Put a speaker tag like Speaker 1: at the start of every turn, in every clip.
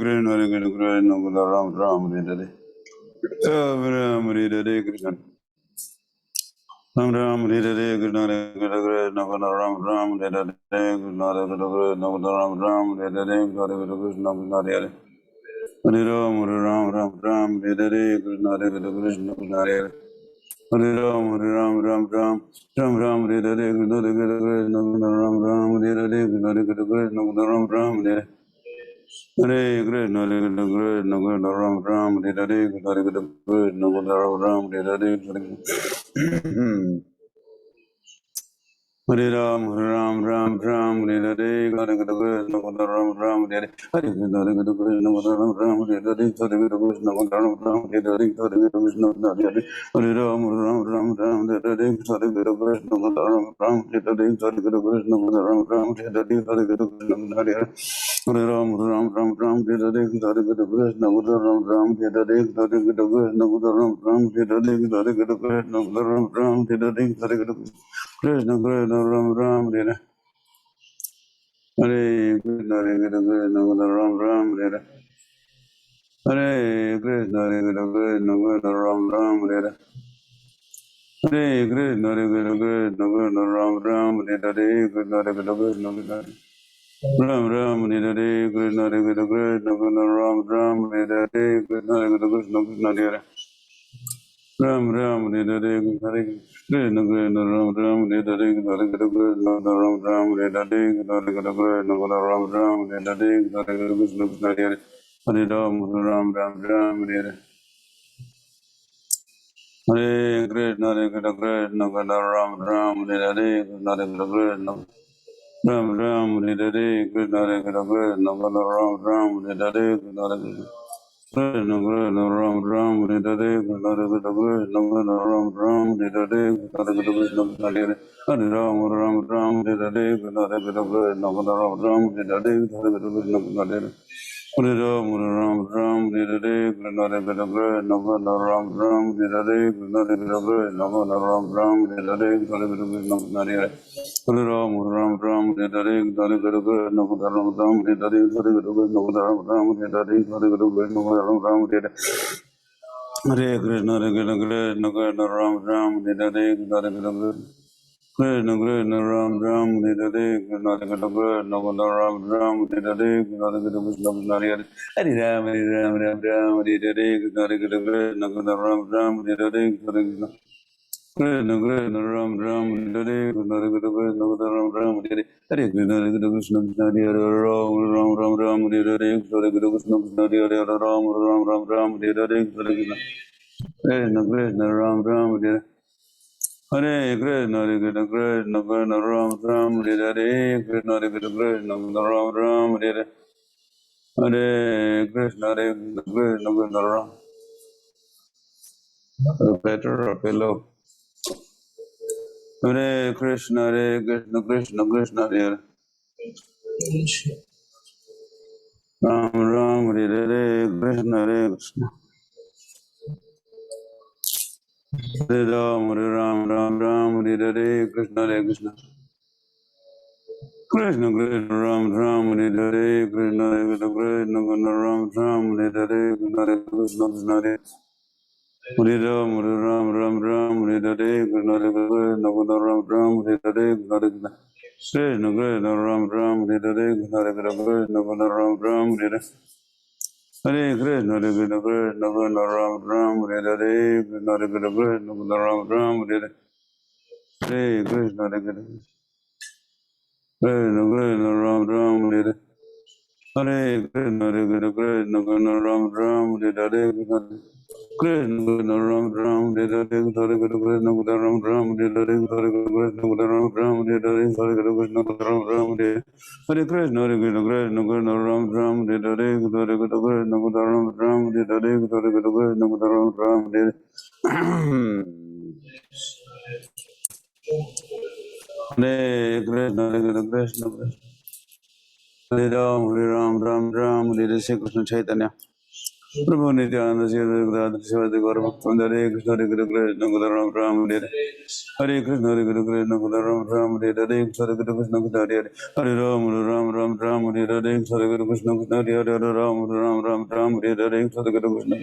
Speaker 1: Krishna Hare Krishna Krishna Krishna Ram Ram Hare Hare Ram Hare Hare Krishna Ram Ram Hare Hare Krishna Hare Krishna Krishna Krishna Ram Ram Hare Hare Krishna Hare Krishna Krishna Krishna Ram Ram Hare Hare Hare Krishna Krishna Hare Hare Hare Ram Hare Ram Ram Ram Hare Hare Krishna Hare Krishna Krishna Krishna Hare Hare Hare Ram Ram Ram Ram Ram Hare Hare Krishna Hare Krishna Krishna Krishna Ram Ram Hare Hare Krishna Hare Krishna Krishna Krishna Ram Ram Hare Hare Hare Krishna Hare Krishna Krishna Krishna Ram Ram Hare Hare Krishna Hare Krishna Krishna Krishna Ram Ram Hare Hare Hare Ram Ram Ram Hare Hare Hare Krishna Krishna Ram Ram Hare Hare Hare Krishna Ram Ram Hare Hare Hare Krishna Ram Ram Hare Hare Hare Krishna Hare Hare Hare Ram Ram Ram Hare Hare Hare Krishna Ram Ram Hare Hare Hare Krishna Ram Ram Hare Hare Hare Krishna Hare Hare Hare Ram Ram Hare Hare Hare Krishna Ram Ram Hare Hare Hare Krishna Ram Ram Hare Hare Hare Krishna Ram Ram Hare Hare Hare Krishna Ram Ram Hare Hare Krishna Ram Ram Hare Hare Krishna Ram Ram Hare Hare Krishna Ram Ram Hare Hare Krishna Ram Ram Hare Hare Krishna Ram Ram Hare Hare Krishna Hare Ram Ram Hare Hare Krishna Ram Ram Hare Hare Ram Ram Hare Hare Ram Ram Hare Hare Krishna Hare Hare Ram Ram Hare Hare Hare Krishna Ram Ram Hare Hare Krishna Ram Ram Hare Hare Krishna Ram Ram Hare Hare Krishna Krishna Ram Ram Hare Hare Krishna Ram Ram Hare Hare Krishna Hare Hare Ram Ram Hare Hare Krishna Ram Ram Hare Hare Krishna Hare Hare Ram Ram Hare Hare Krishna Ram Ram Hare Hare Krishna Ram Ram Hare Hare Krishna Hare Hare Ram Ram Hare Hare Hare Krishna Ram Ram Hare Hare Hare Krishna Ram Ram Hare Hare Hare Krishna Ram Ram Hare Hare Hare Krishna Krishna Ram Ram Hare Hare Hare Krishna Ram Ram Hare Hare Krishna Krishna Ram Ram Hare Hare Krishna Hare Hare Ram Ram Hare Hare Krishna Ram Ram Hare Hare Krishna Krishna Krishna Ram Ram Hare Krishna Krishna Ram Ram Hare Hare Krishna Krishna Hare Ram Ram Ram Hare Hare Krishna Krishna Hare Ram Ram Ram Hare Hare Krishna Krishna Ram Ram Hare Hare Krishna Krishna Krishna Ram Ram Hare Hare Krishna Krishna Ram Ram Hare Hare Krishna Krishna Ram. Better or below? Hare Krishna Krishna Krishna Hare Ram Ram Hare Hare Krishna Krishna Hare Ram Ram Ram Hare Hare Krishna Krishna Krishna Krishna Ram Ram Hare Hare Krishna Krishna Ram Ram Hare Hare Krishna Krishna Hare Hare Ram Ram Ram Hare Hare Krishna Krishna Ram Ram Hare Hare Krishna Krishna Ram Ram Hare Hare Krishna Ram Ram Hare Hare Hare Krishna Krishna Ram Ram Hare Hare Krishna Krishna Ram Ram Hare Hare Hare Krishna Krishna Ram Ram Hare Hare Hare Krishna Krishna Ram Ram Hare Hare Krishna Ram Ram Hare Hare Krishna Ram Ram Hare Hare Krishna Ram Ram Hare Hare Krishna Ram Ram Hare Hare Krishna Krishna Ram Ram Hare Hare Krishna Ram Ram Hare Hare Krishna Ram Ram Hare Hare Krishna Krishna Hare Ram Ram Ram Hare Hare Krishna Chaitanya Prabhu Nityananda Sridhar Shivati Gaurabhaktam Hare Krishna Hare Krishna Ram Ram Hare Hare Krishna Hare Krishna Ram Ram Hare Hare Krishna Hare Krishna Hare Hare Ram Ram Ram Hare Hare Krishna Hare Krishna Hare Hare Ram Ram Hare Hare Krishna Hare Krishna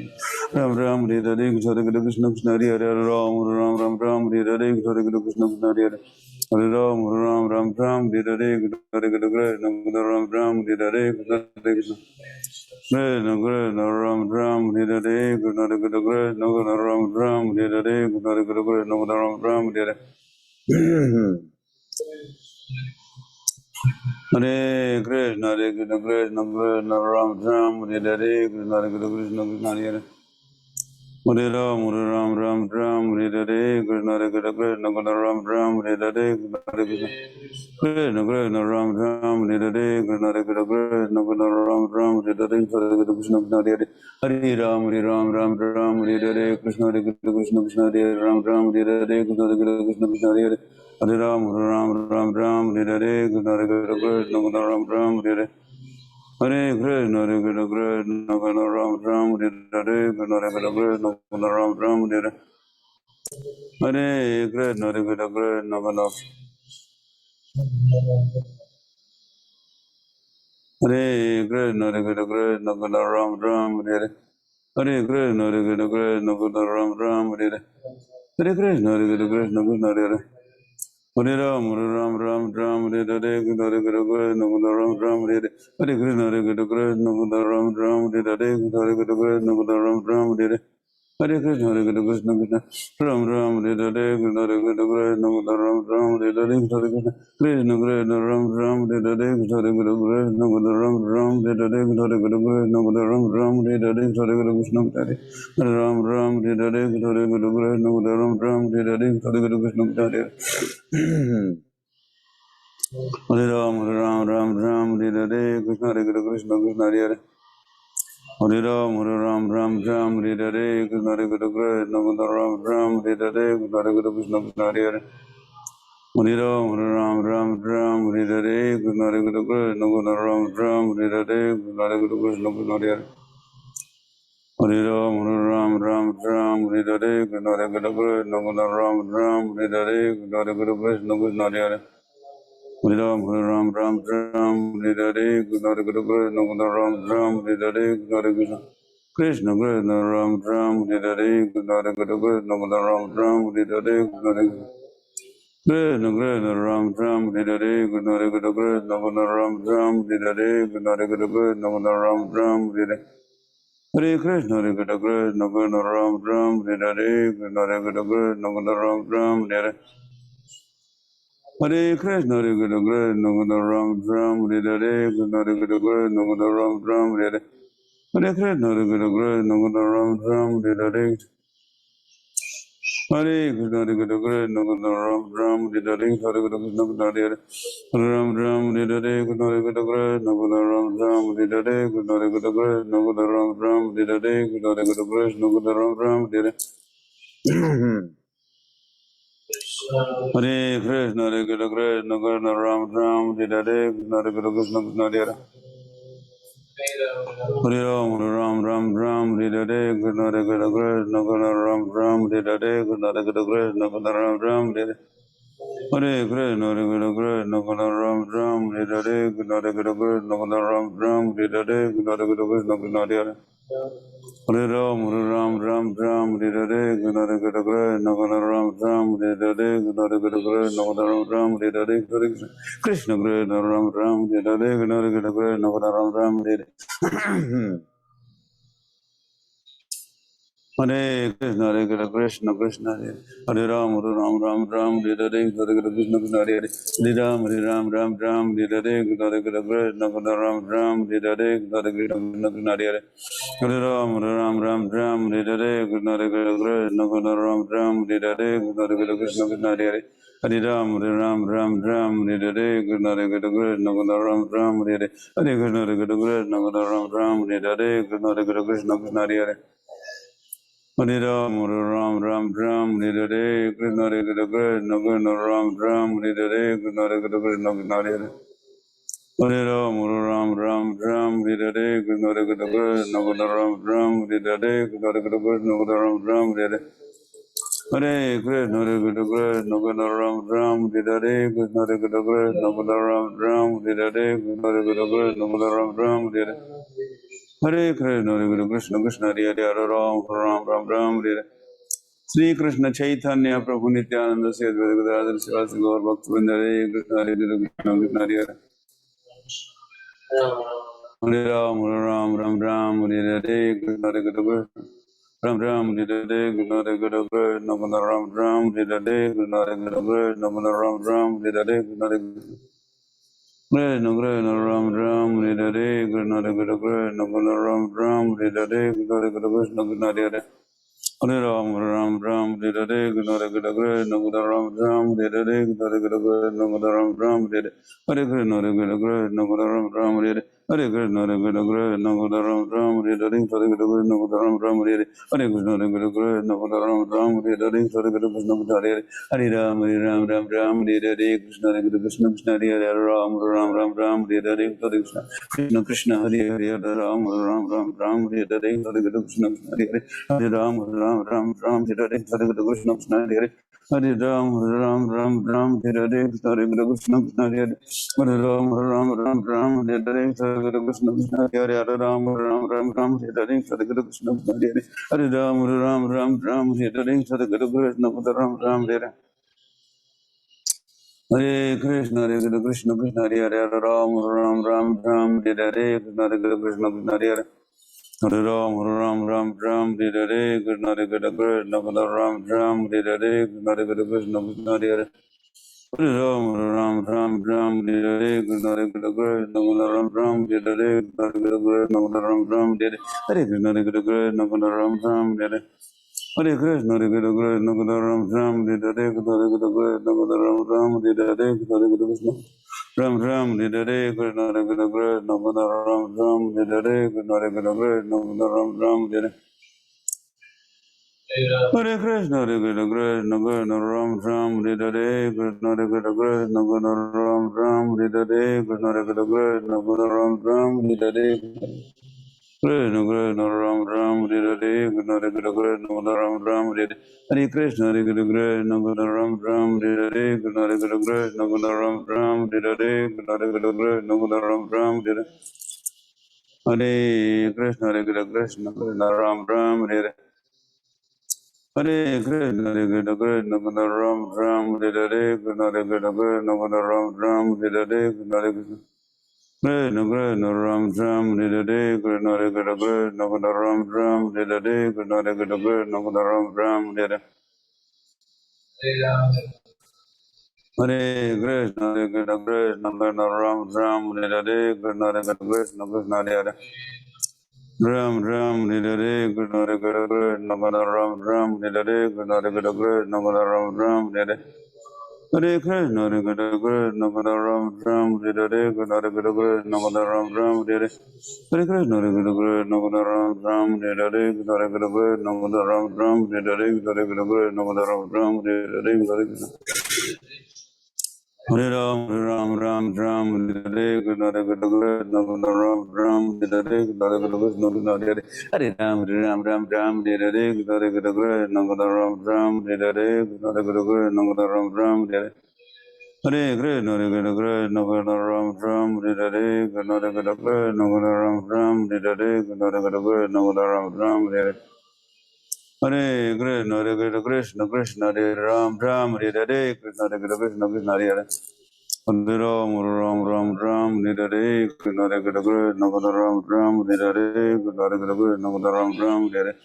Speaker 1: Ram Ram Hare Hare Krishna Hare Krishna Hare Hare Ram Ram Hare Hare Krishna Hare Krishna Hare Hare Hare Ram Hare Hare Krishna Hare Krishna Ram Ram Hare Hare Krishna Hare Krishna Krishna Krishna Ram Ram Hare Hare Krishna Krishna Krishna Krishna Ram Ram Hare Hare Krishna Krishna Krishna Ram Ram Hare Hare Krishna Hare Krishna Krishna Krishna Ram Ram Hare Hare Krishna Krishna Krishna Krishna Hare Hare Ram Ram Hare Hare Krishna Hare Krishna Krishna Ram Ram Hare Hare Krishna Hare Krishna Krishna Krishna Ram Ram Hare Hare Krishna Hare Krishna Krishna Ram Ram Hare Hare Hare Krishna Krishna Hare Hare Ram Hare Hare Krishna Hare Krishna Krishna Hare Ram Ram Hare Hare Krishna Hare Krishna Krishna Hare Hare Ram Hare Hare Krishna Hare Krishna Krishna Ram Ram Hare Hare Hare Krishna, Hare Krishna, Krishna Krishna, Ram Ram, Hare Hare Krishna, Hare Krishna, Krishna Ram Ram, Hare Hare Krishna, Hare Krishna, Krishna Krishna, Hare Krishna, Hare Krishna, Krishna Krishna, Ram Ram, Hare Hare Krishna, Hare Krishna, Krishna Krishna, Ram Ram, Hare Hare Krishna, Hare Krishna, Krishna Krishna, Hare Hare Ram, Hare Hare Krishna, Hare Krishna, Krishna Krishna, Ram Ram, Hare Hare Krishna, Hare Krishna, Krishna Krishna, Ram Ram, Hare Hare Krishna, Hare Krishna, Krishna Krishna, Ram Ram, Hare Hare Krishna, Hare Krishna, Krishna Krishna, Ram Ram, Hare Hare Krishna, Hare Krishna, Krishna Krishna, Ram Ram, Hare Hare Krishna, Krishna Krishna, Ram Ram, Hare Hare Krishna, Hare Krishna, Krishna Krishna, Ram Ram, Hare Hare Krishna, Hare Krishna, Krishna Krishna, Ram Ram, Hare Hare Krishna, Hare Krishna, Krishna Ram Ram, Hare Hare Krishna, Hare Krishna, Krishna Krishna, Ram Ram, Hare Hare Krishna, Hare Krishna, Hare Ram, Hare Hare Krishna, Hare Krishna, Krishna Hare Hare Hare Ram, Hare Hare Krishna, Hare Krishna, Krishna Krishna, Ram Ram, Hare Hare Krishna, Hare Krishna, Krishna Krishna, Hare Hare Hare Ram, Hare Hare Krishna, Hare Krishna, Krishna Krishna, Ram Ram, Hare Hare Krishna, Hare Krishna, Krishna Krishna, Hare Hare Hare Ram, Hare Hare Krishna, Hare Krishna, Krishna Krishna, Ram Ram, Hare Hare Krishna, Hare Krishna, Krishna Krishna, Hare Hare Hare Ram, Hare Hare Krishna, Hare Krishna, Krishna Krishna, Ram Ram, Hare Hare Krishna, Hare Krishna, Krishna Krishna, Ram Ram, Hare Hare Krishna, Hare Krishna, Krishna Krishna, Ram Ram, Hare Hare Krishna, Hare Krishna, Krishna Krishna, Ram Ram, Hare Hare Krishna, Hare Krishna, Krishna Krishna, Ram Ram, Hare Hare Krishna, Hare Krishna, Krishna Krishna, Ram Ram, Hare Hare Hare Krishna, Hare Krishna, Krishna Krishna, Ram Ram, Hare Hare Krishna, Hare Krishna, Krishna Krishna, Ram Ram, Hare Hare Hare Krishna, Hare Krishna, Krishna Krishna, Ram Ram, Hare Hare Krishna, Hare Krishna, Krishna Krishna, Ram Ram, Hare Hare Hare Krishna, Hare Krishna, Krishna Krishna, Ram Ram, Hare Hare Hare Krishna, Hare Krishna, Krishna Krishna, Ram Ram, Hare Hare Hare Krishna, Krishna Krishna, Hare Hare Ram Ram, Hare Hare Krishna, Hare Krishna, Krishna Krishna, Ram Ram, Hare Hare Krishna, Hare Krishna, Krishna Krishna, Ram Ram, Hare Hare Krishna, Hare Krishna, Krishna Krishna, Ram Ram, Hare Hare Hare Krishna, Hare Krishna, Krishna Krishna, Ram Ram, Hare Hare Krishna, Hare Krishna, Krishna Krishna, Hare Hare Hare Ram, Hare Hare Krishna, Hare Krishna, Krishna Krishna, Ram Ram, Hare Hare Krishna, Hare Krishna, Krishna Krishna, Ram Ram, Hare Hare Hare Krishna, Hare Krishna, Krishna Krishna, Ram Ram, Hare Hare Krishna, Hare Krishna, Krishna Krishna, Ram Ram, Hare Hare Krishna, Hare Krishna, Krishna Krishna, Hare Hare Hare Ram, Hare Hare Krishna, Hare Krishna, Krishna Krishna, Ram Ram, Hare Hare Krishna, Hare Krishna, Krishna Krishna, Ram Ram, Hare Hare Hare Krishna, Krishna Ram Ram, Hare Hare Krishna, Hare Krishna, Krishna Krishna, Ram Ram, Hare Hare Hare Krishna, Hare Krishna, Krishna Krishna, Hare Ram, Hare Hare, Hare Krishna, Krishna Hare Hare Ram, Hare Hare, Hare Krishna, Krishna Krishna, Ram, Hare Hare, Hare Krishna, Krishna Hare Hare, Hare Ram, Hare Hare, Krishna, Hare Krishna, Krishna Krishna, Ram, Hare Hare, Hare Krishna, Krishna Hare Hare, Hare Ram, Hare Hare, Krishna, Hare Krishna, Krishna Krishna, Ram, Hare Hare, Hare Krishna, Hare Krishna, Krishna Krishna, Ram, Hare Hare, Krishna, Hare Krishna, Krishna Hare Hare, Hare Ram, Hare Hare, Krishna Hare Krishna, Krishna Krishna, Ram, Hare Hare, Krishna Hare Krishna, Krishna Krishna, Hare Hare. Hare Ram, Ram Ram Ram, Hare Hare, Krishna Hare Krishna, Krishna Ram Ram, Hare Hare, Krishna Hare Krishna, Ram Ram, Hare Hare. Hare Krishna, Hare Krishna, Krishna Ram Ram, Hare Hare, Krishna Hare Krishna, Krishna Ram Ram, Hare Hare, Krishna Hare Krishna, Krishna Ram Ram, Hare Hare. Hare Krishna, Hare Krishna, Krishna Hare Hare, Ram Ram Ram Ram, Hare Hare. Shri Krishna Chaitanya Prabhu Nityananda Sri Advaita Gadadhar Sivasi Gaur Bhaktivinoda Hare Krishna, Hare Krishna, Krishna Hare Hare. Hare Ram, Ram Ram Ram, Hare Hare, Krishna Hare Krishna, Ram Ram, Hare Hare, Krishna Hare Krishna, Krishna Ram Ram, Hare Hare, Krishna Hare Krishna, Krishna Ram Ram, Hare Hare, Krishna Hare Krishna, Krishna Ram Ram, Hare Hare, Krishna Hare Krishna, Krishna Ram Ram, Hare Hare, Krishna Hare Krishna, Krishna Hare Hare. Hare Ram, Ram Ram, Hare Hare, Krishna Hare Krishna, Krishna Ram Ram, Hare Hare, Krishna Hare Krishna, Krishna Ram Ram, Hare Hare. Hare Krishna, Hare Krishna, Krishna Ram Ram, Hare Hare. Hare Krishna, Hare Krishna, Krishna Ram Ram, Hare Hare, Hare Krishna, Ram Ram, Hare Hare. Hare Krishna, Hare Krishna, Krishna Ram Ram, Hare Hare, Hare Krishna, Hare Hare. Hare Ram, Hare Ram, Ram Ram, Hare Hare, Krishna Hare Krishna, Krishna Hare Hare, Hare Ram, Ram Ram, Ram Hare Hare, Hare Krishna, Krishna Krishna, Hare Hare, Hare Ram, Ram Ram, Ram Hare Hare, Hare Krishna, Krishna Hare Hare, Hare Ram, Ram Ram, Ram Hare Hare, Hare Krishna, Krishna Hare Hare. Hare Ram, Ram Ram, Ram Hare Hare, Hare Krishna, Krishna Hare Hare. Hare Ram, Ram Ram, Ram Hare Hare, Hare Krishna, Krishna Hare Hare. Hare Ram, Ram Ram, Ram Hare Hare, Hare Krishna, Krishna Hare Hare. Hare Ram, Ram Ram, Ram Hare Hare, Hare Krishna, Ram Ram Hare Hare. Hare Krishna, Hare Krishna, Krishna Krishna, Hare Hare, Hare Ram, Ram Ram, Ram Hare Hare, Krishna Hare Krishna, Krishna Hare Hare. Hare Ram, Ram Ram, Ram Hare Hare, Krishna Hare Krishna, Krishna Ram Ram Hare Hare, Krishna Hare Krishna, Krishna Hare Hare. Hare Ram, Ram Ram, Ram Hare Hare, Krishna Hare Krishna, Krishna Ram Ram Hare Hare, Krishna Hare Krishna, Ram Ram Hare Hare. Hare Krishna, Hare Krishna, Krishna Ram Ram Hare Hare. Hare Krishna, Hare Krishna, Krishna Ram Ram, Hare Hare, Hare Krishna, Ram Ram, Hare Hare, Hare Krishna, Ram Ram, Hare Hare, Krishna Hare Krishna, Krishna Ram Ram, Hare Hare, Krishna Hare Krishna, Krishna Ram Ram, Hare Hare. Hare Krishna, Hare Krishna, Krishna Krishna Ram Ram, Hare Hare, Krishna Hare Krishna, Krishna Ram Ram, Hare Hare, Krishna Hare Krishna, Krishna Ram Ram, Hare Hare. Krishna Krishna Ram Ram Hare Hare, Krishna Hare Krishna, Krishna Ram Ram Hare Hare. Hare Krishna, Hare Krishna, Krishna Ram Ram Hare Hare, Krishna Hare Krishna, Krishna Ram Ram Hare Hare, Krishna Hare Krishna, Krishna Ram Ram Hare Hare. Hare Krishna, Hare Krishna, Krishna Ram Ram Hare Hare. Hare Krishna, Hare Krishna, Krishna Ram Ram Hare Hare, Krishna Hare Krishna, Krishna Ram Ram Hare Hare, Krishna Hare Krishna. Krishna Krishna Ram Ram Hare Hare, Krishna Hare Krishna, Krishna Ram Ram Hare Hare, Krishna Hare Krishna, Krishna Ram Ram Hare Hare. Hare Krishna, Hare Krishna, Krishna Ram Ram Hare Hare, Krishna Hare Krishna, Krishna Hare Hare. Ram Ram Hare Hare, Krishna Hare Krishna, Krishna Ram Ram Hare Hare, Krishna Hare Krishna, Krishna Ram Ram Hare Hare. Hare Krishna, Hare Krishna, Krishna Ram Ram Hare Hare, Krishna Hare Krishna, Krishna Ram Ram Hare Hare. Hare Krishna, Hare Krishna, Krishna Ram Ram Hare Hare, Krishna Hare Krishna, Krishna Ram Ram Hare Hare, Krishna Hare Krishna, Krishna Ram Ram Hare Hare, Hare Krishna. Hare Ram, Ram Ram, Ram Hare Krishna, Hare Krishna, Krishna Ram Ram Hare Hare, Krishna Hare Krishna, Krishna Hare Hare. Hare Ram, Ram Ram, Ram Hare Hare, Krishna Hare Krishna, Krishna Ram Ram Hare Hare, Krishna Hare Krishna, Krishna Ram Ram Hare Hare. Hare Krishna, Hare Krishna, Krishna Krishna Ram Ram Hare Hare, Krishna Hare Krishna, Krishna Ram Ram Hare Hare, Krishna Hare Krishna, Krishna Ram Ram Hare Hare. Hare Krishna, Hare Krishna, Krishna Krishna Hare Ram Ram Hare Hare, Krishna Hare Krishna, Krishna Krishna Hare Hare. Hare Ram, Ram Ram, Ram Hare Hare, Krishna Hare Krishna, Krishna Ram Ram Hare Hare, Krishna Hare Krishna, Krishna Ram Ram Hare Hare.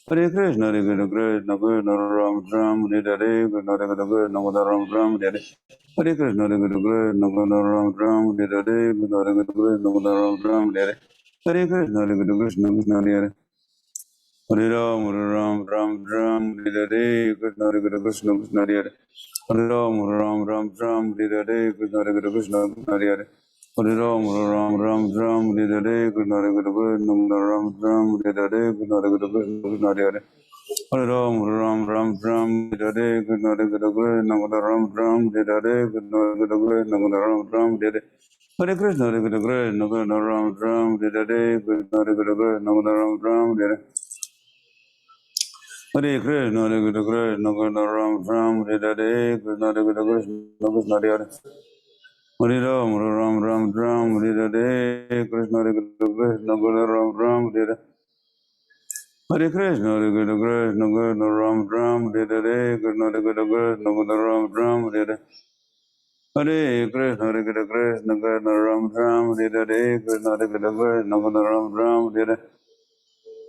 Speaker 1: Hare Krishna, Hare Krishna, Krishna Krishna Ram Ram Hare Hare, Krishna Hare Krishna, Krishna Ram Ram Hare Hare. Hare Krishna, Hare Krishna, Krishna Krishna Ram Ram Hare Hare, Krishna Hare Krishna, Krishna Ram Ram Hare Hare. Hare Krishna, Hare Krishna, Krishna Krishna Hare Hare. Hare Ram, Hare Ram, Ram Ram Hare Hare, Krishna Hare Krishna, Krishna Krishna Hare Hare. Hare Ram, Hare Ram, Ram Ram Hare Hare, Krishna Hare Krishna, Krishna Krishna Hare Hare. Hare Ram, Hare Ram, Ram Ram Hare Hare, Krishna Hare Krishna, Krishna Ram Ram Hare Hare, Krishna Hare Krishna, Krishna Krishna Hare Hare. Hare Ram, Hare Ram, Ram Ram Hare Hare, Krishna Hare Krishna, Krishna Ram Ram Hare Hare, Krishna Hare Krishna, Krishna Ram Ram Hare Hare. Hare Krishna, Hare Krishna, Krishna Krishna, Ram Ram, Hare Krishna, Hare Krishna, Krishna Ram Ram, Hare Krishna, Hare Krishna, Krishna Krishna, Ram Ram, Hare Krishna, Hare Krishna, Krishna Krishna, Hare Hare Ram, Ram Ram Ram, Hare Krishna, Hare Krishna, Krishna Krishna, Ram Ram, Hare Krishna, Hare Krishna, Krishna Krishna, Ram Ram, Hare Krishna, Hare Krishna, Krishna Krishna, Ram Ram, Hare Krishna, Hare Krishna, Krishna Krishna, Ram Ram, Hare Krishna, Hare Krishna, Krishna Krishna, Ram Ram,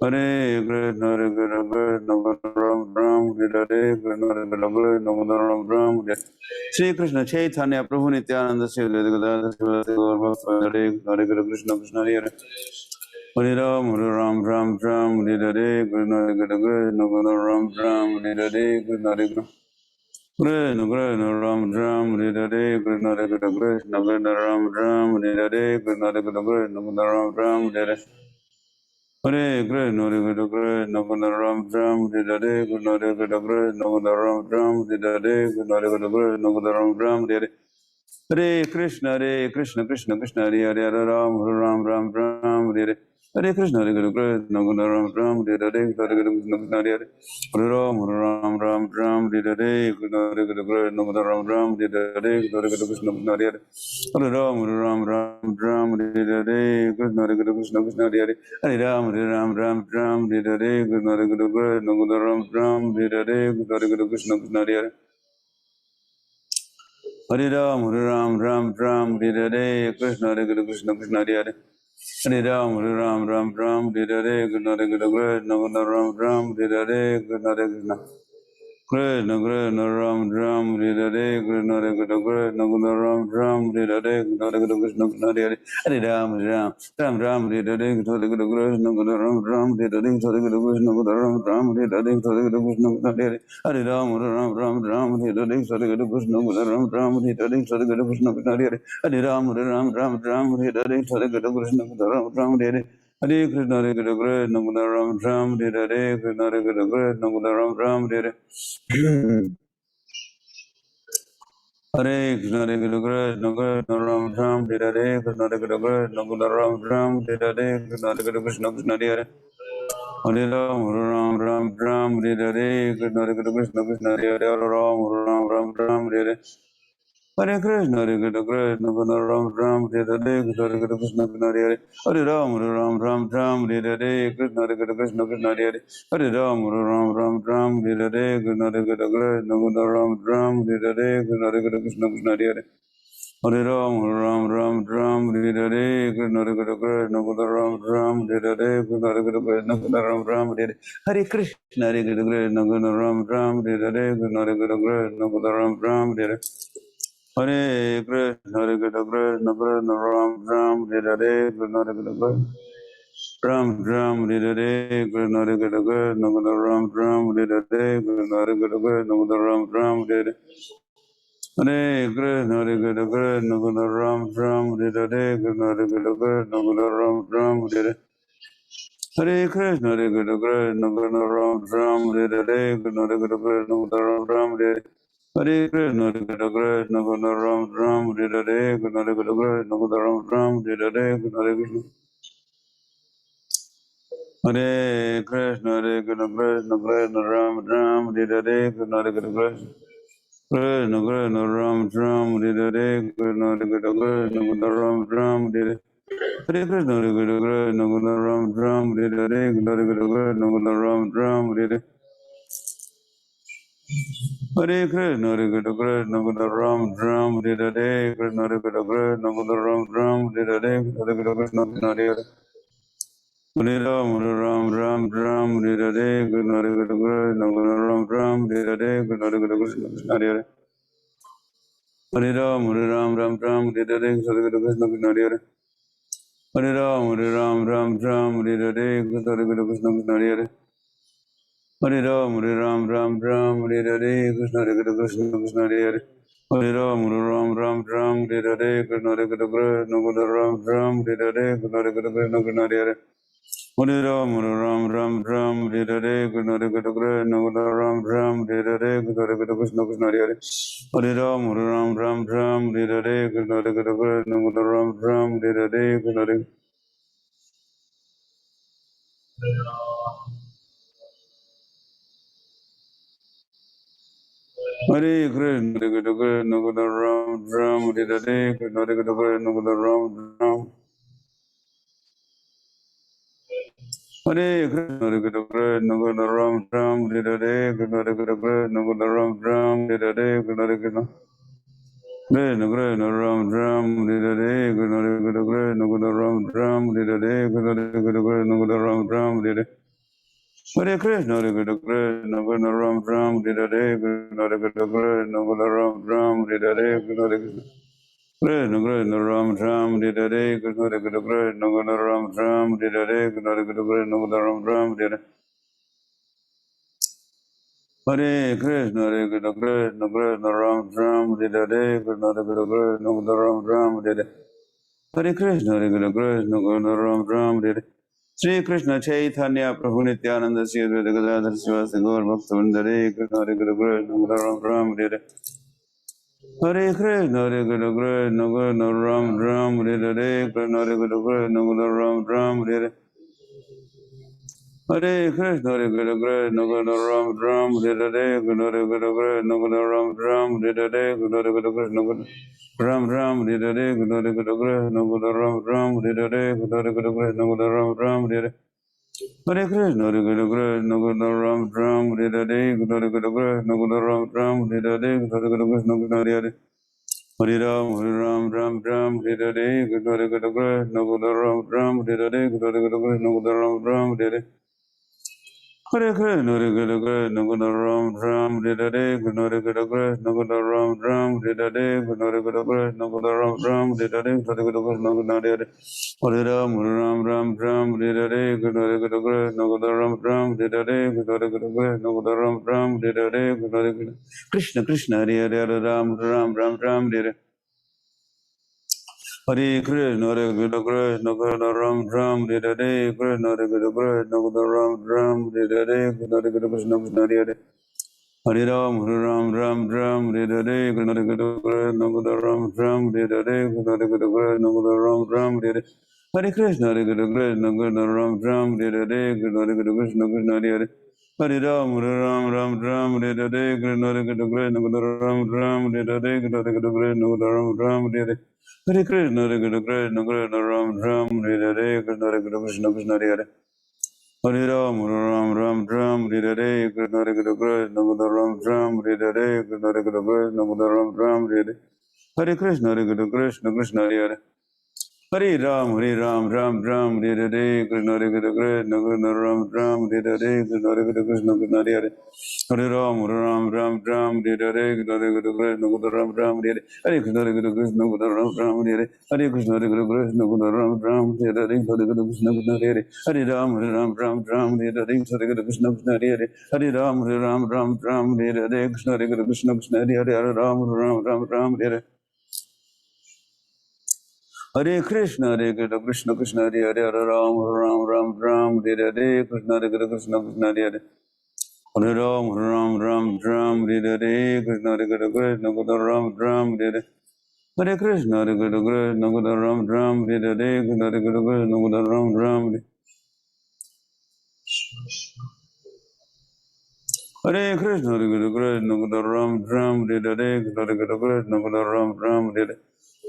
Speaker 1: Hare Krishna, Hare Krishna, Krishna Krishna, Ram Ram, Hare Krishna, Hare Krishna, Krishna Krishna, Ram Ram, Shri Krishna Chaitanya Prabhu Nityananda Sri Gadadhara Srivastava Gaura Bhakta Hare Krishna, Krishna Hare Hare Ram, Hare Ram, Ram Ram, Hare Krishna, Hare Krishna, Krishna Krishna, Ram Ram, Hare Krishna, Hare Krishna. Krishna Krishna Ram Ram Hare Krishna Hare Krishna Krishna Krishna Ram Ram Hare Krishna Hare Krishna Krishna Ram Ram Hare Hare Krishna Hare Krishna Krishna Krishna Ram Ram Hare Krishna Hare Krishna Krishna Ram Ram Hare Krishna Hare Krishna Krishna Ram Ram Hare Hare Krishna Krishna Krishna Hare Hare Hare Ram Ram Ram Hare Hare Krishna Hare Krishna Krishna Ram Ram Hare Hare Krishna Krishna Hare Ram Ram Ram Hare Krishna Hare Krishna Ram Ram Hare Krishna Hare Hare Ram Ram Hare Krishna Hare Krishna Krishna Hare Hare Ram Ram Hare Krishna Hare Krishna Ram Ram Hare Krishna Krishna Hare Hare Ram, Ram, Hare Krishna, Hare Krishna, Krishna Hare Hare. Hare Ram, Ram, Hare Krishna, Hare Krishna, Ram Ram, Hare Krishna, Hare Krishna. Krishna Krishna Ram Ram Hare Krishna Hare Krishna Krishna Ram Ram Hare Krishna Hare Krishna Hare Hare Ram Ram Hare Krishna Hare Krishna Ram Ram Hare Krishna Hare Krishna Ram Ram Hare Krishna Hare Krishna Hare Ram Hare Krishna Hare Krishna Ram Ram Hare Krishna Hare Krishna Hare Ram Hare Krishna Ram Ram Hare Hare Krishna, Hare Krishna, Krishna Krishna, Ram Ram, Hare Krishna, Hare Krishna, Krishna Krishna, Ram Ram, Hare Hare Krishna, Hare Krishna, Krishna Krishna, Ram Ram, Hare Krishna, Hare Krishna, Krishna Krishna, Ram Ram, Hare Krishna, Hare Krishna, Krishna Krishna, Hare Hare Ram, Hare Krishna, Hare Krishna, Krishna Hare Ram, Hare Hare Krishna, Hare Krishna, Krishna Krishna, Ram Ram, Hare Krishna, Krishna Krishna, Hare Ram, Hare Krishna, Hare Krishna, Krishna Hare Hare Ram, Hare Krishna, Krishna Krishna, Ram Ram, Hare Krishna, Krishna Hare Hare Ram, Hare Krishna, Hare Krishna, Ram Ram, Hare Krishna, Ram Ram, Hare Krishna, Hare Krishna, Ram Ram, Hare Krishna, Ram Ram, Hare Krishna, Hare Krishna, Krishna Krishna, Ram Ram, Hare Krishna, Hare Krishna, Ram Ram, Hare Krishna, Hare Krishna, Krishna Krishna, Ram Ram, Hare Krishna, Hare Krishna, Krishna Ram Ram, Hare Krishna, Hare Krishna, Krishna Krishna, Ram Ram, Hare Krishna, Hare Krishna, Krishna Ram Ram, Hare Krishna, Hare Krishna, Krishna Krishna, Ram Ram, Hare Krishna, Hare Krishna, Krishna Ram Ram, Hare Krishna, Hare Krishna, Krishna Krishna, Ram Ram, Hare Krishna, Hare Krishna, Krishna Ram Ram, Hare Krishna, Hare Krishna, Hare Krishna, Krishna Krishna, Ram Ram, Hare Krishna, Hare Krishna, Krishna Krishna, Ram Ram, Hare Krishna, Hare Krishna, Krishna Ram Ram, Hare Krishna, Hare Krishna, Krishna Krishna, Ram Ram, Hare Krishna, Hare Krishna, Krishna Ram Ram, Hare Krishna, Hare Krishna, Krishna Krishna, Ram Ram, Hare Krishna, Hare Krishna, Krishna Krishna, Ram Ram, Hare Krishna, Krishna Hare Hare Ram, Hare Krishna, Hare Krishna, Krishna Krishna, Ram Ram, Hare Krishna, Krishna Hare Hare Ram, Hare Krishna, Hare Krishna, Krishna Hare Hare Ram, Hare Krishna, Hare Krishna, Krishna Hare Hare Ram, Hare Krishna, Hare Krishna, Krishna Hare Hare Ram, Hare Krishna, Hare Krishna, Krishna Ram Ram, Hare Krishna, Krishna Hare Hare Ram, Hare Ram, Ram Ram, Hare Hare, Krishna Hare Krishna, Krishna Ram Ram, Hare Hare, Krishna Hare Krishna, Krishna Hare Hare. Hare Ram, Hare Ram, Ram Ram, Hare Hare, Krishna Hare Krishna, Krishna Ram Ram, Hare Hare, Krishna Hare. Hare Krishna, Hare Krishna, Krishna Ram Ram, Hare Hare, Krishna Hare Krishna, Krishna Ram Ram. Hare Krishna, Hare Krishna, Krishna Ram Ram, Hare Hare, Krishna Hare Krishna, Krishna Ram Ram, Hare Hare, Krishna Hare Krishna. Krishna Krishna Ram Ram, Hare Hare, Krishna Hare Krishna, Krishna Ram Ram, Hare Hare, Krishna Hare Krishna, Krishna Ram Ram, Hare Hare. Hare Krishna, Hare Krishna, Krishna Krishna Ram Ram, Hare Hare, Krishna Hare Krishna, Krishna Ram Ram, Hare Hare, Krishna Hare Krishna. Krishna Krishna Ram Ram, Hare Hare, Krishna Hare Krishna, Krishna Ram Ram, Hare Hare, Krishna Hare Krishna, Krishna Ram Ram, Hare Hare. Hare Krishna, Hare Krishna, Krishna Krishna Ram Ram, Hare Hare, Krishna Hare Krishna, Krishna Ram Ram, Hare Hare. Hare Krishna, Hare Krishna, Krishna Krishna Ram Ram, Hare Hare. Shri Krishna Chaitanya Prabhu Nityananda Sri Advaita Gadadhar Sivasa Gaur Bhaktavinda, Hare Krishna, Hare Krishna, Krishna Ram Ram, Hare Hare. Hare Krishna, Hare Krishna, Krishna Krishna Ram Ram, Hare Hare, Krishna Hare Krishna, Krishna Ram Ram, Hare Hare. Hare Krishna, Hare Krishna, Krishna Krishna Ram Ram, Hare Hare, Krishna Hare Krishna, Krishna Ram Ram, Hare Hare, Krishna Hare Krishna, Krishna Ram Ram, Hare Hare, Krishna Hare Krishna, Krishna Ram Ram, Hare Hare, Krishna Hare Krishna, Krishna Ram Ram, Hare Hare. Hare Krishna, Hare Krishna, Krishna Krishna Ram Ram, Hare Hare, Krishna Hare Krishna, Krishna Ram Ram, Hare Hare, Krishna Hare Krishna, Krishna Hare Hare. Hare Ram, Ram Ram, Hare Hare, Krishna Hare Krishna, Krishna Ram Ram, Hare Hare, Krishna Hare Krishna, Krishna Ram Ram, Hare Hare. Hare Krishna, Hare Krishna, Krishna Krishna Ram Ram, Hare Hare, Krishna Hare Krishna, Krishna Krishna Ram Ram, Hare Hare, Krishna Hare Krishna, Krishna Krishna Ram Ram, Hare Hare, Krishna Hare Krishna, Krishna Krishna Hare Hare. Hare Ram, Ram Ram, Hare Hare, Krishna Hare Krishna, Krishna Krishna Ram Ram, Hare Hare, Krishna Hare Krishna, Krishna Krishna Ram Ram, Hare Hare, Krishna Hare Krishna, Krishna Krishna Hare Hare, Hare Ram, Ram Ram, Hare Hare. Hare Krishna, Hare Krishna, Krishna Krishna Ram Ram, Hare Hare, Krishna Hare Krishna, Krishna Krishna Ram Ram, Hare Hare, Krishna Hare Krishna, Krishna Krishna Hare Hare. Hare Ram, Ram Ram, Hare Hare, Krishna Hare Krishna, Krishna Krishna Ram Ram, Hare Hare, Krishna Hare Krishna, Krishna Krishna Ram Ram, Hare Hare. Hare Krishna, Hare Krishna, Krishna Krishna Ram Ram, Hare Hare, Krishna Hare Krishna, Krishna Krishna Hare Hare. Hare Ram, Ram Ram, Hare Hare, Krishna Hare Krishna, Krishna Krishna Ram Ram, Hare Hare, Krishna Hare Krishna, Krishna Krishna Ram Ram, Hare Hare. Hare Krishna, Hare Krishna, Krishna Krishna Ram Ram, Hare Hare, Krishna Hare Krishna, Krishna Krishna Hare Hare. Hare Ram, Ram, Hare Hare, Krishna Hare Krishna, Krishna Krishna Ram Ram, Hare Hare, Krishna Hare Krishna, Krishna Krishna Ram Ram, Hare Hare. Hare Krishna, Hare Krishna, Krishna Krishna Hare Hare. Hare Ram, Ram, Hare Hare, Krishna Hare Krishna, Krishna Krishna Ram Ram, Hare Hare, Krishna Hare Krishna, Krishna Krishna Hare Hare. Hare Ram, Ram, Hare Hare, Krishna Hare Krishna, Krishna Krishna Ram Ram, Hare Hare. Hare Krishna, Hare Krishna, Krishna Krishna Ram Ram, Hare Hare. Hare Krishna, Hare Krishna, Krishna Krishna Ram Ram, Hare Hare. Hare Krishna, Krishna Krishna Hare Hare. Hare Ram, Ram, Hare Hare, Krishna Hare Krishna, Krishna Hare Hare. Hare Ram, Ram, Hare Hare, Krishna Hare Krishna, Krishna Hare Hare. Hare Ram, Hare Hare. Hare Krishna, Krishna Krishna, Hare Hare, Hare Ram, Hare Hare, Krishna Hare Krishna, Krishna Hare Hare. Hare Ram, Hare Hare, Krishna Hare Krishna, Krishna Ram, Hare Hare. Hare Krishna, Hare Krishna, Ram, Hare Hare, Krishna Hare Krishna, Krishna Ram, Hare. Hare Krishna, Hare Krishna, Ram, Hare Hare, Krishna Hare Krishna, Krishna Ram, Hare.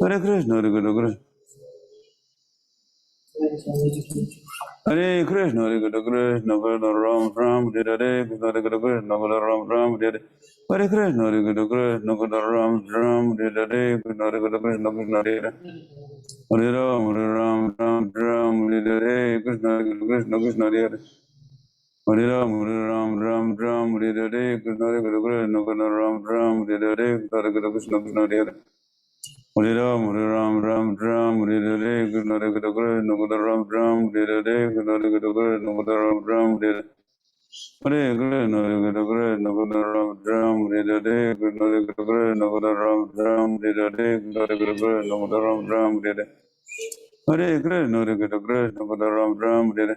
Speaker 1: Hare Krishna, Hare Krishna. Hare Krishna, Hare Krishna, Krishna Krishna Ram, Hare Hare, Krishna Hare Krishna, Krishna Ram, Hare Hare. Hare Krishna, Hare Krishna, Krishna Krishna Ram, Hare Hare, Krishna Hare Krishna, Krishna Krishna Hare Hare. Hare Ram, Hare Hare, Krishna Hare Krishna, Krishna Krishna Hare Hare. Hare Ram, Hare Hare, Krishna Hare Krishna, Krishna Krishna Ram, Hare Hare, Krishna Hare Krishna, Krishna Krishna Hare Hare. Hare Ram, Hare Hare, Krishna Hare Krishna, Krishna Krishna Ram, Hare Hare, Krishna Hare Krishna, Krishna Krishna Ram, Hare Hare. Hare Krishna, Hare Krishna, Krishna Krishna Ram, Hare Hare, Krishna Hare Krishna, Krishna Krishna Ram, Hare Hare, Krishna Hare Krishna, Krishna Ram, Hare Hare. Hare Krishna, Hare Krishna, Krishna Krishna, Ram Ram, Hare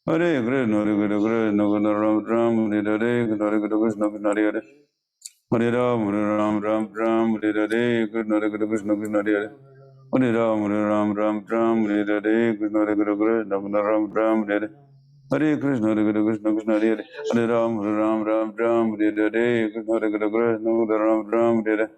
Speaker 1: Hare Krishna, Hare Krishna, Krishna Krishna, Ram Ram, Hare Hare Krishna, Krishna Hare Hare Hare Ram, Hare Ram, Ram Ram, Hare Hare Krishna, Hare Krishna, Krishna Hare Hare Hare Ram, Hare Ram, Ram Ram, Hare Hare Krishna, Hare Krishna, Krishna Ram Ram, Hare Hare Hare Krishna, Hare Krishna, Krishna Hare Hare Hare Ram, Hare Ram, Ram Ram, Hare Hare Krishna, Hare Krishna, Ram Ram, Hare Hare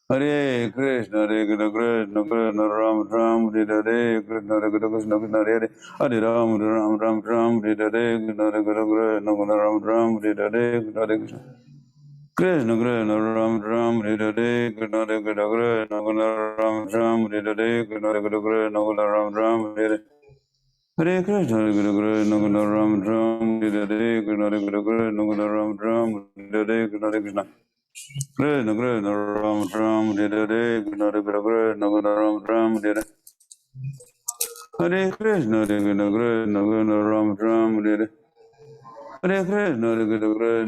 Speaker 1: Hare Krishna, Hare Krishna, Krishna Krishna, Ram Ram, Hare Hare Krishna, Hare Krishna, Krishna Hare Hare Hare Ram, Hare Ram, Ram Ram, Hare Hare Krishna, Hare Krishna, Ram Ram, Hare Hare Hare Krishna, Krishna Krishna, Ram Ram, Hare Hare Krishna, Hare Krishna, Ram Ram, Hare Hare Krishna, Hare Krishna, Ram Ram, Hare Hare Hare Krishna, Hare Krishna, Ram Ram, Hare Hare Krishna, Hare Krishna, Ram Ram, Hare Hare Krishna, Krishna Krishna, Ram Ram, Hare Hare Krishna, Hare Krishna, Ram Ram, Hare Hare Krishna, Hare Krishna, Krishna Ram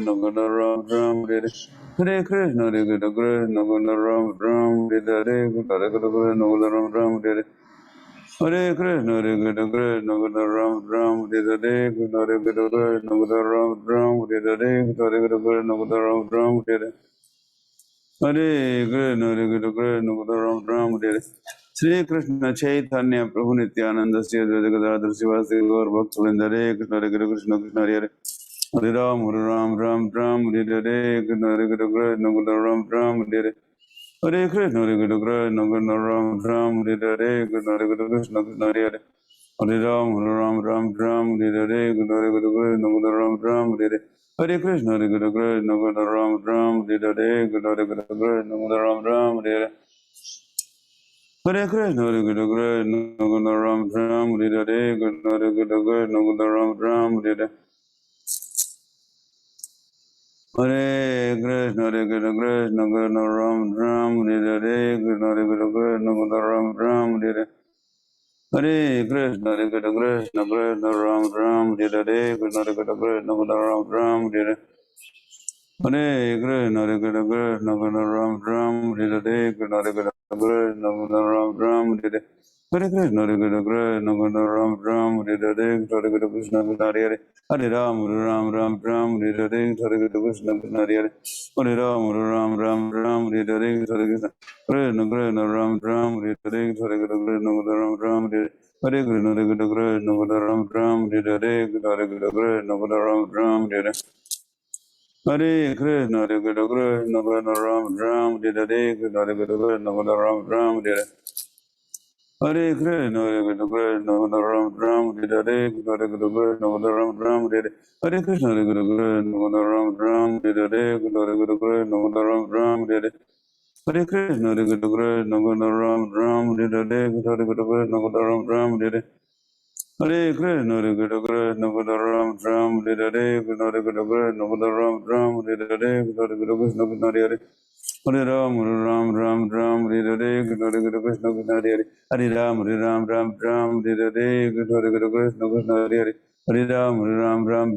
Speaker 1: Ram, Hare Hare Krishna, Hare Krishna, Krishna Ram Ram, Hare Krishna, Hare Krishna, Krishna Ram Ram, Hare Krishna, Hare Krishna, Ram Ram, Hare Hare Krishna, Hare Krishna, Krishna Ram Ram, Hare Krishna, Hare Krishna, Krishna Ram Ram, Hare Krishna, Hare Krishna, Ram Ram, Hare Hare Krishna, Hare Krishna, Krishna Ram Ram, Hare Shri Krishna Chaitanya Prabhu Nityananda Sri Advaita Gadadhar Sivasati Gaur Bhakta Hare Krishna, Hare Krishna, Krishna Hare Hare Hare Ram, Hare Ram, Ram Ram, Hare Hare Krishna, Hare Krishna, Krishna Ram Ram, Hare Hare Krishna, Hare Krishna, Krishna Ram Ram, Hare Hare Krishna, Hare Krishna, Krishna Hare Hare Hare Ram, Hare Ram, Ram Ram, Hare Hare Krishna, Hare Krishna, Ram Ram, Hare Hare Hare Krishna, Hare Krishna, Krishna Ram Ram, Hare Hare Krishna, Hare Krishna, Ram Ram, Hare Hare Hare Krishna, Hare Krishna, Krishna Ram Ram, Hare Hare Krishna, Hare Krishna, Ram Ram, Hare Hare Hare Krishna, Hare Krishna, Krishna Krishna Ram Ram, Hare Hare Krishna, Hare Krishna, Ram Ram, Hare Hare Hare Krishna, Hare Krishna, Krishna Krishna Ram Ram, Hare Hare Krishna, Hare Krishna, Krishna Ram Ram, Hare Hare Hare Krishna, Hare Krishna, Krishna Krishna Ram Ram, Hare Hare Krishna, Hare Krishna, Krishna Ram Ram, Hare Hare Hare Krishna, Hare Krishna, Krishna Krishna Ram Ram, Hare Hare Hare Krishna, Krishna Hare Hare Hare Ram, Hare Ram, Ram Ram, Hare Hare Hare Krishna, Krishna Hare Hare Hare Ram, Hare Ram, Ram Ram, Hare Hare Hare Krishna, Krishna Krishna Ram Ram, Hare Hare Hare Krishna, Ram Ram, Hare Hare Krishna, Hare Krishna, Krishna Ram Ram, Hare Hare Hare Krishna, Ram Ram, Hare Hare Hare Krishna, Hare Krishna, Krishna Krishna Ram Ram, Hare Hare Krishna, Hare Krishna, Krishna Ram Ram, Hare Hare Krishna, Hare Krishna, Krishna Ram Ram, Hare Hare Krishna, Hare Krishna, Krishna Ram Ram, Hare Hare Krishna, Hare Krishna, Krishna Ram Ram, Hare Hare Krishna, Hare Krishna, Krishna Ram Ram, Hare Hare Krishna, Hare Krishna, Krishna Ram Ram, Hare Hare Krishna, Hare Krishna, Krishna Ram Ram, Hare Hare Krishna, Hare Krishna, Krishna Krishna Ram Ram, Hare Hare Krishna, Hare Krishna, Krishna Ram Ram, Hare Hare Krishna, Hare Krishna, Krishna Hare Hare Hare Ram, Hare Ram, Ram Ram, Hare Hare Krishna, Hare Krishna, Krishna Krishna Hare Hare Hare Ram, Hare Ram, Ram Ram, Hare Hare Krishna, Hare Krishna, Krishna Krishna Hare Hare Hare Ram, Hare Ram, Ram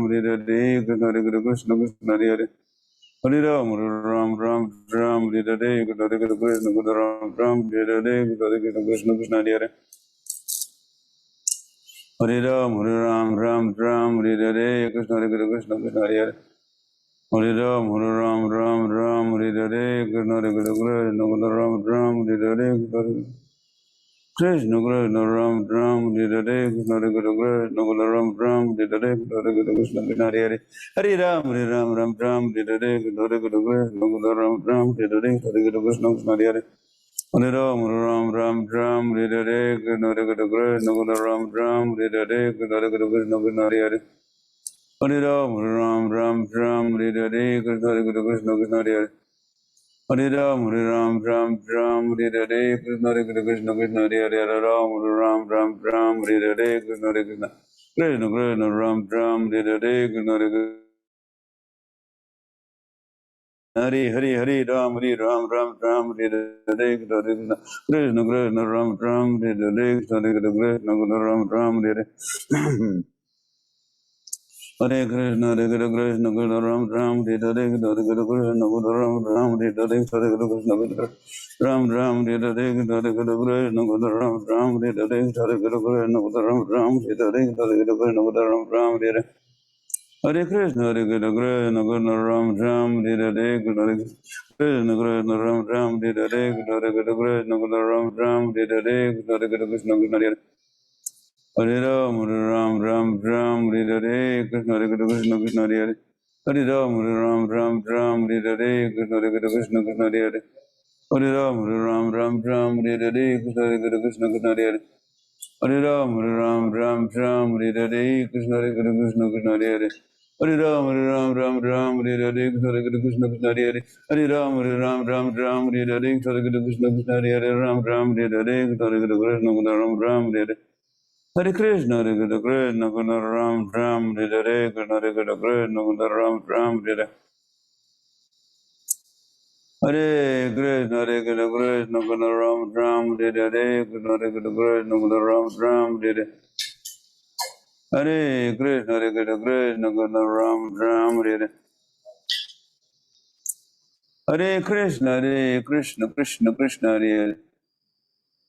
Speaker 1: Ram, Hare Hare Krishna, Hare Krishna, Krishna Krishna Hare Hare Hare Ram, Hare Ram, Ram Ram, Hare Hare Krishna, Hare Krishna, Krishna Ram Ram, Hare Hare Krishna, Hare Krishna, Krishna Krishna Hare Hare Hare Ram, Hare Ram, Ram Ram, Hare Hare Krishna, Hare Krishna, Krishna Krishna Hare Hare Hare Ram, Hare Ram, Ram Ram, Hare Hare Krishna, Hare Krishna, Krishna Ram Ram, Hare Hare Krishna Krishna Ram Ram, Hare Hare Krishna, Hare Krishna, Krishna Ram Ram, Hare Hare Krishna Krishna Hare Hare Hare Ram, Hare Ram, Ram Ram, Hare Hare Krishna, Hare Krishna, Krishna Ram Ram, Hare Hare Krishna Krishna Hare Hare Hare Ram, Hare Ram, Ram Ram, Hare Hare Krishna, Hare Krishna, Krishna Ram Ram, Hare Hare Krishna, Hare Krishna, Krishna Hare Hare Hare Ram, Hare Ram, Ram Ram, Hare Hare Krishna, Hare Krishna, Krishna Hare Hare Hare Ram, Hare Ram, Ram Ram, Hare Hare Krishna, Hare Krishna, Krishna Krishna Hare Hare Hare Ram, Hare Ram, Ram Ram, Hare Hare Krishna, Hare Krishna, Krishna Krishna Ram Ram, Hare Hare Krishna, Hare Krishna Hare Hare Hare Ram, Hare Ram, Ram Ram, Hare Hare Krishna, Hare Krishna, Krishna Krishna Ram Ram, Hare Hare Krishna, Hare Krishna, Krishna Ram Ram, Hare Hare Hare Krishna, Hare Krishna, Krishna Krishna, Ram Ram, Hare Hare, Hare Krishna, Hare Ram Ram, Hare Hare, Hare Krishna, Hare Ram Ram, Hare Hare, Hare Krishna, Hare Ram Ram, Hare Hare, Hare Krishna, Hare Ram Ram, Hare Hare, Hare Krishna, Hare Ram Ram, Hare Hare. Hare Krishna, Hare Krishna, Krishna Krishna, Ram Ram, Hare Hare, Hare Krishna, Krishna Ram Ram, Hare Hare, Hare Krishna, Ram Ram, Hare Hare, Hare Krishna, Hare Hare Ram, Hare Ram, Ram Ram, Hare Hare, Krishna Hare Krishna, Krishna Hare Hare. Hare Ram, Hare Ram, Ram Ram, Hare Hare, Krishna Hare Krishna, Krishna Hare Hare. Hare Ram, Hare Ram, Ram Ram, Hare Hare, Krishna Hare Krishna, Krishna Hare Hare. Hare Ram, Hare Ram, Ram Ram, Hare Hare, Krishna Hare Krishna, Krishna Hare Hare. Hare Ram, Hare Ram, Ram Ram, Hare Hare, Krishna Hare Krishna, Krishna Hare Hare. Hare Ram, Hare Ram, Ram Ram, Hare Hare, Krishna Hare Krishna, Krishna Hare Hare. Ram Ram, Hare Hare, Krishna Hare Krishna, Ram Ram, Hare Hare. Hare Krishna, Hare Krishna, Krishna Krishna, Ram Ram, Hare Hare, Krishna Hare Krishna, Krishna Krishna, Ram Ram, Hare Hare Krishna, Hare Krishna, Krishna Krishna, Ram Ram, Hare Hare, Krishna Hare Krishna, Krishna Krishna, Ram Ram, Hare Hare Krishna, Hare Krishna, Krishna Krishna, Ram Ram, Hare Hare Krishna, Hare Krishna, Krishna Krishna, Hare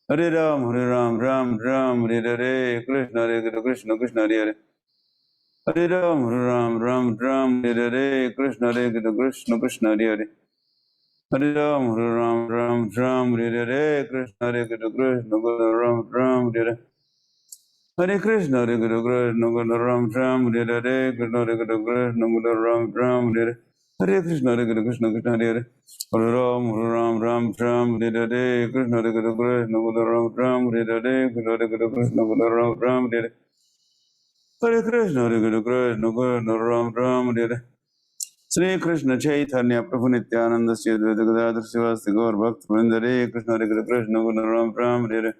Speaker 1: Hare Ram, Hare Ram, Ram Ram, Hare Hare, Krishna Hare Krishna, Krishna Krishna, Hare Hare Ram, Hare Ram, Ram Ram, Hare Hare, Krishna Hare Krishna, Krishna Krishna, Hare Hare Ram, Hare Ram, Ram Ram, Hare Hare, Krishna Hare Krishna, Krishna Krishna, Ram Ram, Hare Hare Krishna, Hare Krishna, Krishna Krishna, Ram Ram, Hare Hare, Krishna Hare Krishna, Krishna Krishna, Ram Ram, Hare Hare Krishna, Hare Krishna, Krishna Krishna, Hare Hare Hare Ram, Hare Ram, Ram Ram, Hare Hare, Krishna Hare Krishna, Krishna Krishna, Ram Ram, Hare Hare, Krishna Hare Krishna, Krishna Krishna, Ram Ram, Hare Hare Krishna, Hare Krishna, Krishna Krishna, Ram Ram, Hare Shri Krishna Chaitanya Prabhu Nityananda Sri Advaita Gadadhar Sivasti Gaur Bhakt Vrinda Hare Krishna Hare Krishna Guna Ram Ram Hare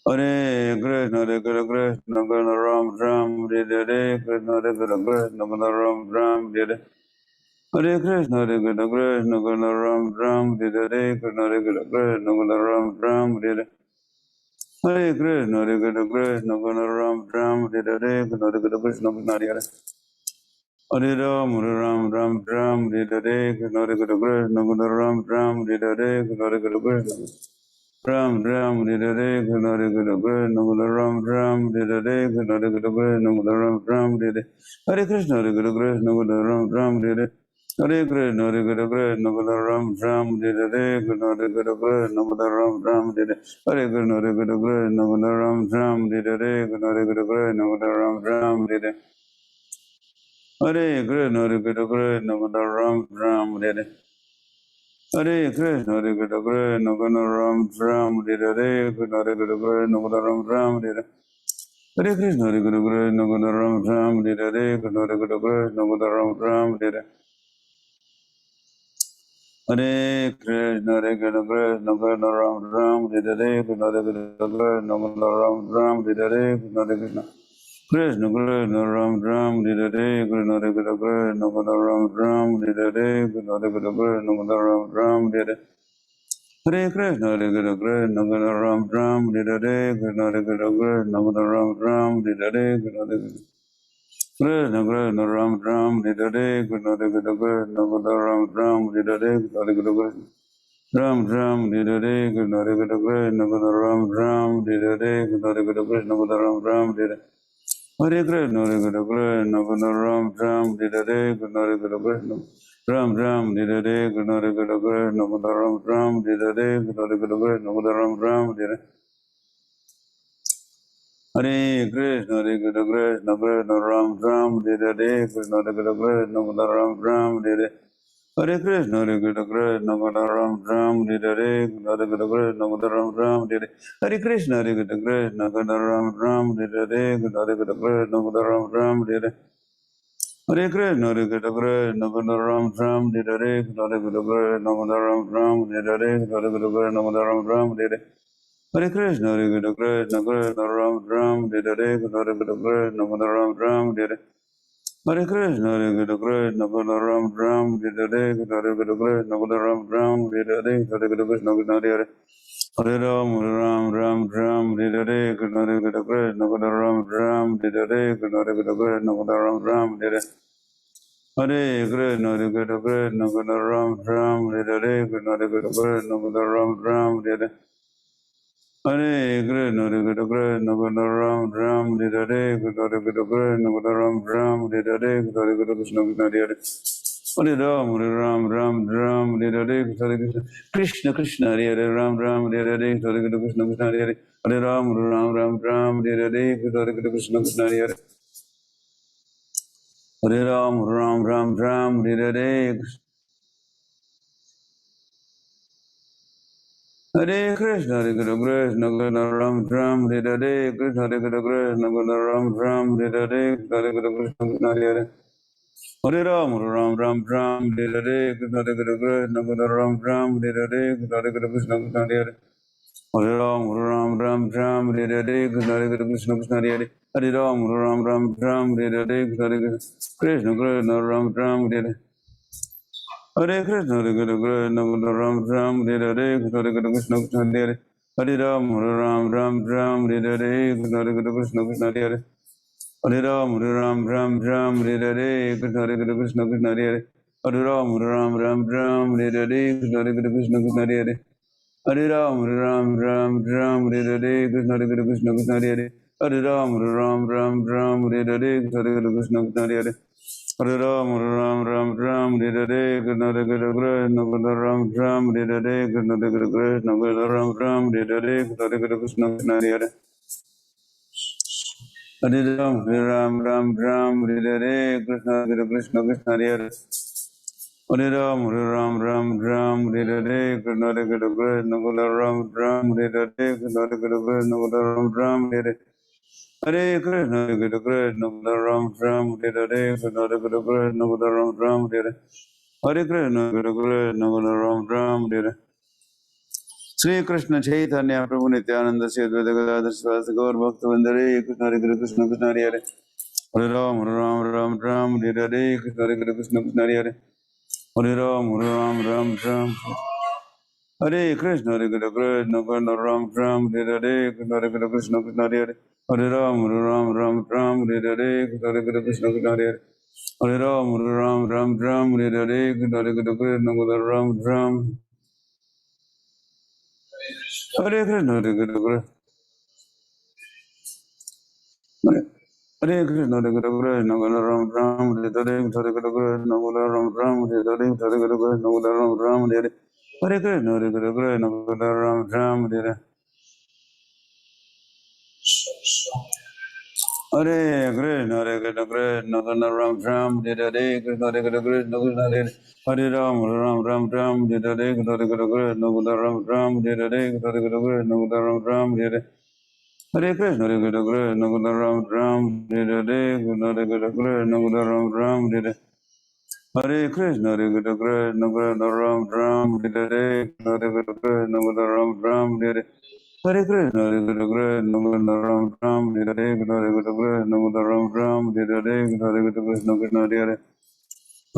Speaker 1: Hare Krishna Hare Krishna Guna Ram Ram Hare Krishna Hare Krishna Guna Ram Ram Hare Hare Krishna Hare Krishna Guna Ram Ram Hare Krishna Hare Krishna Guna Ram Ram Hare Hare Krishna Hare Krishna Guna Ram Ram Hare Krishna Krishna Hare Hare Ram, Hare Ram, Ram Ram, Hare Hare, Krishna Hare Krishna, Krishna Ram Ram, Hare Hare, Krishna Hare Krishna, Ram Ram, Hare Hare, Krishna Hare Krishna, Krishna Ram Ram, Hare Hare, Krishna Hare Krishna, Krishna Ram Ram, Hare Hare Krishna, Hare Krishna, Krishna Ram Ram, Hare Hare Krishna, Hare Krishna, Krishna Ram Ram, Hare Hare Krishna, Hare Krishna, Krishna Ram Ram, Hare Hare Krishna, Hare Krishna, Krishna Ram Ram, Hare Hare Krishna, Hare Krishna, Krishna Ram Ram, Hare Hare Krishna, Hare Krishna, Krishna Krishna, Ram Ram, Hare Hare Krishna, Hare Krishna, Krishna Krishna, Ram Ram, Hare Hare Krishna, Hare Krishna, Krishna Krishna, Ram Ram, Hare Hare Krishna, Hare Krishna, Krishna Krishna, Ram Ram, Hare Hare Krishna, Hare Krishna, Krishna Krishna, Ram Ram, Hare Hare Krishna, Hare Krishna, Krishna Krishna, Ram Ram, Hare Hare Krishna, Hare Krishna, Krishna Krishna, Ram Ram, Hare Hare Krishna, Hare Krishna, Krishna Krishna, Ram Ram, Hare Hare Krishna, Hare Krishna, Krishna Krishna, Ram Ram, Hare Hare Krishna, Hare Krishna, Krishna Krishna, Ram Ram, Hare Hare Krishna, Hare Krishna, Krishna Krishna, Ram Ram, Hare Hare Krishna, Hare Krishna, Krishna Krishna, Ram Ram, Hare Hare Krishna, Hare Krishna, Krishna Krishna, Ram Ram, Hare Hare Krishna, Hare Krishna, Krishna Krishna, Ram Ram, Hare Hare Krishna, Hare Krishna, Krishna Ram Ram, Hare Hare Krishna, Hare Krishna, Krishna Krishna, Ram Ram, Hare Hare Krishna, Hare Krishna, Krishna Krishna, Ram Ram, Hare Hare Krishna, Hare Krishna, Krishna Krishna, Ram Ram, Hare Hare Krishna, Hare Krishna, Krishna Ram Ram, Hare Hare Krishna, Hare Krishna, Krishna Krishna, Ram Ram, Hare Hare Krishna, Hare Krishna, Krishna Krishna, Ram Ram, Hare Hare Krishna, Hare Krishna, Krishna Krishna, Ram Ram, Hare Hare Krishna, Hare Krishna, Krishna Krishna, Ram Ram, Hare Hare Krishna, Hare Krishna, Krishna Krishna, Ram Ram, Hare Hare Krishna, Hare Krishna, Krishna Krishna, Ram Ram, Hare Hare Krishna, Hare Krishna, Krishna Krishna, Ram Ram, Hare Hare Krishna, Hare Krishna, Krishna Krishna, Ram Ram, Hare Hare Krishna, Hare Krishna, Krishna Krishna, Ram Ram, Hare Hare Krishna, Hare Krishna, Krishna Krishna, Ram Ram, Hare Hare Krishna, Hare Krishna, Krishna Krishna, Ram Ram, Hare Hare Krishna, Hare Krishna, Krishna Krishna, Ram Ram, Hare Hare Krishna, Hare Krishna, Krishna Krishna, Ram Ram, Hare Hare Krishna, Hare Krishna, Krishna Krishna, Ram Ram, Hare Hare Krishna, Hare Krishna, Krishna Krishna, Ram Ram, Hare Hare Krishna, Hare Krishna, Krishna Hare Hare Hare Ram, Ram, Hare Hare, Krishna Krishna Krishna, Hare Ram, Hare Hare, Krishna Krishna Krishna, Hare Ram, Hare Hare Krishna, Hare Krishna Krishna, Hare Ram, Hare Hare, Krishna Krishna Krishna, Hare Ram, Hare Hare Krishna, Hare Krishna Krishna, Hare Ram, Hare Hare, Krishna Krishna Krishna, Hare Ram, Hare Hare, Hare Krishna Krishna Hare Hare. Hare Ram, Hare Hare, Krishna Krishna, Hare Hare, Ram, Hare Hare, Hare Krishna Krishna Hare Hare, Hare Ram, Hare Hare, Hare Krishna Krishna Hare Hare, Hare Ram, Hare Hare, Hare Krishna, Hare Krishna, Krishna Ram, Hare Hare, Krishna Krishna, Ram, Hare Hare, Hare Krishna Hare Hare. Hare Ram, Hare Hare, Krishna Krishna, Ram, Hare Hare, Hare Krishna Hare Hare. Hare Ram, Hare Hare, Krishna Krishna Hare Hare. Hare Ram, Hare Hare, Krishna Krishna, Ram, Hare Hare. Hare Krishna, Hare Krishna, Hare Hare, Krishna Krishna Hare Hare. Hare Ram, Hare Hare, Krishna Krishna Hare Hare. Hare Ram, Hare Hare, Krishna Krishna Hare Hare. Hare Ram, Hare Hare, Krishna Krishna Hare Hare. Hare Ram, Hare Hare, Krishna Krishna Hare Hare. Hare Ram, Hare Hare, Krishna Krishna Hare Hare. Hare Ram, Hare Hare, Krishna Krishna Hare Hare, Krishna Krishna Hare Hare, Krishna Krishna Hare Hare. Hare Ram, Hare Hare, Krishna Krishna Hare Hare. Hare Ram, Hare Hare, Krishna Krishna Ram, Hare Hare, Krishna Krishna Ram, Hare Hare. Hare Krishna, Hare Krishna, Ram, Hare Hare, Krishna Krishna Ram, Hare Hare. Hare Krishna, Hare Krishna, Ram, Hare Hare. Sri Krishna Chaitanya Prabhu Nityananda Sri Advaita Gadadhar Sivasadi Gaur Bhakta Vandare Krishna Hare Krishna Krishna Hare Hare. Hare Ram, Hare Hare, Krishna Krishna Hare Hare. Hare Ram, Hare Krishna, Hare Krishna, Hare Hare, Krishna Krishna Hare Hare. Hare Ram, Hare Hare, Krishna Krishna Hare Hare. Hare Ram, Hare Hare, Krishna Hare Krishna, Hare Krishna, Hare Krishna, Ram, Hare Hare, Hare Krishna, Ram, Hare Hare, Hare Krishna, Ram, Hare Hare. Hare Krishna, Hare Krishna, Ram, Hare Hare. Hare Krishna, Hare Krishna, Krishna Krishna, Ram, Hare Hare, Krishna Krishna, Krishna Hare Hare. Hare Ram, Hare Hare, Krishna Krishna, Krishna Ram, Hare Hare, Krishna Krishna, Krishna Ram, Hare Hare. Hare Krishna, Hare Krishna, Krishna Ram, Hare Hare, Krishna Krishna, Krishna Ram, Hare Hare. Hare Krishna, Hare Krishna, Krishna Ram, Hare Hare, Krishna Krishna, Krishna Ram, Hare Hare. Hare Krishna, Hare Krishna, Krishna Ram, Hare Hare, Hare Krishna, Ram, Hare Hare, Hare Krishna, Krishna Hare Hare.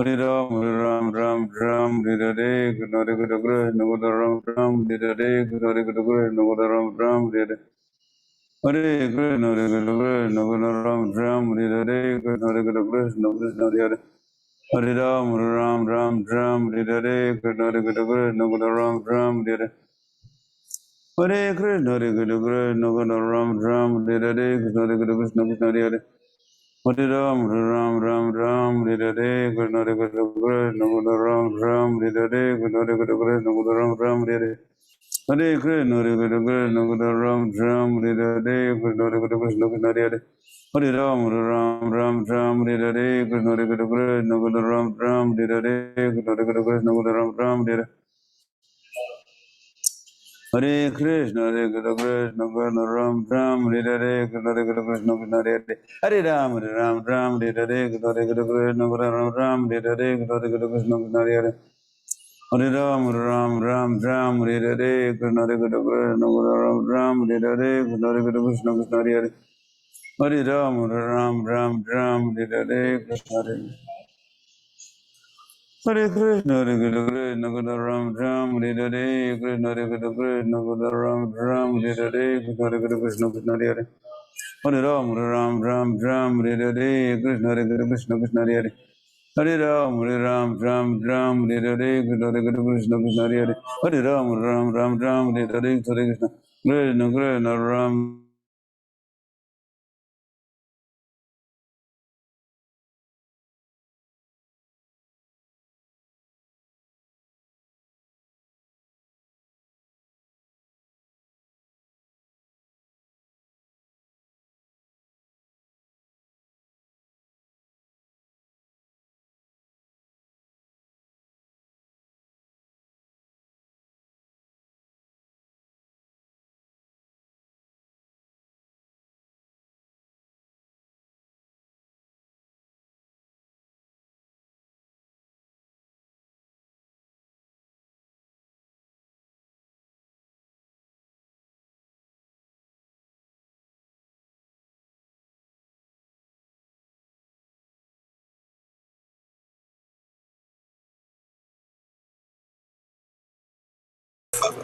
Speaker 1: Hare Ram, Hare Hare, Krishna Krishna, Krishna Ram, Hare Hare, Hare Krishna, Ram, Hare Hare. Hare Krishna, Hare Krishna, Krishna Ram, Hare Hare, Krishna Krishna, Krishna Hare Hare. Hare Ram, Hare Hare, Krishna Krishna, Krishna Ram, Hare Hare. Hare Krishna, Hare Krishna, Krishna Ram, Hare Hare, Krishna Krishna, Krishna Hare Hare. Hare Ram, Hare Hare, Krishna Krishna, Krishna Ram, Hare Hare, Krishna Krishna, Krishna Ram, Hare Hare. Hare Krishna, Hare Krishna, Krishna Ram, Hare Hare, Krishna Krishna, Krishna Hare Hare. Hare Ram, Hare Hare, Krishna Krishna, Krishna Ram, Hare Hare, Krishna Krishna, Krishna Ram, Hare Hare. Hare Krishna, Hare Krishna, Krishna Krishna, Ram, Hare Hare, Krishna Krishna, Krishna Krishna, Hare Hare. Hare Ram, Hare Hare, Krishna Krishna, Krishna Krishna, Ram, Hare Hare, Krishna Krishna, Krishna Krishna, Hare Hare. Hare Ram, Hare Hare, Krishna Krishna, Krishna Krishna, Ram, Hare Hare, Krishna Krishna, Krishna Krishna, Hare Hare. Hare Ram, Hare Hare, Krishna Hare. Hare Krishna, Hare Krishna, Krishna Krishna, Ram Ram, Hare Hare, Krishna Hare Krishna, Krishna Krishna, Ram Ram, Hare Hare, Krishna Hare Krishna, Krishna Krishna, Hare Hare. Hare Ram, Hare Ram, Ram Ram, Hare Hare, Krishna Hare Krishna, Krishna Krishna, Hare Hare. Hare Ram, Hare Ram, Ram Ram, Hare Hare, Krishna Hare Krishna, Krishna Krishna, Hare Hare. Hare Ram, Hare Ram, Ram Ram, Hare Hare, Hare Krishna, Krishna Krishna, Ram.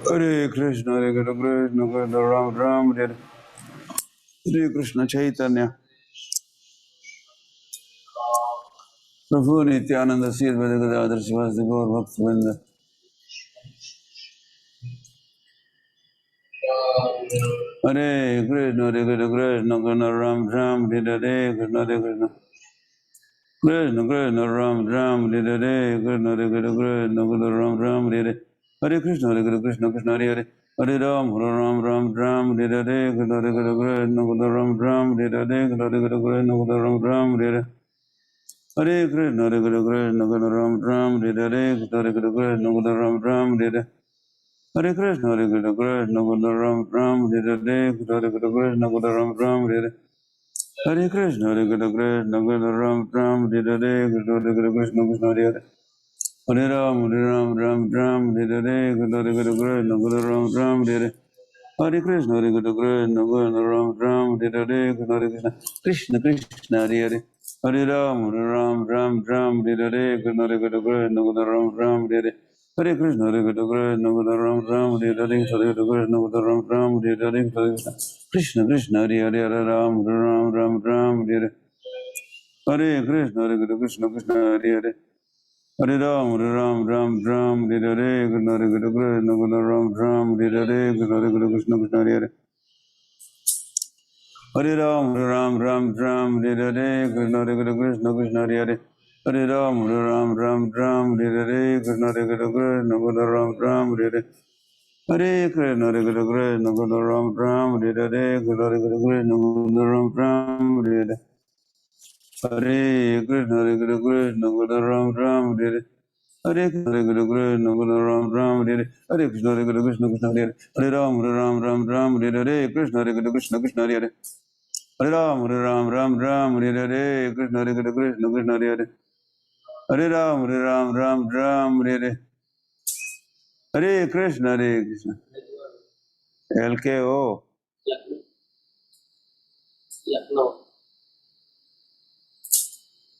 Speaker 1: Hare Krishna, Hare Krishna, Krishna Krishna, Ram Ram, Hare Hare. Hare Krishna Chaitanya. Prabhu Nityananda Sri Advaita Gadadhar Sivasadi Gaur Bhakta Vrinda. Hare Krishna, Hare Krishna, Krishna Krishna, Ram Ram, Hare Hare, Krishna Hare Krishna. Krishna Krishna, Ram Ram, Hare Hare, Krishna Hare Krishna, Krishna Krishna, Ram Ram, Hare Hare. Hare Krishna, Hare Krishna, Krishna Krishna, Hare Hare. Hare Ram, Hare Ram, Ram Ram, Hare Hare, Krishna Hare Krishna, Krishna Krishna, Ram Ram, Hare Hare, Krishna Hare Krishna, Krishna Krishna, Ram Ram, Hare Hare. Hare Krishna, Hare Krishna, Krishna Krishna, Ram Ram, Hare Hare, Krishna Hare Krishna, Krishna Krishna, Ram Ram, Hare Hare. Hare Krishna, Hare Krishna, Krishna Krishna, Ram Ram, Hare Hare, Krishna Hare Krishna, Krishna Krishna, Ram Ram, Hare Hare. Hare Krishna, Hare Krishna, Krishna Krishna, Ram Ram, Hare Hare, Krishna Hare Krishna, Krishna Krishna, Hare Hare. Hare Ram, Hare Ram, Ram Ram, Hare Hare, Krishna Hare Krishna, Krishna Krishna, Ram Ram, Hare Hare. Hare Krishna, Hare Krishna, Krishna Krishna, Ram Ram, Hare Hare, Krishna Hare Krishna, Krishna Krishna, Hare Hare. Hare Ram, Hare Ram, Ram Ram, Hare Hare, Krishna Hare Krishna, Krishna Krishna, Ram Ram, Hare Hare. Hare Krishna, Hare Krishna, Krishna Krishna, Ram Ram, Hare Hare, Hare Krishna, Krishna Krishna, Ram Ram, Hare Hare, Hare Krishna, Krishna Krishna, Hare Hare, Hare Ram, Hare Ram, Ram Ram, Hare Hare. Hare Krishna, Hare Krishna, Krishna Krishna, Hare Hare. Hare Ram, Hare Ram, Ram Ram, Hare Hare, Krishna Hare Krishna, Krishna Krishna, Ram Ram, Hare Hare, Krishna Hare Krishna, Krishna Krishna, Hare Hare. Hare Ram, Hare Ram, Ram Ram, Hare Hare, Krishna Hare Krishna, Krishna Krishna, Hare Hare. Hare Ram, Hare Ram, Ram Ram, Hare Hare, Krishna Hare Krishna, Krishna Krishna, Ram Ram, Hare Hare. Hare Krishna, Hare Krishna, Krishna Krishna, Ram Ram, Hare Hare, Krishna Hare Krishna, Krishna Krishna, Ram Ram, Hare Hare. Hare Krishna, Hare Krishna, Krishna Krishna, Ram Ram, Hare Hare. Hare Krishna, Hare Krishna, Krishna Krishna, Ram Ram, Hare Hare. Hare Krishna, Hare Krishna, Krishna Krishna, Hare Hare. Hare Ram, Hare Ram, Ram Ram, Hare Hare. Krishna, Hare Krishna, Krishna Krishna, Hare Hare. Hare Ram, Hare Ram, Ram Ram, Hare Hare. Krishna, Hare Krishna, Krishna Krishna, Hare Hare. Hare Ram, Hare Ram, Ram Ram, Hare Hare. Hare Krishna, Hare Krishna. LKO.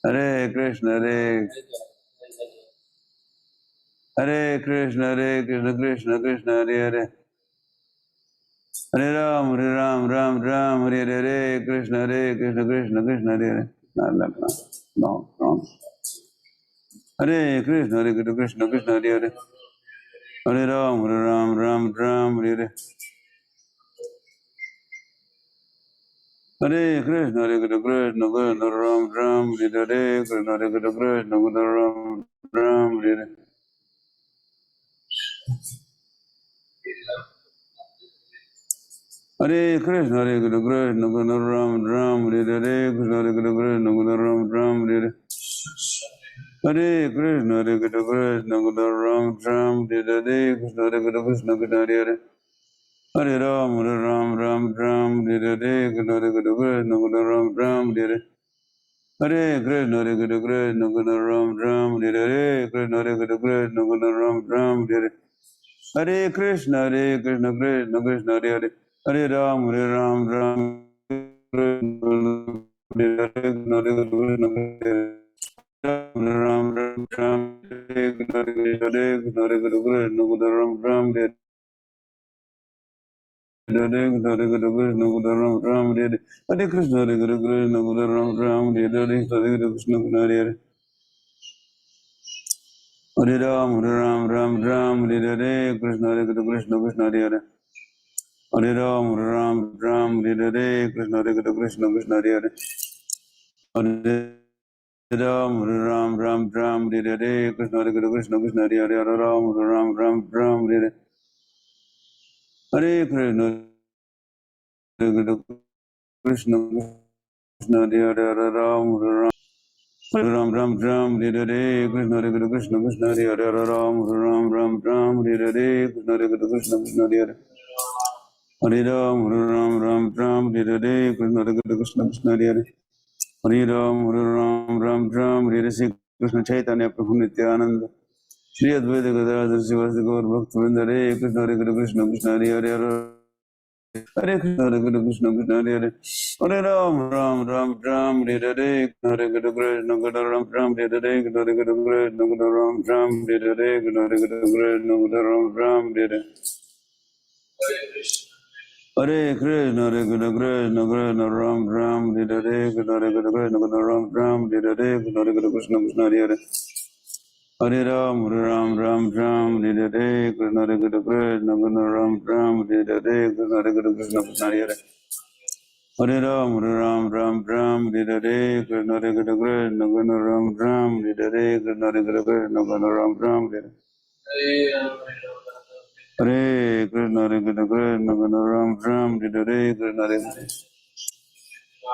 Speaker 1: Hare Krishna, Hare Krishna, Hare Krishna, Krishna Krishna, Hare Hare. Hare Ram, Hare Ram, Ram Ram, Hare Hare, Hare Krishna, Hare Krishna, Krishna Krishna, Hare Hare. No, no. Hare Krishna, Hare Krishna, Krishna Krishna, Hare Hare. Hare Ram, Hare Ram, Ram Ram, Hare Hare. Hare Krishna, Hare Krishna, Krishna Krishna, Ram Ram, Hare Hare. Krishna, Hare Krishna, Krishna Krishna, Ram Ram, Hare Hare. Hare Krishna, Hare Krishna, Krishna Krishna, Ram Ram, Hare Hare. Krishna, Hare Krishna, Krishna Krishna, Ram Ram, Hare Hare. Hare Krishna, Hare Krishna, Krishna Krishna, Ram Ram, Hare Hare. Krishna, Hare Krishna, Krishna Krishna, Hare Hare. Hare Ram, Hare Ram, Ram Ram, Hare Hare. Krishna, Hare Krishna, Krishna Krishna, Ram Ram, Hare Hare. Hare Krishna, Hare Krishna, Krishna Krishna, Ram Ram, Hare Hare. Krishna, Hare Krishna, Krishna Krishna, Ram Ram, Hare Hare. Hare Krishna, Hare Krishna, Krishna Krishna, Hare Hare. Hare Ram, Hare Ram, Ram Krishna, Hare Hare. Krishna, Hare Krishna, Krishna Hare Hare. Ram Ram Ram Hare Krishna Hare Krishna Hare Krishna Ram Ram Hare Ram Ram Hare Krishna Hare Krishna Ram Ram Hare Krishna Hare Hare Ram Ram Ram Hare Krishna Hare Krishna Krishna Hare Hare Ram Ram Hare Krishna Hare Krishna Krishna Hare Hare Ram Ram Hare Krishna Hare Krishna Krishna Hare Hare Ram Ram Hare Hare Krishna Hare Krishna Krishna Hare Hare Ram Hare Krishna Hare Krishna Krishna Hare Hare Ram Hare Krishna Hare Krishna Krishna Hare Hare Ram Hare Krishna Hare Krishna Krishna Hare Hare Ram Hare Sri Krishna Chaitanya Prabhu Nityananda Shri Advaita Gadadhar Sivasadi Gaur Bhakta Vrinda Hare Krishna Hare Krishna Krishna Hare Hare Hare Krishna Hare Krishna Krishna Hare Hare Hare Ram Hare Hare Hare Krishna Ram Hare Hare Hare Krishna Ram Hare Hare Hare Krishna Ram Hare Hare Hare Krishna Krishna Ram Hare Hare Hare Krishna Ram Hare Hare Hare Krishna Hare Hare Hare Ram Hare Hare Krishna Krishna Ram Hare Hare Hare Krishna Hare Hare Hare Ram Hare Hare Krishna Krishna Ram Hare Hare Krishna Ram Hare Hare Krishna Ram Hare Hare Krishna Hare Krishna Ram Hare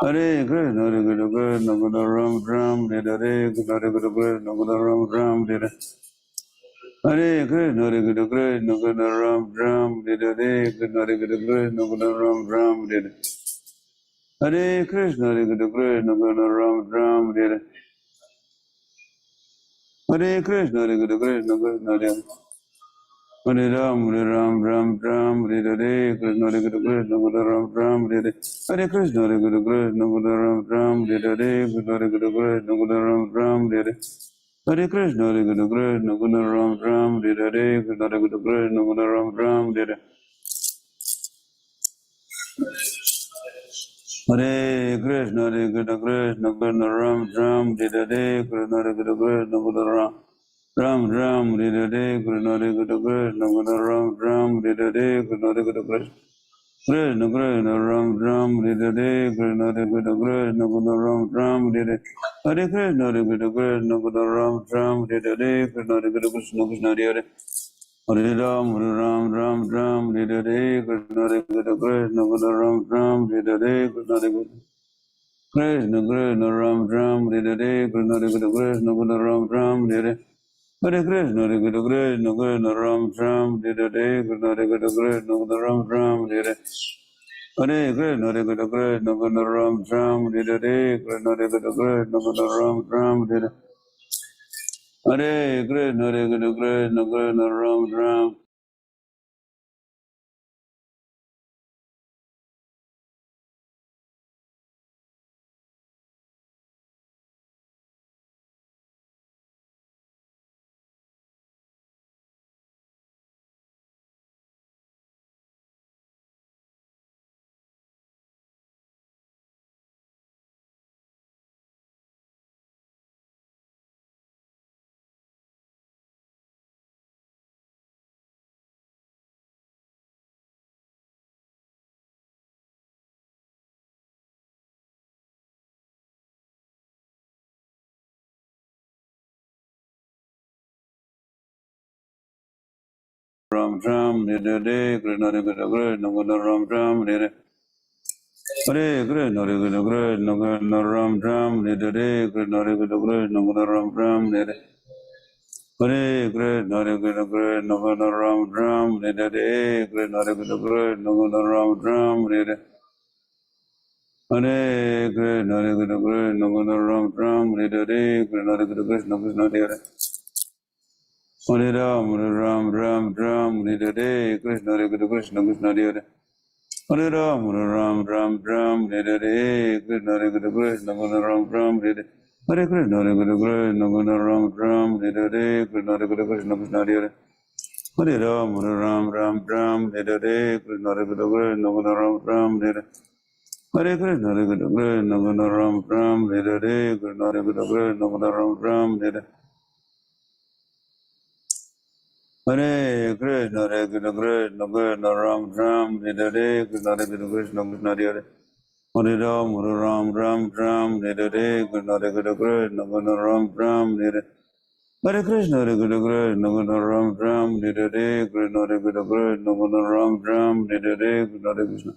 Speaker 1: Hare Krishna Ram Hare Hare Krishna Ram Hare Hare Krishna Ram Hare Hare Krishna Ram Hare Hare Krishna Hare Hare Ram Hare Krishna Ram Hare Hare Krishna Ram Hare Ram Hare Hare Krishna Ram Hare Ram Hare Hare Krishna Ram Hare Krishna Ram Hare Krishna Ram Hare Krishna Krishna Krishna Ram Hare Krishna Ram Hare Hare Krishna Ram Hare Krishna Krishna Hare Hare Ram Hare Krishna Ram Hare Krishna Krishna Krishna Ram Hare Krishna Ram Hare Hare Krishna Krishna Ram Hare Krishna Ram Hare Hare Krishna Ram Hare Krishna Ram Hare Hare Krishna Ram Ram Hare Krishna Ram Hare Hare Krishna Ram Hare Krishna Ram Hare Hare Krishna Ram Hare Krishna Ram Hare Hare Krishna Ram Hare Krishna Hare Hare Ram Hare Krishna Krishna Hare Hare Ram Hare Krishna Krishna Ram Hare Hare Krishna, Hare Krishna, Krishna Krishna, Ram Ram, Hare Hare, Krishna Hare Krishna, Krishna Krishna, Hare Hare. Hare Ram, Hare Ram, Ram Ram, Hare Hare, Krishna Hare Krishna, Krishna Krishna, Ram Ram, Hare Hare. Hare Krishna, Hare Krishna, Krishna Krishna, Ram Ram, Hare Hare, Krishna Hare Krishna, Krishna Krishna, Ram Ram, Hare Hare. Hare Krishna, Hare Krishna, Krishna Krishna, Ram Ram, Hare Hare, Krishna Hare Krishna, Krishna Krishna, Hare Hare. Hare Ram, Hare Ram, Ram Ram, Hare Hare, Krishna Hare Krishna, Krishna Krishna, Ram Ram, Hare Hare. Hare Krishna, Hare Krishna, Krishna Krishna, Ram Ram, Hare Hare, Krishna Hare Krishna, Krishna Krishna, Ram Ram, Hare Hare, Krishna Hare Krishna.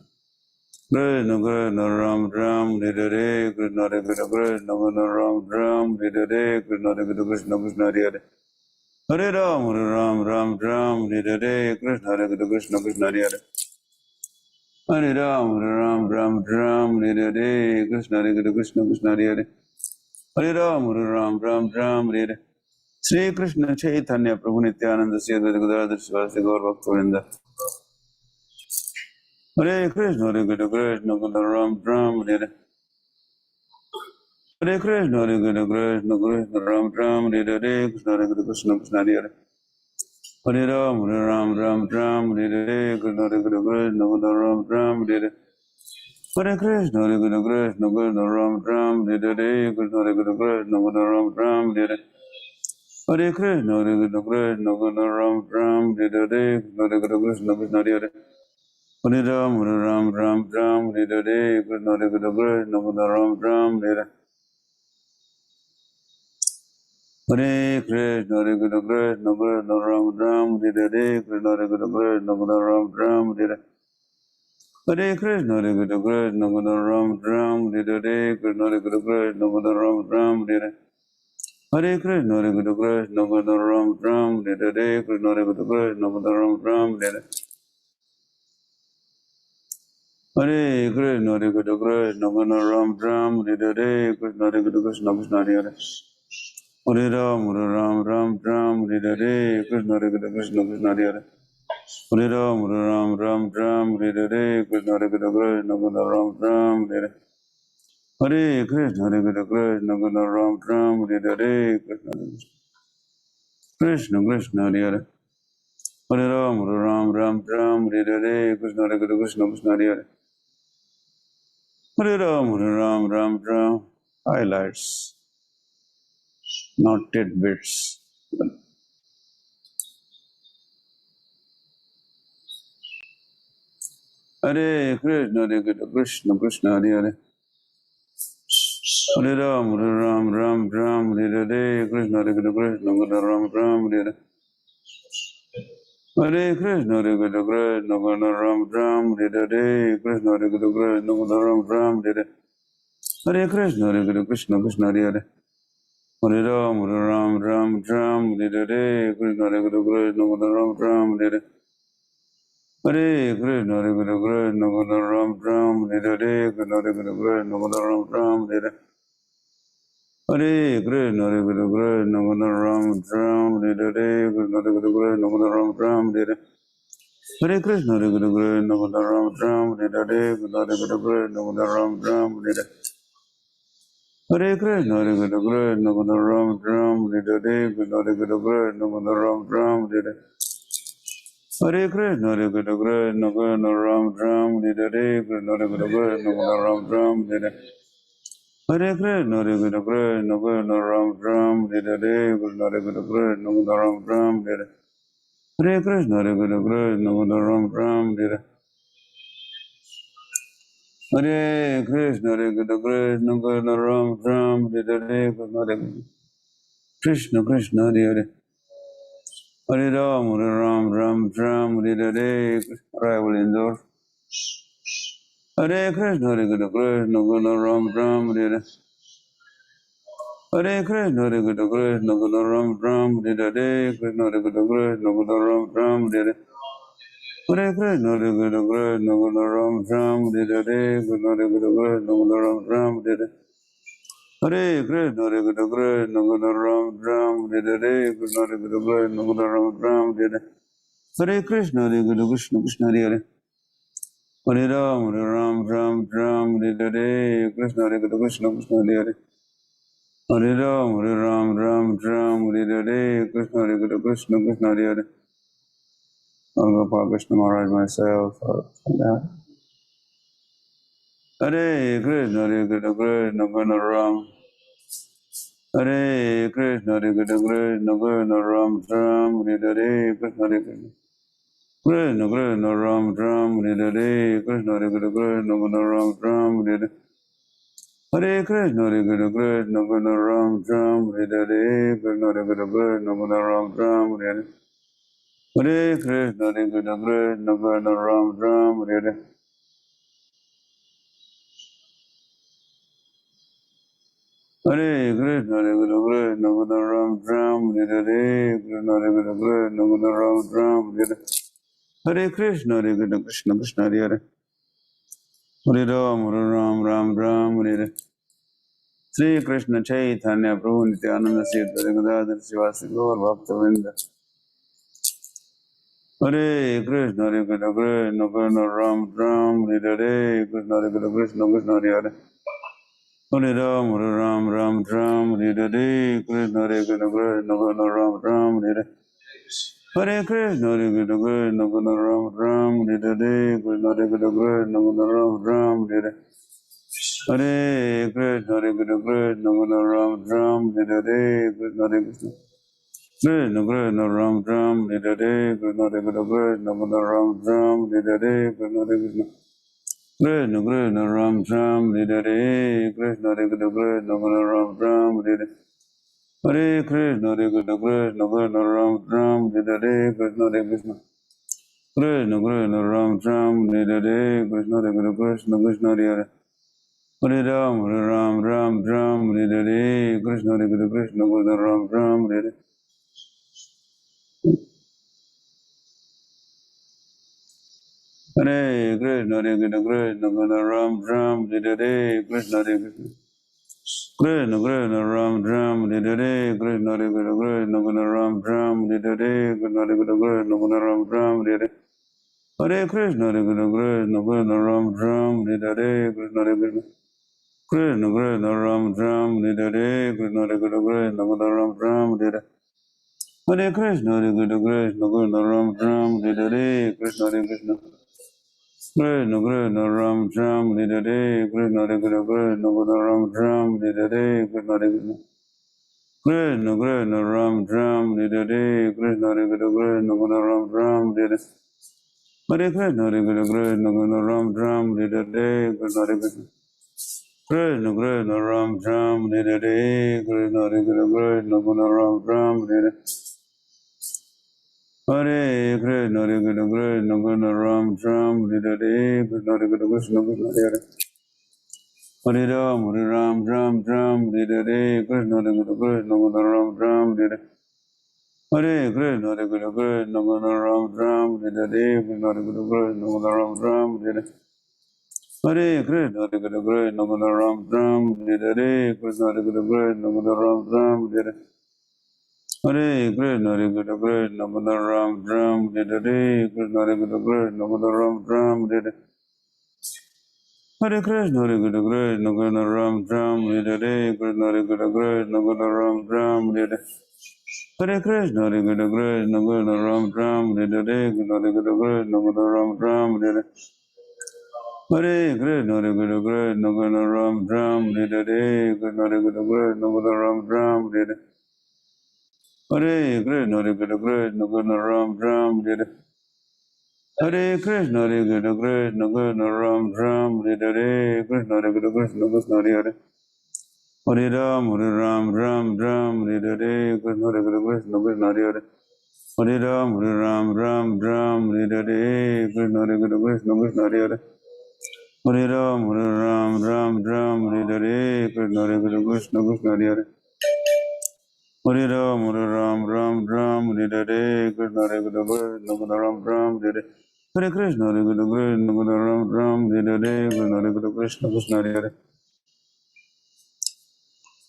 Speaker 1: Krishna Krishna, Ram Ram, Hare Hare, Krishna Hare Krishna, Krishna Krishna, Ram Ram, Hare Hare, Krishna Hare Krishna, Krishna Krishna, Hare Hare. Hare Ram, Hare Ram, Ram Ram, Hare Hare, Krishna Hare Krishna, Krishna Krishna, Hare Hare. Hare Ram, Hare Ram, Ram Ram, Hare Hare, Krishna Hare Krishna, Krishna Krishna, Hare Hare. Hare Ram, Hare Ram, Ram Ram, Hare Hare. Shri Krishna Chaitanya Prabhu Nityananda Sri Advaita Gadadhar Sivasi Gaur Bhakta Hare Krishna, Hare Krishna, Krishna Krishna, Ram Ram, Hare Hare. Hare Krishna, Hare Krishna, Krishna Krishna, Ram Ram, Hare Hare, Krishna Hare Krishna, Krishna Krishna, Hare Hare. Hare Ram, Hare Ram, Ram Ram, Hare Hare, Krishna Hare Krishna, Krishna Krishna, Ram Ram, Hare Hare. Hare Krishna, Hare Krishna, Krishna Krishna, Ram Ram, Hare Hare, Krishna Hare Krishna, Krishna Krishna, Ram Ram, Hare Hare. Hare Krishna, Hare Krishna, Krishna Krishna, Ram Ram, Hare Hare, Krishna Hare Krishna, Krishna Krishna, Hare Hare. Hare Ram, Hare Ram, Ram Ram, Hare Hare, Krishna Hare Krishna, Krishna Krishna, Ram Ram, Hare Hare. Hare Krishna, Hare Krishna, Krishna Krishna, Ram Ram, Hare Hare, Krishna Hare Krishna, Krishna Krishna, Ram Ram, Hare Hare. Hare Krishna, Hare Krishna, Krishna Krishna, Ram Ram, Hare Hare, Krishna Hare Krishna, Krishna Krishna, Ram Ram, Hare Hare. Hare Krishna, Hare Krishna, Krishna Krishna, Ram Ram, Hare Hare, Krishna Hare Krishna, Krishna Krishna, Ram Ram, Hare Hare. Hare Krishna, Hare Krishna, Krishna Krishna, Ram Ram, Hare Hare, Krishna Hare Krishna, Krishna Krishna, Hare Hare. Hare Ram, Hare Ram, Ram Ram, Hare Hare, Krishna Hare Krishna, Krishna Krishna, Hare Hare. Hare Ram, Hare Ram, Ram Ram, Hare Hare, Krishna Hare Krishna, Krishna Krishna, Ram Ram, Hare Hare. Hare Krishna, Hare Krishna, Krishna Krishna, Ram Ram, Hare Hare, Krishna Krishna Krishna, Hare Hare. Hare Ram, Hare Ram, Ram Ram, Hare Hare, Krishna Hare Krishna, Krishna Krishna, Hare Hare. Hare Ram, Hare Ram, Ram Ram. Highlights, not tidbits. Hare Krishna, Hare Krishna, Krishna Krishna, Hare Hare. Hare Ram, Hare Ram, Ram Ram, Hare Hare, Krishna Hare Krishna, Krishna Krishna, Ram Ram, Hare Hare. Hare Krishna, Hare Krishna, Krishna Krishna, Ram Ram, Hare Hare, Krishna Hare Krishna, Krishna Krishna, Ram Ram, Hare Hare. Hare Krishna, Hare Krishna, Krishna Krishna, Hare Hare. Hare Ram, Hare Ram, Ram Ram, Hare Hare, Krishna Hare Krishna, Krishna Krishna, Ram Ram, Hare Hare. Hare Krishna, Hare Krishna, Krishna Krishna, Ram Ram, Hare Hare, Krishna Hare Krishna, Krishna Krishna, Ram Ram, Hare Hare. Hare Krishna, Hare Krishna, Krishna Krishna, Ram Ram, Hare Hare, Krishna Hare Krishna, Krishna Krishna, Ram Ram, Hare Hare. Hare Krishna, Hare Krishna, Krishna Krishna, Ram Ram, Hare Hare, Krishna Hare Krishna, Krishna Krishna, Ram Ram, Hare Hare. Hare Krishna, Hare Krishna, Krishna Krishna, Ram Ram, Hare Hare, Krishna Hare Krishna, Krishna Krishna, Ram Ram, Hare Hare. Hare Krishna, Hare Krishna, Krishna Krishna, Ram Ram, Hare Hare, Krishna Hare Krishna, Krishna Krishna, Ram Ram, Hare Hare. Hare Krishna, Hare Krishna, Krishna Krishna, Ram Ram, Hare Hare, Krishna Hare Krishna, Krishna Krishna, Ram Ram, Hare Hare. Hare Krishna, Hare Krishna, Krishna Krishna, Ram Ram, Hare Hare. Hare Krishna, Hare Krishna, Krishna Krishna, Ram Ram, Hare Hare, Krishna Hare Krishna, Krishna Hare Hare. Hare Ram, Hare Ram, Ram Ram, Hare Hare, arrival Indore. Hare Krishna, Hare Krishna, Krishna Krishna, Ram Ram, Hare Hare. Hare Krishna, Hare Krishna, Krishna Krishna, Ram Ram, Hare Hare, Krishna Hare Krishna, Krishna Krishna, Ram Ram, Hare Hare. Hare Krishna, Hare Krishna, Krishna Krishna, Ram Ram, Hare Hare, Krishna Hare Krishna, Krishna Krishna, Ram Ram, Hare Hare. Hare Krishna, Hare Krishna, Krishna Krishna, Ram Ram, Hare Hare, Krishna Hare Krishna, Krishna Krishna, Ram Ram, Hare Hare. Hare Krishna, Hare Krishna, Krishna Krishna, Hare Hare. Hare Ram, Hare Ram, Ram Ram, Hare Hare, Krishna Hare Krishna, Krishna Krishna, Hare Hare. Hare Ram, Ram Ram, Hare Hare, Krishna Hare Krishna, Krishna Krishna Hare Hare. Gopal Krishna Maharaj, myself. Hare Krishna, Hare Krishna, Krishna Krishna Ram. Hare Krishna, Hare Krishna, Krishna Krishna Ram, Ram, Hare Hare, Krishna Hare Krishna. Krishna Krishna Ram, Ram, Hare Hare, Krishna Hare Krishna, Krishna Krishna Ram, Ram, Hare Hare. Hare Krishna, Hare Krishna, Krishna Krishna Ram, Ram, Hare Hare, Krishna Hare Krishna, Krishna Krishna Ram, Ram, Hare Hare. Hare Krishna, Hare Krishna, Krishna Krishna Ram, Ram, Hare Hare. Hare Krishna, Hare Krishna, Krishna Krishna Ram, Ram, Hare Hare, Krishna Hare Krishna, Krishna Krishna Ram, Ram, Hare Hare. Hare Krishna, Hare Krishna, Krishna Krishna Hare Hare. Hare Ram, Ram Ram, Hare Hare. Sri Krishna Chaitanya Prabhu Nityananda Sri Gadadhar Sivasi Gaur Bhakta Hare Krishna, Hare Krishna, Krishna Krishna Ram Ram, Hare Hare, Krishna Hare Krishna, Krishna Krishna Hare Hare. Hare Ram, Ram Ram, Hare Hare, Krishna Hare Krishna, Krishna Krishna Ram Ram, Hare Hare. Hare Krishna, Hare Krishna, Krishna Krishna Ram Ram, Hare Hare, Krishna Hare Krishna, Krishna Krishna Ram Ram, Hare Hare. Hare Krishna, Hare Krishna, Krishna Krishna Ram Ram, Hare Hare, Krishna Hare Krishna. Krishna Krishna Ram Ram, Hare Hare, Krishna Hare Krishna, Krishna Krishna Ram Ram, Hare Hare, Krishna Hare Krishna. Krishna Krishna Ram Ram, Hare Hare, Krishna Hare Krishna, Krishna Krishna Ram Ram, Hare Hare. Hare Krishna, Hare Krishna, Krishna Krishna Ram Ram, Hare Hare, Krishna Hare Krishna. Krishna Krishna Ram Ram, Hare Hare, Krishna Hare Krishna, Krishna Krishna Hare Hare. Hare Ram, Ram Ram, Hare Hare, Krishna Hare Krishna, Krishna Krishna Ram Ram, Hare Hare. Hare Krishna, Hare Krishna, Krishna Krishna Ram Ram, Hare Hare, Krishna Hare Krishna. Krishna Krishna Ram Ram, Hare Hare, Krishna Hare Krishna, Krishna Krishna Ram Ram, Hare Hare, Krishna Hare Krishna, Krishna Krishna Ram Ram, Hare Hare. Hare Krishna, Hare Krishna, Krishna Krishna Ram Ram, Hare Hare, Krishna Hare Krishna. Krishna Krishna Ram Ram, Hare Hare, Krishna Hare Krishna, Krishna Krishna Ram Ram, Hare Hare. Hare Krishna, Hare Krishna, Krishna Krishna Ram Ram, Hare Hare, Krishna Hare Krishna. Krishna Krishna Ram Ram, Hare Hare, Krishna Hare Krishna, Krishna Krishna Ram Ram, Hare Hare, Krishna Hare Krishna. Krishna Krishna Ram Ram, Hare Hare, Krishna Hare Krishna, Krishna Krishna Ram Ram, Hare Hare. Hare Krishna, Hare Krishna, Krishna Krishna Ram Ram, Hare Hare, Krishna Hare Krishna. Krishna Krishna Ram Ram, Hare Hare, Krishna Hare Krishna, Krishna Krishna Ram Ram, Hare Hare. Hare Krishna, Hare Krishna, Krishna Krishna Ram Ram, Hare Hare, Krishna Hare Krishna, Krishna Krishna Hare Hare. Hare Ram, Ram Ram, Hare Hare, Krishna Hare Krishna, Krishna Krishna Ram Ram, Hare Hare. Hare Krishna, Hare Krishna, Krishna Krishna Ram Ram, Hare Hare, Krishna Hare Krishna, Krishna Krishna Ram Ram, Hare Hare. Hare Krishna, Hare Krishna, Krishna Krishna Ram Ram, Hare Hare, Krishna Hare Krishna, Krishna Krishna Ram Ram, Hare Hare. Hare Krishna, Hare Krishna, Krishna Krishna Ram Ram, Hare Hare, Krishna Hare Krishna, Krishna Krishna Ram Ram, Hare Hare. Hare Krishna, Hare Krishna, Krishna Krishna Ram Ram, Hare Hare, Krishna Hare Krishna, Krishna Krishna Ram Ram, Hare Hare. Hare Krishna, Hare Krishna, Krishna Krishna Ram Ram, Hare Hare, Krishna Hare Krishna, Krishna Krishna Ram Ram, Hare Hare. Hare Krishna, Hare Krishna, Krishna Krishna Ram Ram, Hare Hare, Krishna Hare Krishna, Krishna Krishna Ram Ram, Hare Hare. Hare Krishna, Hare Krishna, Krishna Krishna Ram Ram, Hare Hare. Hare Krishna, Hare Krishna, Krishna Krishna Ram Ram, Hare Hare, Krishna Hare Krishna, Krishna Krishna Hare Hare. Hare Ram, Ram Ram, Hare Hare, Krishna Hare Krishna, Krishna Krishna Hare Hare. Hare Ram, Ram, Hare Hare, Krishna Hare Krishna, Krishna Krishna Hare Hare. Hare Ram, Hare Hare, Krishna Hare Krishna, Krishna Krishna Hare Hare. Hare Ram, Hare Hare, Krishna Hare Krishna, Krishna Krishna Ram Ram, Hare Hare. Hare Krishna, Hare Krishna, Krishna Krishna Ram, Hare Hare, Krishna Hare Krishna, Krishna Krishna Hare Hare.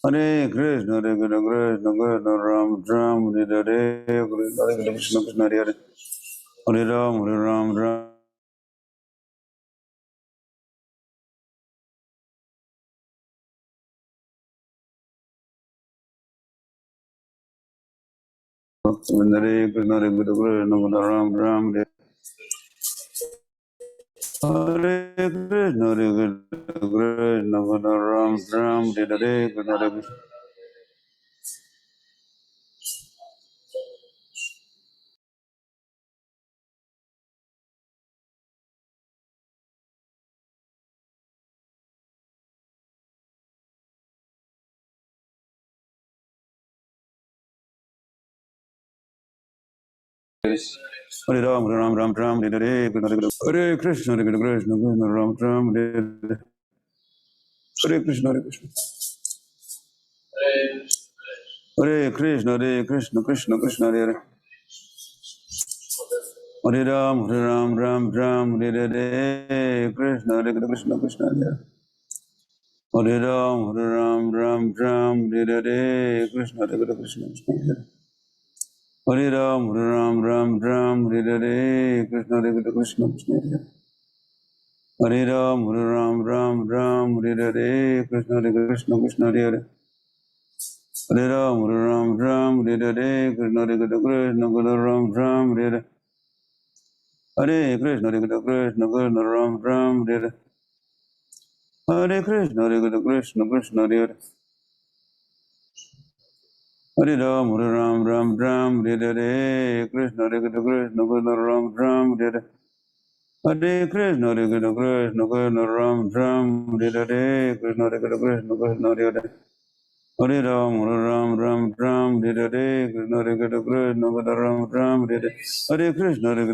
Speaker 1: Hare Krishna, Hare Krishna, Krishna Krishna Ram Ram, Hare Hare, Krishna Hare Krishna, Krishna Krishna Hare Hare. Hare Ram. Hare Krishna, Hare Krishna, Krishna Ram Ram, Hare Krishna, Hare Krishna, Krishna Ram Ram, Hare Krishna, Hare Krishna. Hare Ram, Ram Ram, Hare Krishna, Hare Krishna, Hare Krishna, Krishna Ram Ram, Hare Krishna, Hare Krishna. Hare Krishna, Hare Krishna, Krishna Krishna, Hare Hare Ram, Ram Ram, Hare Krishna, Hare Krishna, Krishna Hare Hare Ram, Ram, Hare Krishna, Hare Krishna, Krishna Hare Ram, Hare Krishna, Hare Krishna, Krishna Hare Ram, Hare Krishna, Hare Krishna, Krishna Hare Hare Ram, Hare Krishna, Hare Krishna, Ram, Hare Krishna, Hare Krishna, Krishna Ram, Hare Krishna, Hare Krishna, Krishna Hare Hare Ram, Hare Krishna, Hare Krishna, Krishna Ram, Hare Krishna, Hare Krishna, Krishna Ram, Hare Krishna, Hare Krishna, Krishna Hare Hare Ram, Hare Krishna, Hare Krishna, Krishna Ram, Hare Krishna, Hare Krishna, Ram, Hare Krishna, Hare Krishna, Ram, Hare Krishna, Hare Krishna, Krishna Hare Hare Ram, Hare Krishna, Hare Krishna, Ram, Hare Krishna, Hare Krishna, Krishna Ram, Hare Krishna, Hare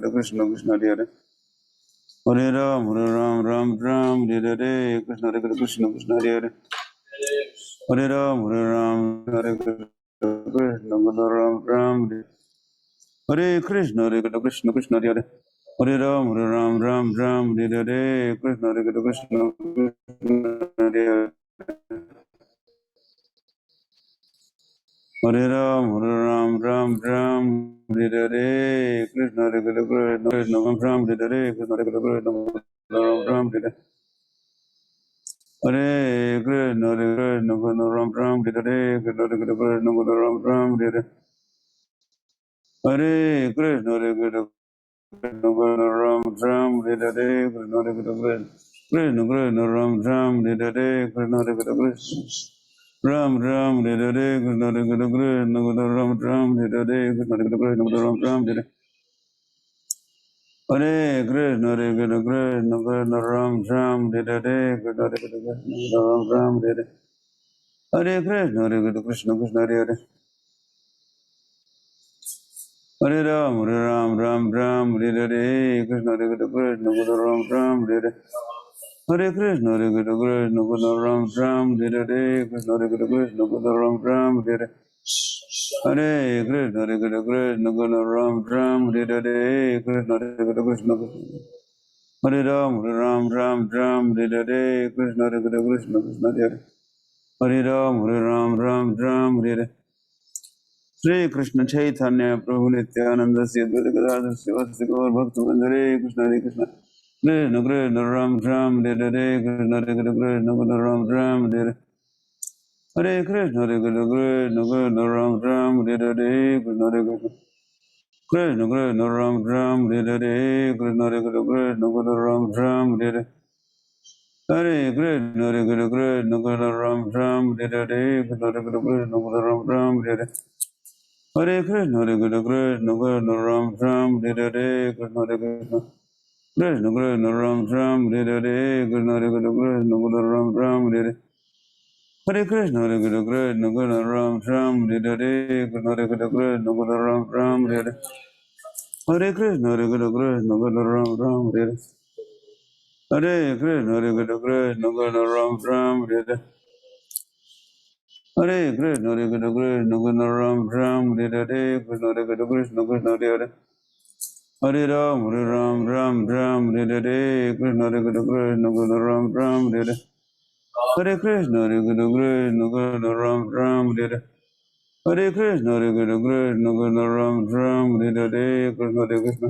Speaker 1: Krishna, Krishna Hare Hare Ram, Hare Krishna, Hare Krishna, Krishna Hare Hare Ram, Hare Krishna, Hare Krishna, Krishna Hare Hare Ram, Hare Krishna, Ram, Hare Krishna, Hare Krishna, Krishna Hare Hare Ram, Hare Krishna, Hare Krishna, Krishna Hare Hare Ram, Hare Krishna, Hare Krishna, Krishna Ram, Hare Krishna, Hare Krishna, Ram, Hare Krishna, Hare Krishna, Ram, Hare Krishna, Hare Krishna, Ram, Hare Krishna, Hare Krishna, Ram, Hare Krishna, Hare Krishna, Krishna Ram, Hare Krishna, Hare Krishna, Ram, Hare Krishna, Hare Krishna, Ram, Hare Krishna, Hare Krishna, Ram, Hare Krishna, Hare Krishna, Krishna Ram, Hare Krishna, Hare Krishna, Ram, Hare Krishna, Hare Krishna, Krishna Krishna, Hare Hare Ram, Hare Krishna, Hare Krishna, Ram, Hare Krishna, Hare Krishna, Krishna Ram, Hare Krishna, Hare Krishna, Ram, Hare Krishna, Hare Krishna, Krishna Ram, Hare Krishna, Hare Krishna, Hare Ram, Hare Krishna, Hare Krishna, Krishna Hare Ram, Hare Shri Krishna Chaitanya Prabhu Nityananda Sri Advaita Gadadhar Sivasati Gaur Bhakta Hare Krishna, Hare Krishna, Krishna Krishna Ram, Hare Krishna, Hare Krishna, Ram, Hare Krishna, Hare Krishna, Krishna Ram, Hare Krishna, Hare Krishna, Krishna Krishna Ram, Hare Krishna, Hare Krishna, Ram, Hare Krishna, Hare Krishna, Krishna Ram, Hare Krishna, Hare Krishna, Ram, Hare Krishna, Hare Krishna, Krishna Ram, Hare Krishna, Hare Krishna, Krishna Krishna Ram, Hare Krishna, Hare Krishna, Krishna Ram, Hare Krishna, Hare Krishna, Krishna Ram, Hare Krishna, Hare Krishna, Krishna Ram, Hare Krishna, Hare Krishna, Krishna Ram, Hare Krishna, Hare Krishna, Krishna Ram, Hare Krishna, Hare Krishna, Krishna Ram, Hare Krishna, Hare Krishna, Krishna Hare Hare Ram, Ram Ram, Hare Hare Krishna, Hare Krishna, Krishna Ram, Hare Hare. Hare Krishna, Hare Krishna, Krishna Ram, Hare Hare. Hare Krishna, Hare Krishna, Krishna Ram, Hare Hare. Krishna, Hare Krishna.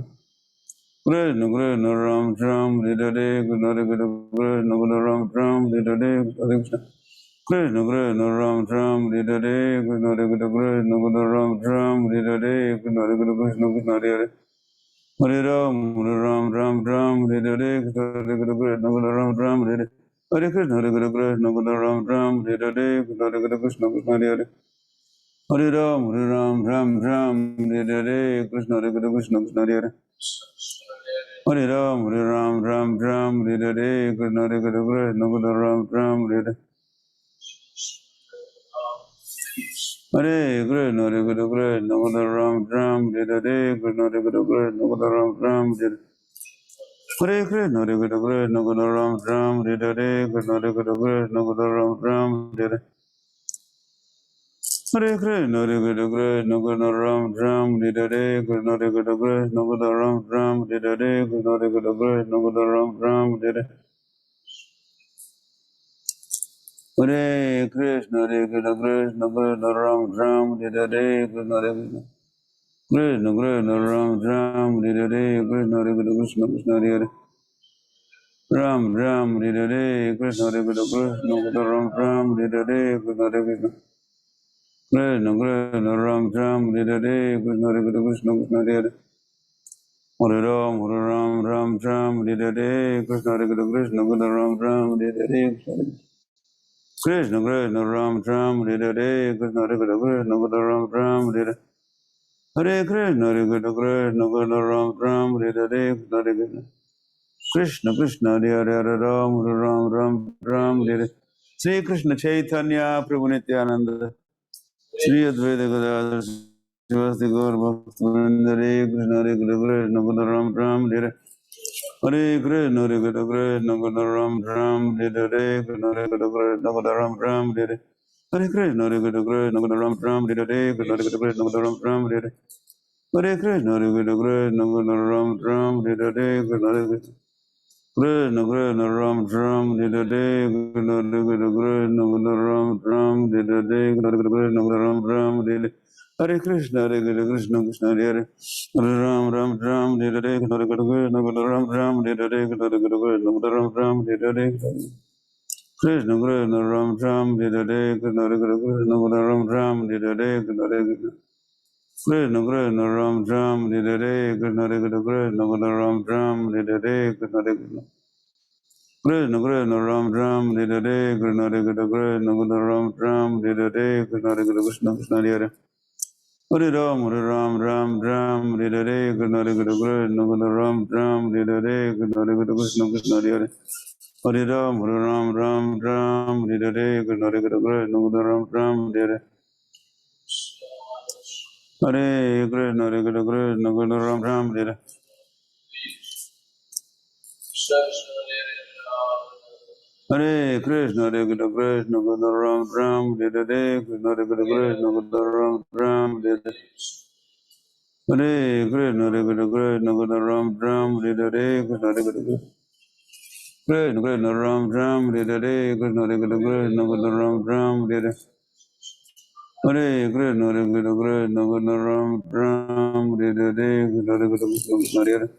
Speaker 1: Krishna Krishna Ram Ram Hare Hare Krishna Krishna Krishna Ram Ram Hare Hare Hare Krishna Krishna Krishna Ram Ram Hare Hare Krishna Krishna Krishna Ram Ram Hare Hare Krishna Krishna Krishna Hare Hare Hare Ram Ram Ram Hare Hare Krishna Krishna Krishna Ram Ram Hare Hare Hare Krishna Hare Krishna Ram Ram Hare Hare Krishna Krishna Krishna Hare Hare Hare Ram Ram Hare Hare Krishna Krishna Krishna Hare Hare Hare Ram Ram, Hare Hare, Krishna Hare Krishna, Krishna Ram, Hare Hare. Hare Krishna, Hare Krishna, Krishna Ram, Hare Hare, Krishna Hare Krishna, Krishna Ram, Hare Hare. Hare Krishna, Hare Krishna, Krishna Ram, Hare Hare, Krishna Hare Krishna, Krishna Ram, Hare Hare. Hare Krishna, Hare Krishna, Krishna Ram, Hare Hare, Krishna Hare Krishna, Krishna Ram, Hare Hare, Krishna Hare Krishna, Krishna Ram, Hare Hare. Hare Krishna, Hare Krishna, Krishna Krishna Ram, Hare Hare, Krishna Hare Krishna. Krishna Krishna Ram, Hare Hare, Krishna Hare Krishna, Krishna Hare Hare. Ram, Hare Hare, Krishna Hare Krishna, Krishna Ram, Hare Hare, Krishna Hare Krishna. Krishna Krishna Ram, Hare Hare, Krishna Hare Krishna, Krishna Hare Hare. Hare Ram, Hare Hare, Krishna Hare Krishna, Krishna Ram, Hare Hare. Krishna Krishna Ram Hare Hare Krishna Hare Krishna Krishna Ram Hare Hare. Hare Krishna Hare Krishna Krishna Ram Hare Hare Krishna Hare Krishna. Krishna Krishna Hare Hare Ram Hare Hare. Sri Krishna Chaitanya Prabhu Nityananda Sri Advaita Gadadhar Srivasti Gaur Bhaktivinoda Hare Krishna Hare Krishna Krishna Ram Hare Hare. Hare Krishna Hare Krishna Krishna Ram Hare Hare Krishna Hare Krishna Ram Hare Hare. Hare Krishna, Hare Krishna, Krishna Ram, Hare Hare, Krishna Hare Krishna, Ram, Hare Hare. Hare Krishna, Hare Krishna, Krishna Ram, Hare Hare, Krishna Hare Krishna. Krishna Krishna Ram, Hare Hare, Krishna Hare Krishna, Krishna Ram, Hare Hare, Krishna Hare Krishna, Ram, Hare Hare. Hare Krishna, Hare Krishna, Krishna Krishna Hare Hare. Hare Ram, Hare Hare, Krishna Hare Krishna, Ram, Hare Hare, Krishna Hare Krishna, Ram, Hare Hare. Krishna Krishna Ram Hare Hare Krishna Hare Krishna Ram Hare Hare Krishna Hare Krishna. Krishna Krishna Ram Hare Hare Krishna Hare Krishna Ram Hare Hare Krishna Hare Krishna. Krishna Krishna Ram Hare Hare Krishna Hare Krishna Ram Hare Hare Krishna Hare Krishna Krishna Hare Hare. Hare Ram Hare Hare Krishna Hare Krishna Ram Hare Hare Krishna Hare Krishna Krishna Hare Hare. Hare Ram, Hare Hare, Krishna Hare Krishna, Ram, Hare Hare. Hare Krishna, Hare Krishna, Krishna Ram, Hare Hare. Hare Krishna, Hare Krishna, Krishna Ram, Hare Hare, Krishna Hare Krishna, Ram, Hare Hare. Hare Krishna, Hare Krishna, Krishna Ram, Hare Hare, Krishna Hare Krishna. Krishna Krishna Ram, Hare Hare, Krishna Hare Krishna, Krishna Ram, Hare Hare. Hare Krishna, Hare Krishna, Krishna Ram, Hare Hare, Krishna Hare Krishna, Hare Hare.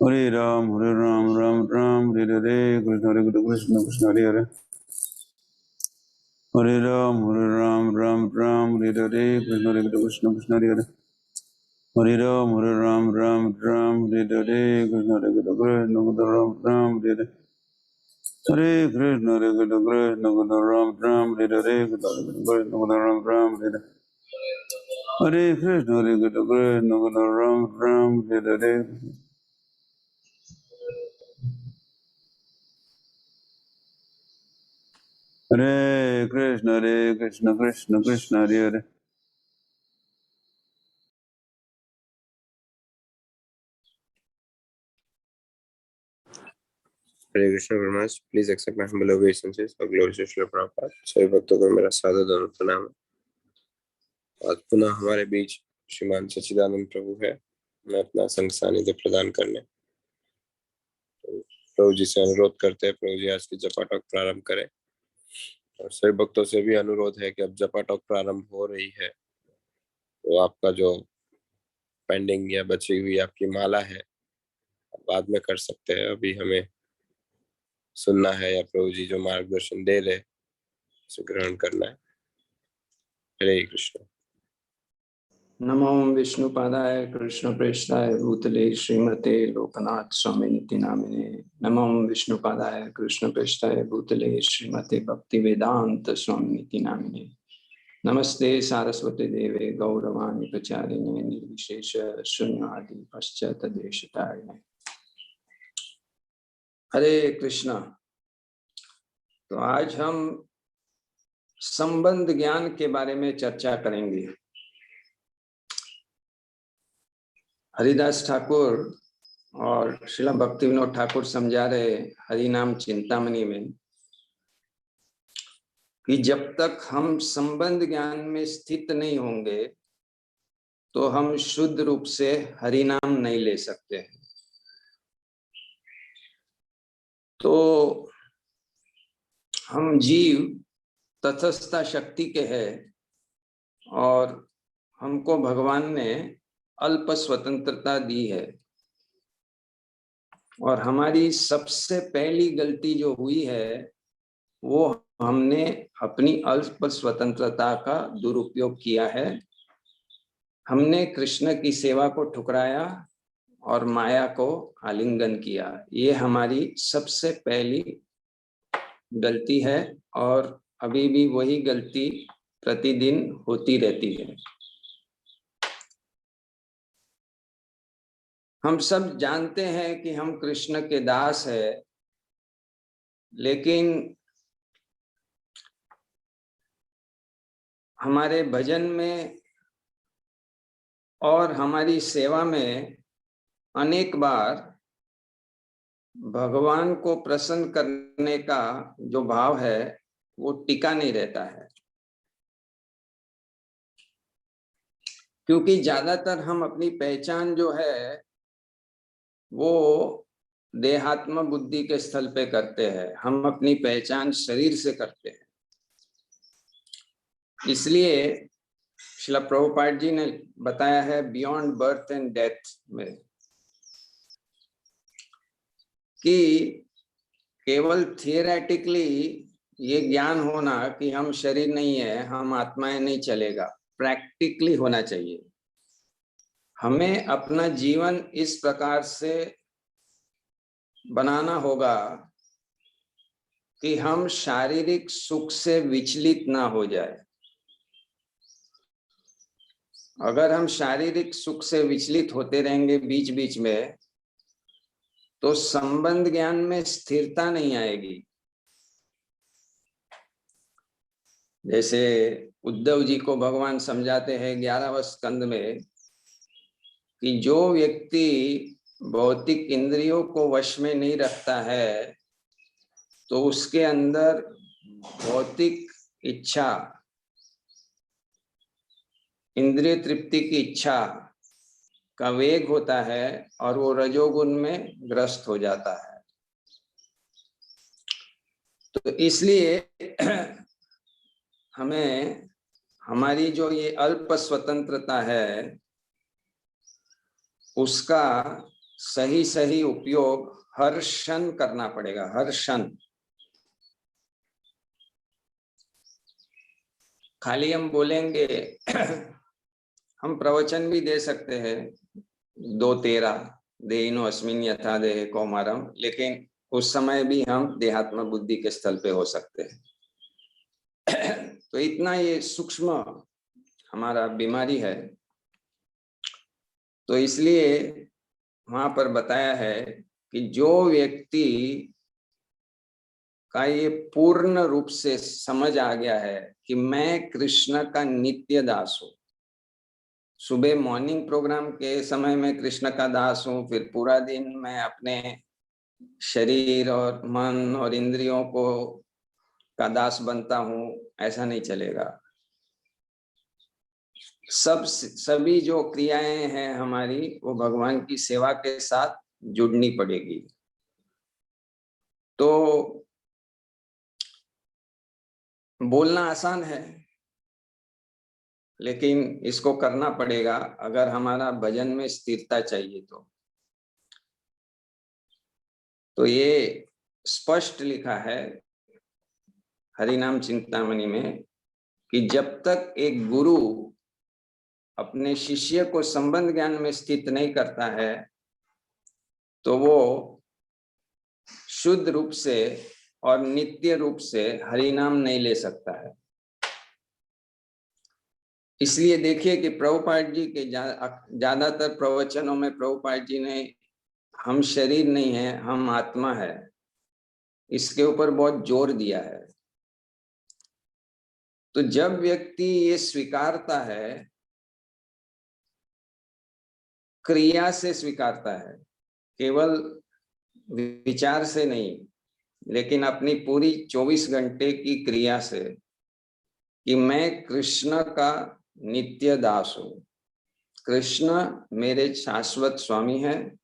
Speaker 1: Hare Ram, Hare Hare, Krishna Hare Krishna, Krishna Hare Hare. Hare Ram, Hare Hare, Krishna Hare Krishna, Krishna Hare Hare. Hare Ram, Hare Hare, Krishna Hare Krishna, Ram, Hare Hare. Hare Krishna, Hare Krishna, Krishna Ram, Hare Hare, Krishna Hare Krishna, Ram, Hare Hare. Hare Krishna, Hare Krishna, Krishna Ram, Hare Hare. Hare Krishna, Krishna Krishna, Hare Hare.
Speaker 2: Hare Krishna Brahmas, please accept my humble obeisances for glory to Srila Prabhupada. सभी भक्तों को मेरा सादर धन्यवाद प्रणाम। आज पुनः हमारे बीच श्रीमान सच्चिदानंद प्रभु है। मैं अपना संग सानिध्य प्रदान करने प्रभु जी से अनुरोध करते हैं, प्रभु जी आज की जपा टॉक प्रारंभ करें। और सभी भक्तों से भी अनुरोध है कि अब जपा टॉक प्रारंभ हो रही है तो आपका जो पेंडिंग या बची हुई आपकी माला है बाद में कर सकते हैं, अभी हमें सुनना है या प्रभु जी जो मार्गदर्शन दे रहे उसे ग्रहण करना है। हरे कृष्ण।
Speaker 3: नमो विष्णुपादाय कृष्ण प्रेष्ठाय भूतले श्रीमते लोकनाथ स्वामिनिति नामिने। नमो विष्णुपादाय कृष्ण प्रेष्ठाय भूतले श्रीमते भक्ति वेदांत स्वामिनिति नामिने। नमस्ते सारस्वती देवे गौरवाणी प्रचारिणे निर्विशेष शून्यवादी पश्चात देशतारिणे। हरे कृष्णा। तो आज हम संबंध ज्ञान के बारे में चर्चा करेंगे। हरिदास ठाकुर और श्रीला भक्ति विनोद ठाकुर समझा रहे हरि नाम चिंतामणि में कि जब तक हम संबंध ज्ञान में स्थित नहीं होंगे तो हम शुद्ध रूप से हरि नाम नहीं ले सकते हैं। तो हम जीव तटस्थ शक्ति के हैं और हमको भगवान ने अल्प स्वतंत्रता दी है। और हमारी सबसे पहली गलती जो हुई है वो हमने अपनी अल्प स्वतंत्रता का दुरुपयोग किया है। हमने कृष्ण की सेवा को ठुकराया और माया को आलिंगन किया। ये हमारी सबसे पहली गलती है और अभी भी वही गलती प्रतिदिन होती रहती है। हम सब जानते हैं कि हम कृष्ण के दास हैं, लेकिन हमारे भजन में और हमारी सेवा में अनेक बार भगवान को प्रसन्न करने का जो भाव है वो टिका नहीं रहता है, क्योंकि ज्यादातर हम अपनी पहचान जो है वो देहात्म बुद्धि के स्थल पे करते हैं। हम अपनी पहचान शरीर से करते हैं। इसलिए श्रील प्रभुपाद जी ने बताया है बियॉन्ड बर्थ एंड डेथ में कि केवल थियरेटिकली ये ज्ञान होना कि हम शरीर नहीं है, हम आत्माएं नहीं चलेगा। प्रैक्टिकली होना चाहिए। हमें अपना जीवन इस प्रकार से बनाना होगा कि हम शारीरिक सुख से विचलित ना हो जाए। अगर हम शारीरिक सुख से विचलित होते रहेंगे बीच बीच में तो संबंध ज्ञान में स्थिरता नहीं आएगी। जैसे उद्धव जी को भगवान समझाते हैं 11वें स्कंद में कि जो व्यक्ति भौतिक इंद्रियों को वश में नहीं रखता है तो उसके अंदर भौतिक इच्छा, इंद्रिय तृप्ति की इच्छा का वेग होता है और वो रजोगुण में ग्रस्त हो जाता है। तो इसलिए हमें हमारी जो ये अल्प स्वतंत्रता है उसका सही सही उपयोग हर क्षण करना पड़ेगा। हर क्षण खाली हम बोलेंगे हम प्रवचन भी दे सकते हैं 2:13 देहिनो अस्मिन् यथा देहे कौमारम, लेकिन उस समय भी हम देहात्म बुद्धि के स्थल पे हो सकते हैं। तो इतना ये सूक्ष्म हमारा बीमारी है। तो इसलिए वहां पर बताया है कि जो व्यक्ति का ये पूर्ण रूप से समझ आ गया है कि मैं कृष्ण का नित्य दास हूं। सुबह मॉर्निंग प्रोग्राम के समय में कृष्ण का दास हूं, फिर पूरा दिन मैं अपने शरीर और मन और इंद्रियों को का दास बनता हूं, ऐसा नहीं चलेगा। सभी जो क्रियाएं हैं हमारी, वो भगवान की सेवा के साथ जुड़नी पड़ेगी। तो बोलना आसान है, लेकिन इसको करना पड़ेगा अगर हमारा भजन में स्थिरता चाहिए। तो ये स्पष्ट लिखा है हरिनाम चिंतामणि में कि जब तक एक गुरु अपने शिष्य को संबंध ज्ञान में स्थित नहीं करता है, तो वो शुद्ध रूप से और नित्य रूप से हरिनाम नहीं ले सकता है। इसलिए देखिए कि प्रभुपाद जी के ज्यादातर प्रवचनों में प्रभुपाद जी ने हम शरीर नहीं है, हम आत्मा है, इसके ऊपर बहुत जोर दिया है। तो जब व्यक्ति ये स्वीकारता है, क्रिया से स्वीकारता है, केवल विचार से नहीं, लेकिन अपनी पूरी 24 घंटे की क्रिया से, कि मैं कृष्ण का नित्य दास हूं, कृष्ण मेरे शाश्वत स्वामी है,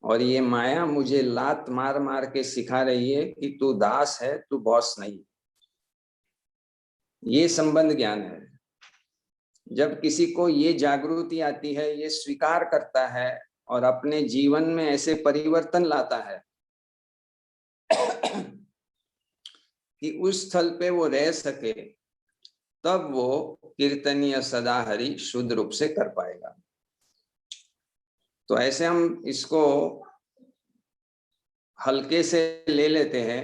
Speaker 3: और ये माया मुझे लात मार मार के सिखा रही है कि तू दास है, तू बॉस नहीं। ये संबंध ज्ञान है। जब किसी को ये जागृति आती है, ये स्वीकार करता है और अपने जीवन में ऐसे परिवर्तन लाता है कि उस स्थल पे वो रह सके, तब वो कीर्तनीय सदा हरि शुद्ध रूप से कर पाएगा। तो ऐसे हम इसको हल्के से ले लेते हैं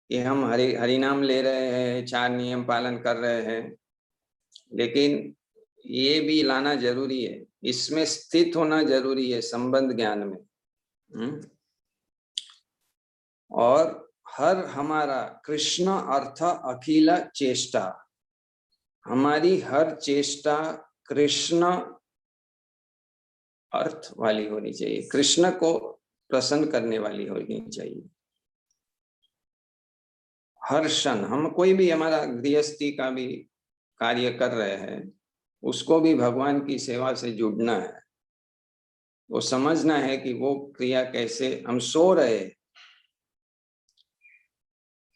Speaker 3: कि हम हरि नाम ले रहे हैं, 4 नियम पालन कर रहे हैं, लेकिन ये भी लाना जरूरी है, इसमें स्थित होना जरूरी है संबंध ज्ञान में। और हर हमारा कृष्ण अर्थ अखिल चेष्टा, हमारी हर चेष्टा कृष्ण अर्थ वाली होनी चाहिए, कृष्ण को प्रसन्न करने वाली होनी चाहिए। हर क्षण हम कोई भी हमारा गृहस्थी का भी कार्य कर रहे हैं, उसको भी भगवान की सेवा से जुड़ना है। वो समझना है कि वो क्रिया कैसे, हम सो रहे,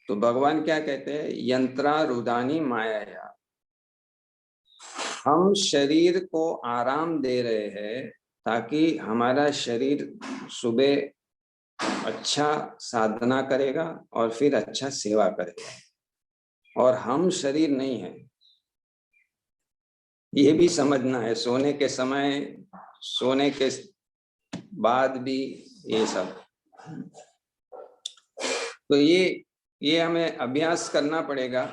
Speaker 3: तो भगवान क्या कहते हैं, यंत्रा रुदानी माया, हम शरीर को आराम दे रहे हैं ताकि हमारा शरीर सुबह अच्छा साधना करेगा और फिर अच्छा सेवा करेगा, और हम शरीर नहीं है। ये भी समझना है, सोने के समय, सोने के बाद भी ये सब। तो ये हमें अभ्यास करना पड़ेगा।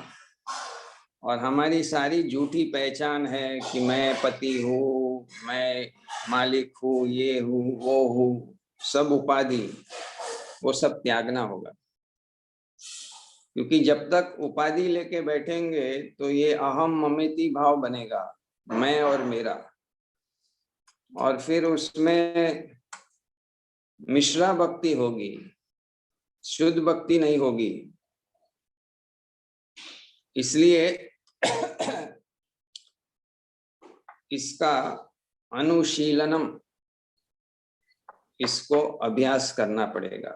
Speaker 3: और हमारी सारी झूठी पहचान है कि मैं पति हूँ, मैं मालिक हूँ, ये हूँ, वो हूँ, सब उपाधि, वो सब त्यागना होगा। क्योंकि जब तक उपाधि लेके बैठेंगे तो ये अहम ममेती भाव बनेगा, मैं और मेरा, और फिर उसमें मिश्रा भक्ति होगी, शुद्ध भक्ति नहीं होगी। इसलिए इसका अनुशीलनम, इसको अभ्यास करना पड़ेगा।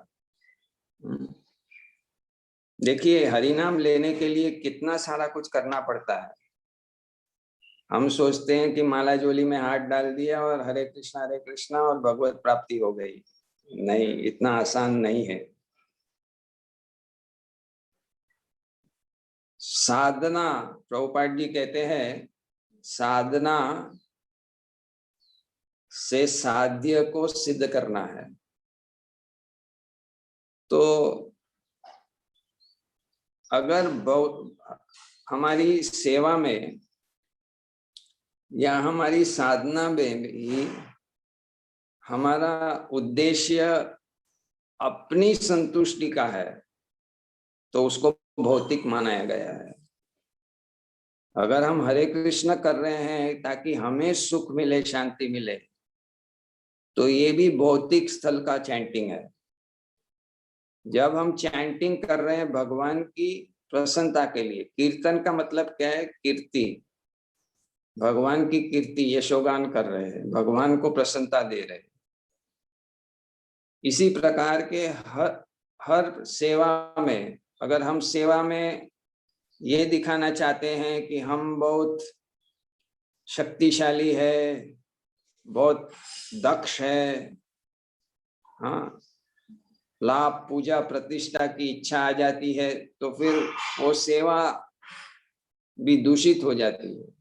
Speaker 3: देखिए, हरिनाम लेने के लिए कितना सारा कुछ करना पड़ता है। हम सोचते हैं कि माला जोली में हाथ डाल दिया और हरे कृष्णा और भगवत प्राप्ति हो गई। नहीं, इतना आसान नहीं है। साधना, प्रभुपाद जी कहते हैं, साधना से साध्य को सिद्ध करना है। तो अगर हमारी सेवा में या हमारी साधना में भी हमारा उद्देश्य अपनी संतुष्टि का है, तो उसको भौतिक माना गया है। अगर हम हरे कृष्ण कर रहे हैं ताकि हमें सुख मिले, शांति मिले, तो ये भी भौतिक स्थल का चैंटिंग है। जब हम चैंटिंग कर रहे हैं भगवान की प्रसन्नता के लिए, कीर्तन का मतलब क्या है, कीर्ति, भगवान की कीर्ति यशोगान कर रहे हैं, भगवान को प्रसन्नता दे रहे हैं। इसी प्रकार के हर सेवा में, अगर हम सेवा में ये दिखाना चाहते हैं कि हम बहुत शक्तिशाली है, बहुत दक्ष है, हाँ, लाभ पूजा प्रतिष्ठा की इच्छा आ जाती है, तो फिर वो सेवा भी दूषित हो जाती है।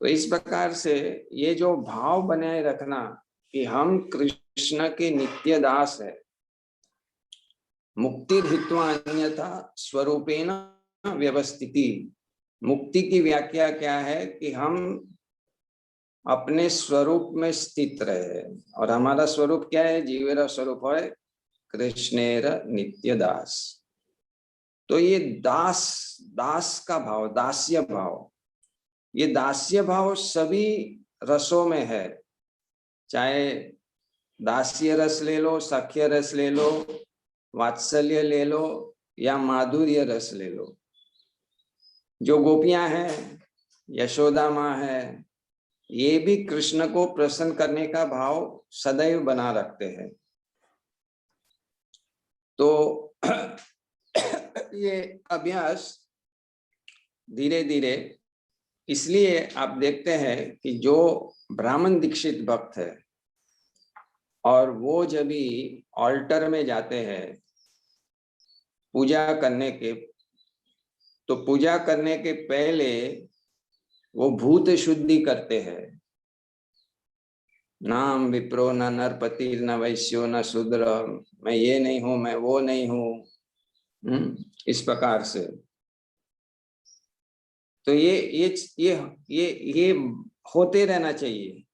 Speaker 3: तो इस प्रकार से ये जो भाव बनाए रखना कि हम कृष्ण के नित्य दास है, मुक्ति हित्वा अन्यथा स्वरूपेण व्यवस्थिति। मुक्ति की व्याख्या क्या है कि हम अपने स्वरूप में स्थित रहे, और हमारा स्वरूप क्या है? जीवेर स्वरूप है कृष्णेर नित्य दास। तो ये दास का भाव, दास्य भाव, ये दास्य भाव सभी रसों में है। चाहे दास्य रस ले लो, सख्य रस ले लो, वात्सल्य ले लो, या माधुर्य रस ले लो। जो गोपियां हैं, यशोदा माँ है, ये भी कृष्ण को प्रसन्न करने का भाव सदैव बना रखते हैं। तो ये अभ्यास धीरे धीरे, इसलिए आप देखते हैं कि जो ब्राह्मण दीक्षित भक्त है और वो जब भी ऑल्टर में जाते हैं पूजा करने के, तो पूजा करने के पहले वो भूत शुद्धि करते हैं। नाम विप्रो न नरपति न वैश्यो न शूद्र, मैं ये नहीं हूं, मैं वो नहीं हूं, इस प्रकार से। तो ये होते रहना चाहिए।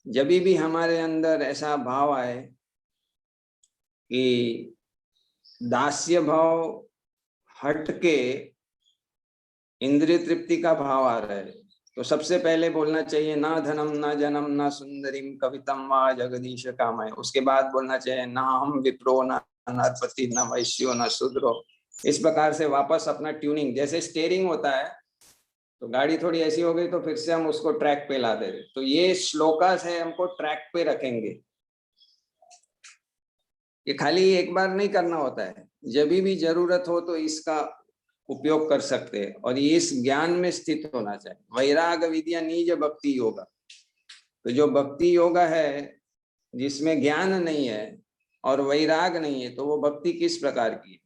Speaker 3: जब भी हमारे अंदर ऐसा भाव आए कि दास्य भाव हट के इंद्रिय तृप्ति का भाव आ रहा है, तो सबसे पहले बोलना चाहिए ना धनम ना जनम ना सुंदरीम कवितम वा जगदीश कामय। उसके बाद बोलना चाहिए ना हम विप्रो ना नरपति न वैश्यो न शूद्रो। इस प्रकार से वापस अपना ट्यूनिंग, जैसे स्टीयरिंग होता है तो गाड़ी थोड़ी ऐसी हो गई तो फिर से हम उसको ट्रैक पे ला दे, तो ये श्लोकास है, हमको ट्रैक पे रखेंगे। ये खाली एक बार नहीं करना होता है, जब भी जरूरत हो तो इसका उपयोग कर सकते हैं, और ये इस ज्ञान में स्थित होना चाहिए। वैराग विद्या निज भक्ति योगा। तो जो भक्ति योगा है जिसमें ज्ञान नहीं है और वैराग नहीं है, तो वो भक्ति किस प्रकार की है?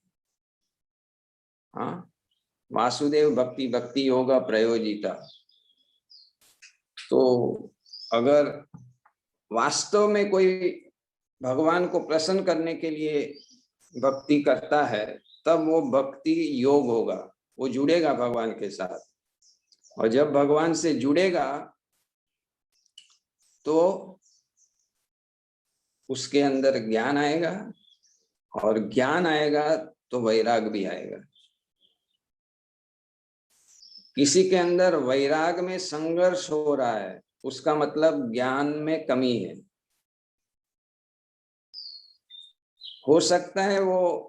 Speaker 3: हाँ, वासुदेव भक्ति भक्ति योगा प्रयोजिता। तो अगर वास्तव में कोई भगवान को प्रसन्न करने के लिए भक्ति करता है, तब वो भक्ति योग होगा, वो जुड़ेगा भगवान के साथ। और जब भगवान से जुड़ेगा तो उसके अंदर ज्ञान आएगा, और ज्ञान आएगा तो वैराग भी आएगा। किसी के अंदर वैराग में संघर्ष हो रहा है, उसका मतलब ज्ञान में कमी है। हो सकता है वो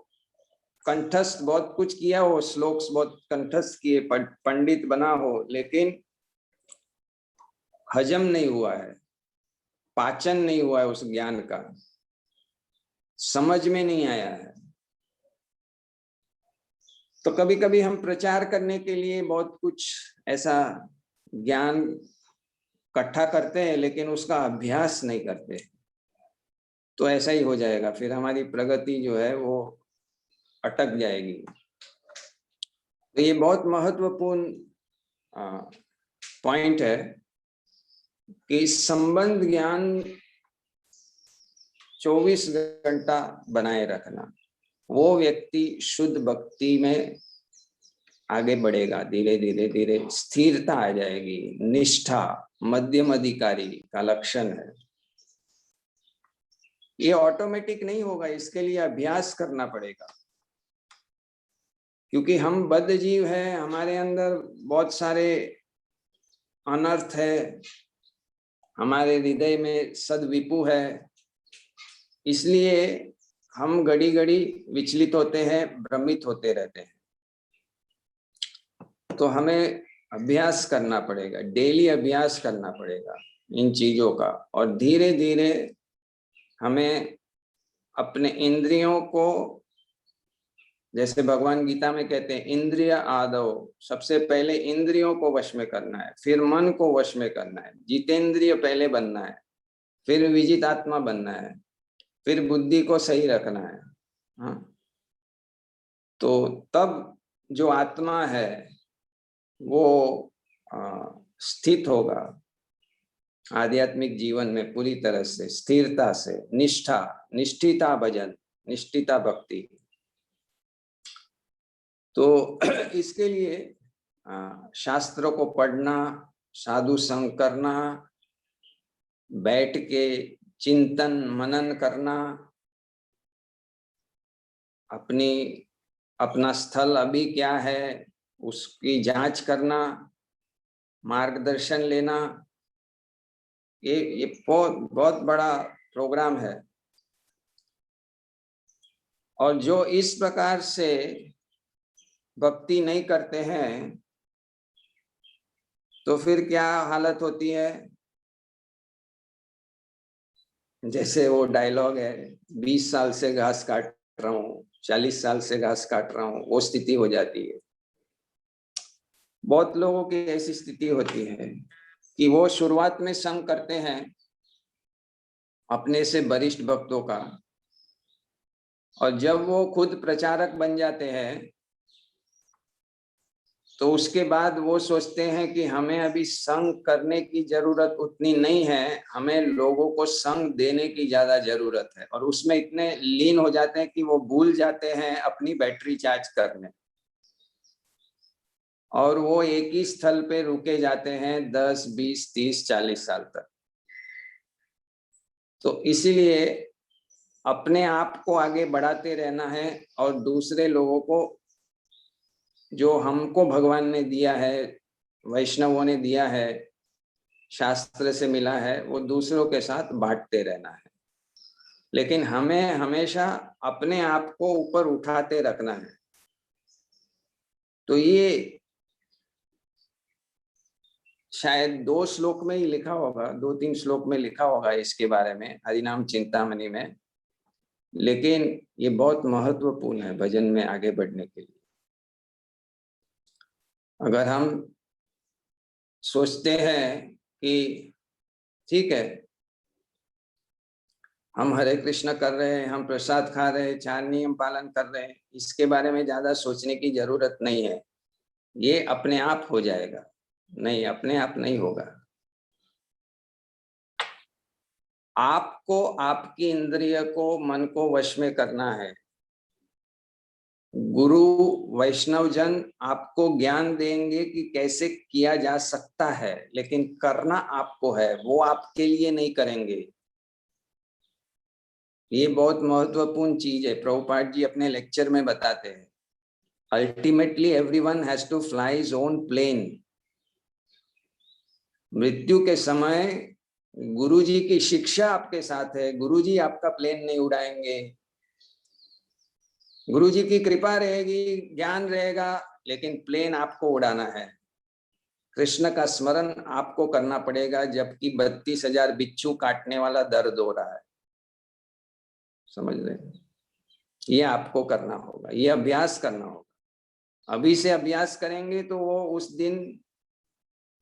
Speaker 3: कंठस्थ बहुत कुछ किया हो, श्लोक्स बहुत कंठस्थ किए, पंडित बना हो, लेकिन हजम नहीं हुआ है, पाचन नहीं हुआ है, उस ज्ञान का समझ में नहीं आया है। तो कभी कभी हम प्रचार करने के लिए बहुत कुछ ऐसा ज्ञान इकट्ठा करते हैं, लेकिन उसका अभ्यास नहीं करते, तो ऐसा ही हो जाएगा, फिर हमारी प्रगति जो है वो अटक जाएगी। तो ये बहुत महत्वपूर्ण पॉइंट है कि संबंध ज्ञान 24 घंटा बनाए रखना, वो व्यक्ति शुद्ध भक्ति में आगे बढ़ेगा। धीरे धीरे धीरे स्थिरता आ जाएगी। निष्ठा मध्यम अधिकारी का लक्षण है। ये ऑटोमेटिक नहीं होगा, इसके लिए अभ्यास करना पड़ेगा, क्योंकि हम बद्ध जीव है, हमारे अंदर बहुत सारे अनर्थ है, हमारे हृदय में सद्विपु है, इसलिए हम घड़ी घड़ी विचलित होते हैं, भ्रमित होते रहते हैं। तो हमें अभ्यास करना पड़ेगा, डेली अभ्यास करना पड़ेगा इन चीजों का, और धीरे धीरे हमें अपने इंद्रियों को, जैसे भगवान गीता में कहते हैं इंद्रिय आदौ, सबसे पहले इंद्रियों को वश में करना है, फिर मन को वश में करना है, जितेंद्रिय पहले बनना है, फिर विजितात्मा बनना है, फिर बुद्धि को सही रखना है। हाँ, तो तब जो आत्मा है वो स्थित होगा आध्यात्मिक जीवन में पूरी तरह से, स्थिरता से, निष्ठा, निष्ठिता भजन, निष्ठिता भक्ति। तो इसके लिए शास्त्रों को पढ़ना, साधु संग करना, बैठ के चिंतन मनन करना, अपना स्थल अभी क्या है उसकी जांच करना, मार्गदर्शन लेना, ये बहुत बड़ा प्रोग्राम है। और जो इस प्रकार से भक्ति नहीं करते हैं तो फिर क्या हालत होती है? जैसे वो डायलॉग है, 20 साल से घास काट रहा हूँ, 40 साल से घास काट रहा हूँ, वो स्थिति हो जाती है। बहुत लोगों की ऐसी स्थिति होती है कि वो शुरुआत में संग करते हैं अपने से वरिष्ठ भक्तों का, और जब वो खुद प्रचारक बन जाते हैं तो उसके बाद वो सोचते हैं कि हमें अभी संग करने की जरूरत उतनी नहीं है, हमें लोगों को संग देने की ज्यादा जरूरत है। और उसमें इतने लीन हो जाते हैं कि वो भूल जाते हैं अपनी बैटरी चार्ज करने, और वो एक ही स्थल पे रुके जाते हैं 10, 20, 30, 40 साल तक। तो इसीलिए अपने आप को आगे बढ़ाते रहना है, और दूसरे लोगों को जो हमको भगवान ने दिया है, वैष्णवों ने दिया है, शास्त्र से मिला है, वो दूसरों के साथ बांटते रहना है। लेकिन हमें हमेशा अपने आप को ऊपर उठाते रखना है। तो ये शायद 2 श्लोक में ही लिखा होगा, 2-3 श्लोक में लिखा होगा इसके बारे में, हरिनाम चिंतामणि में, लेकिन ये बहुत महत्वपूर्ण है भजन में आगे बढ़ने के लिए। अगर हम सोचते हैं कि ठीक है, हम हरे कृष्ण कर रहे हैं, हम प्रसाद खा रहे हैं, 4 नियम पालन कर रहे हैं, इसके बारे में ज्यादा सोचने की जरूरत नहीं है, ये अपने आप हो जाएगा। नहीं, अपने आप नहीं होगा। आपको आपकी इंद्रिय को, मन को वश में करना है। गुरु वैष्णव जन आपको ज्ञान देंगे कि कैसे किया जा सकता है, लेकिन करना आपको है, वो आपके लिए नहीं करेंगे। ये बहुत महत्वपूर्ण चीज है। प्रभुपाद जी अपने लेक्चर में बताते हैं, ultimately everyone has to fly his own plane. मृत्यु के समय गुरुजी की शिक्षा आपके साथ है, गुरुजी आपका प्लेन नहीं उड़ाएंगे। गुरुजी की कृपा रहेगी, ज्ञान रहेगा, लेकिन प्लेन आपको उड़ाना है। कृष्ण का स्मरण आपको करना पड़ेगा, जबकि 32,000 बिच्छू काटने वाला दर्द हो रहा है। समझ रहे? ये आपको करना होगा, ये अभ्यास करना होगा। अभी से अभ्यास करेंगे तो वो उस दिन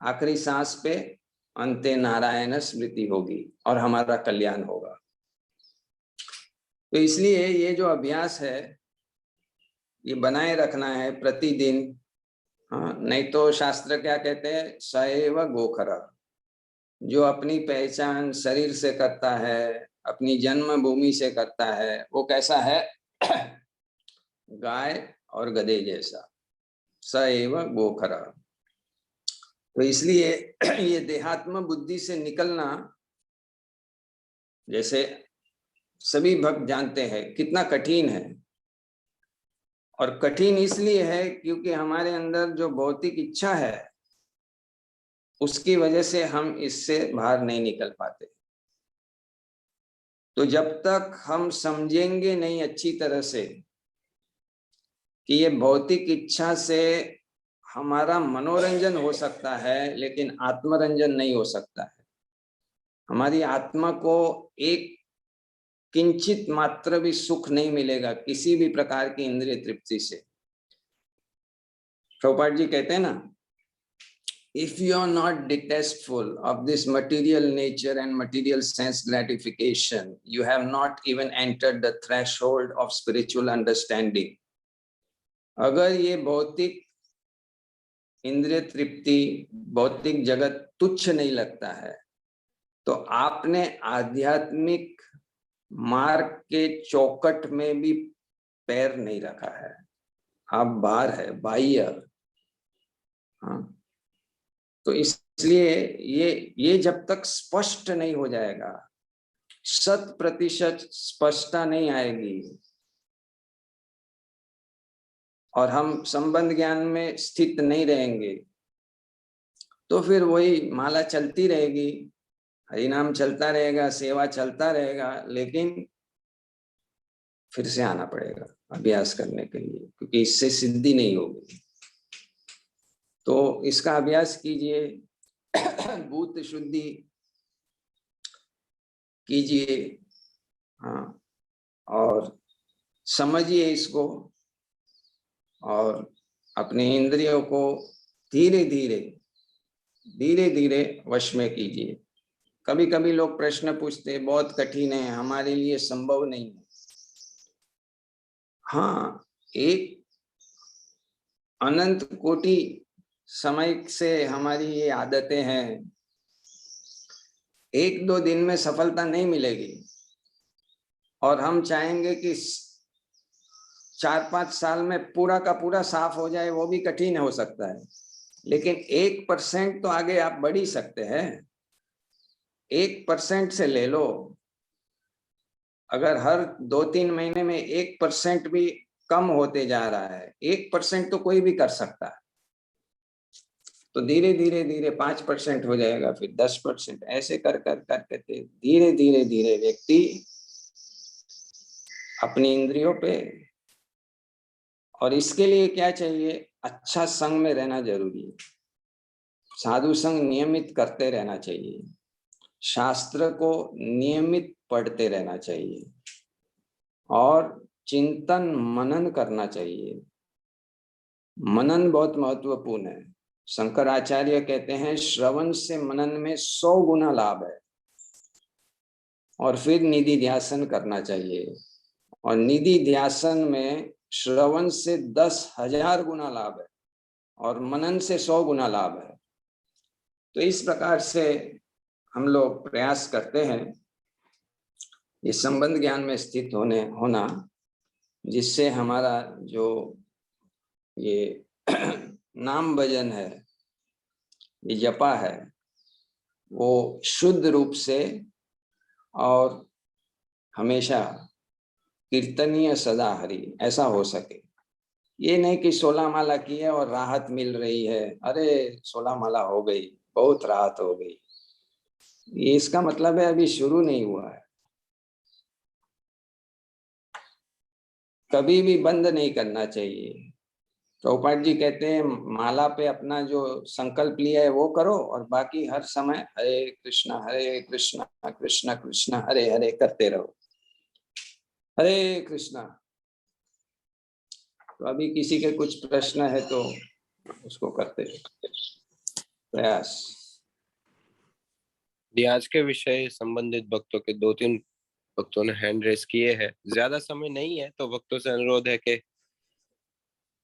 Speaker 3: आखिरी सांस पे अंते नारायण स्मृति होगी और हमारा कल्याण होगा। तो इसलिए ये जो अभ्यास है ये बनाए रखना है प्रतिदिन। हाँ, नहीं तो शास्त्र क्या कहते हैं, सएव गोखर। जो अपनी पहचान शरीर से करता है, अपनी जन्मभूमि से करता है, वो कैसा है? गाय और गधे जैसा, सएव गोखर। तो इसलिए ये देहात्म बुद्धि से निकलना, जैसे सभी भक्त जानते हैं कितना कठिन है। और कठिन इसलिए है क्योंकि हमारे अंदर जो भौतिक इच्छा है उसकी वजह से हम इससे बाहर नहीं निकल पाते। तो जब तक हम समझेंगे नहीं अच्छी तरह से कि ये भौतिक इच्छा से हमारा मनोरंजन हो सकता है लेकिन आत्मरंजन नहीं हो सकता है। हमारी आत्मा को एक किंचित मात्र भी सुख नहीं मिलेगा किसी भी प्रकार की इंद्रिय तृप्ति से। प्रभुपाद जी कहते हैं ना, if you are not detachful of this material nature and material sense gratification, you have not even entered the threshold of spiritual understanding. अगर ये भौतिक इंद्रिय तृप्ति, भौतिक जगत तुच्छ नहीं लगता है तो आपने आध्यात्मिक मार्ग के चौकट में भी पैर नहीं रखा है, आप बाहर है, बाह्य। हाँ, तो इसलिए ये जब तक स्पष्ट नहीं हो जाएगा, 100% स्पष्टता नहीं आएगी और हम संबंध ज्ञान में स्थित नहीं रहेंगे, तो फिर वही माला चलती रहेगी, हरिनाम चलता रहेगा, सेवा चलता रहेगा, लेकिन फिर से आना पड़ेगा अभ्यास करने के लिए, क्योंकि इससे सिद्धि नहीं होगी। तो इसका अभ्यास कीजिए, भूत शुद्धि कीजिए, हाँ, और समझिए इसको और अपने इंद्रियों को धीरे धीरे वश में कीजिए। कभी कभी लोग प्रश्न पूछते हैं बहुत कठिन है, हमारे लिए संभव नहीं है। हाँ, एक अनंत कोटि समय से हमारी ये आदतें हैं, 1-2 दिन में सफलता नहीं मिलेगी और हम चाहेंगे कि 4-5 साल में पूरा का पूरा साफ हो जाए, वो भी कठिन हो सकता है। लेकिन 1% तो आगे आप बढ़ ही सकते हैं। 1% से ले लो, अगर हर 2-3 महीने में 1% भी कम होते जा रहा है, 1% तो कोई भी कर सकता है, तो धीरे धीरे 5% हो जाएगा, फिर 10%, ऐसे कर धीरे धीरे व्यक्ति अपनी इंद्रियों पे। और इसके लिए क्या चाहिए? अच्छा संग में रहना जरूरी है, साधु संग नियमित करते रहना चाहिए, शास्त्र को नियमित पढ़ते रहना चाहिए और चिंतन मनन करना चाहिए। मनन बहुत महत्वपूर्ण है। शंकराचार्य कहते हैं श्रवण से मनन में 100 गुना लाभ है, और फिर निधि ध्यासन करना चाहिए, और निधि ध्यासन में श्रवण से 10,000 गुना लाभ है और मनन से 100 गुना लाभ है। तो इस प्रकार से हम लोग प्रयास करते हैं ये संबंध ज्ञान में स्थित होना, जिससे हमारा जो ये नाम भजन है, ये जपा है, वो शुद्ध रूप से और हमेशा कीर्तनीय सदा हरि ऐसा हो सके। ये नहीं कि 16 माला की है और राहत मिल रही है, अरे 16 माला हो गई, बहुत राहत हो गई, ये इसका मतलब है अभी शुरू नहीं हुआ है। कभी भी बंद नहीं करना चाहिए। प्रभुपाद जी कहते हैं माला पे अपना जो संकल्प लिया है वो करो, और बाकी हर समय हरे कृष्णा कृष्ण कृष्ण हरे हरे करते रहो, हरे कृष्णा। तो अभी किसी के कुछ प्रश्न है तो उसको करते प्रयास।
Speaker 2: आज के विषय संबंधित भक्तों के 2-3 भक्तों ने हैंड रेस किए हैं। ज्यादा समय नहीं है तो भक्तों से अनुरोध है कि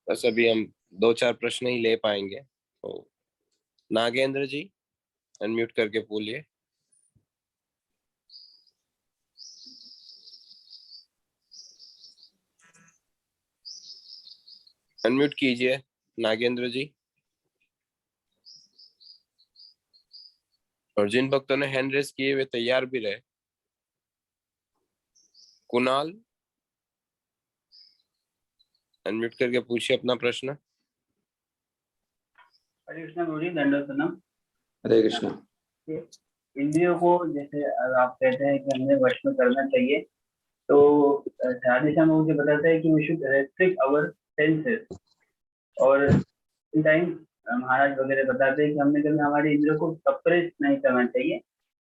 Speaker 2: बस अभी हम 2-4 प्रश्न ही ले पाएंगे। तो नागेंद्र जी अनम्यूट करके बोलिए। अनम्यूट कीजिए नागेंद्र जी। और जिन भक्तों ने हैंड रेस किए वे तैयार भी रहे। कुणाल अनम्यूट करके पूछिए अपना प्रश्न।
Speaker 4: हरे कृष्णा गुरुजी, दंडवत प्रणाम।
Speaker 3: हरे कृष्णा।
Speaker 4: इंद्रियों को जैसे आप कहते हैं कि हमें वश में करना चाहिए, तो राधेश्याम मुझे बताता है कि we should restrict our senses, और टाइम महाराज वगैरह बताते हैं कि हमने कभी हमारे इंद्र को सप्रेस नहीं करना चाहिए।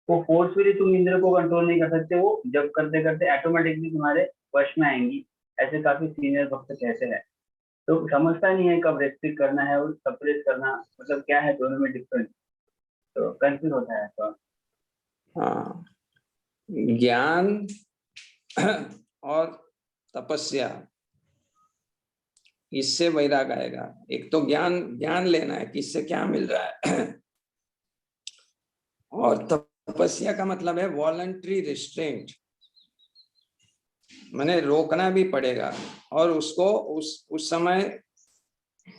Speaker 4: वो फोर्सफुली तुम इंद्र को कंट्रोल नहीं कर सकते, वो जब करते करते ऑटोमेटिकली तुम्हारे वश में आएंगी, ऐसे काफी सीनियर भक्त कहते हैं। तो समझता नहीं है कब रेस्ट्रिक्ट करना है और सप्रेस करना, मतलब क्या है दोनों में डिफरेंस, तो कंफ्यूज होता है तो।
Speaker 3: हाँ, ज्ञान और तपस्या, इससे वैराग आएगा। एक तो ज्ञान लेना है कि इससे क्या मिल रहा है, और तपस्या का मतलब है वॉलंटरी रिस्ट्रेंट, मैंने रोकना भी पड़ेगा और उसको उस समय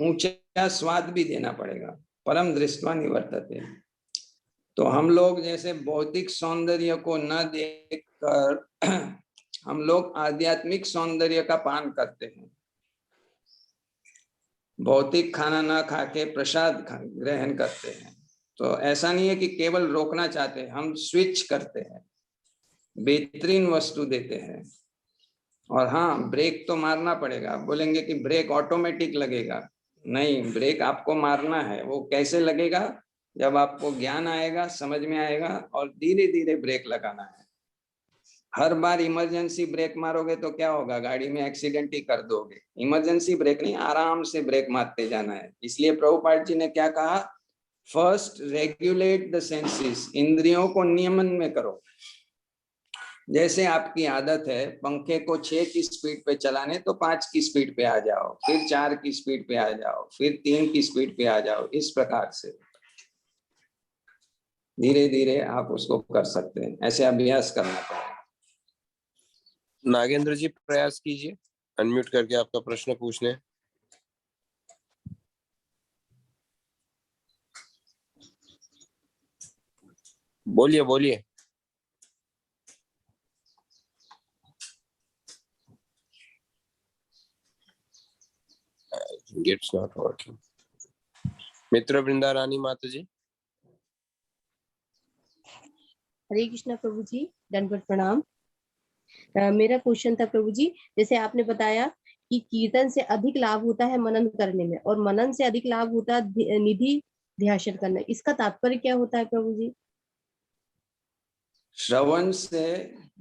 Speaker 3: ऊंचा स्वाद भी देना पड़ेगा। परम दृष्ट्वा निवर्तते। तो हम लोग जैसे भौतिक सौंदर्य को न देखकर हम लोग आध्यात्मिक सौंदर्य का पान करते हैं। भौतिक खाना ना खा के प्रसाद ग्रहण करते हैं। तो ऐसा नहीं है कि केवल रोकना चाहते हैं, हम स्विच करते हैं, बेहतरीन वस्तु देते हैं। और हाँ, ब्रेक तो मारना पड़ेगा। आप बोलेंगे कि ब्रेक ऑटोमेटिक लगेगा, नहीं, ब्रेक आपको मारना है। वो कैसे लगेगा? जब आपको ज्ञान आएगा, समझ में आएगा, और धीरे धीरे ब्रेक लगाना है। हर बार इमरजेंसी ब्रेक मारोगे तो क्या होगा? गाड़ी में एक्सीडेंट ही कर दोगे। इमरजेंसी ब्रेक नहीं, आराम से ब्रेक मारते जाना है। इसलिए प्रभुपाद जी ने क्या कहा? फर्स्ट रेगुलेट द सेंसेस, इंद्रियों को नियमन में करो। जैसे आपकी आदत है पंखे को 6 की स्पीड पे चलाने, तो 5 की स्पीड पे आ जाओ, फिर 4 की स्पीड पे आ जाओ, फिर 3 की स्पीड पे आ जाओ। इस प्रकार से धीरे धीरे आप उसको कर सकते हैं। ऐसे अभ्यास करना पड़ेगा।
Speaker 2: नागेंद्र जी प्रयास कीजिए अनम्यूट करके आपका प्रश्न पूछने। बोलिए बोलिए। It's not working. मित्र वृंदा रानी माता जी।
Speaker 5: हरे कृष्णा प्रभु जी, दंडवत प्रणाम। मेरा क्वेश्चन था प्रभु जी, जैसे आपने बताया कि कीर्तन से अधिक लाभ होता है मनन करने में, और मनन से अधिक लाभ होता है निधि ध्यान करने। इसका तात्पर्य क्या होता है प्रभु जी?
Speaker 3: श्रवण से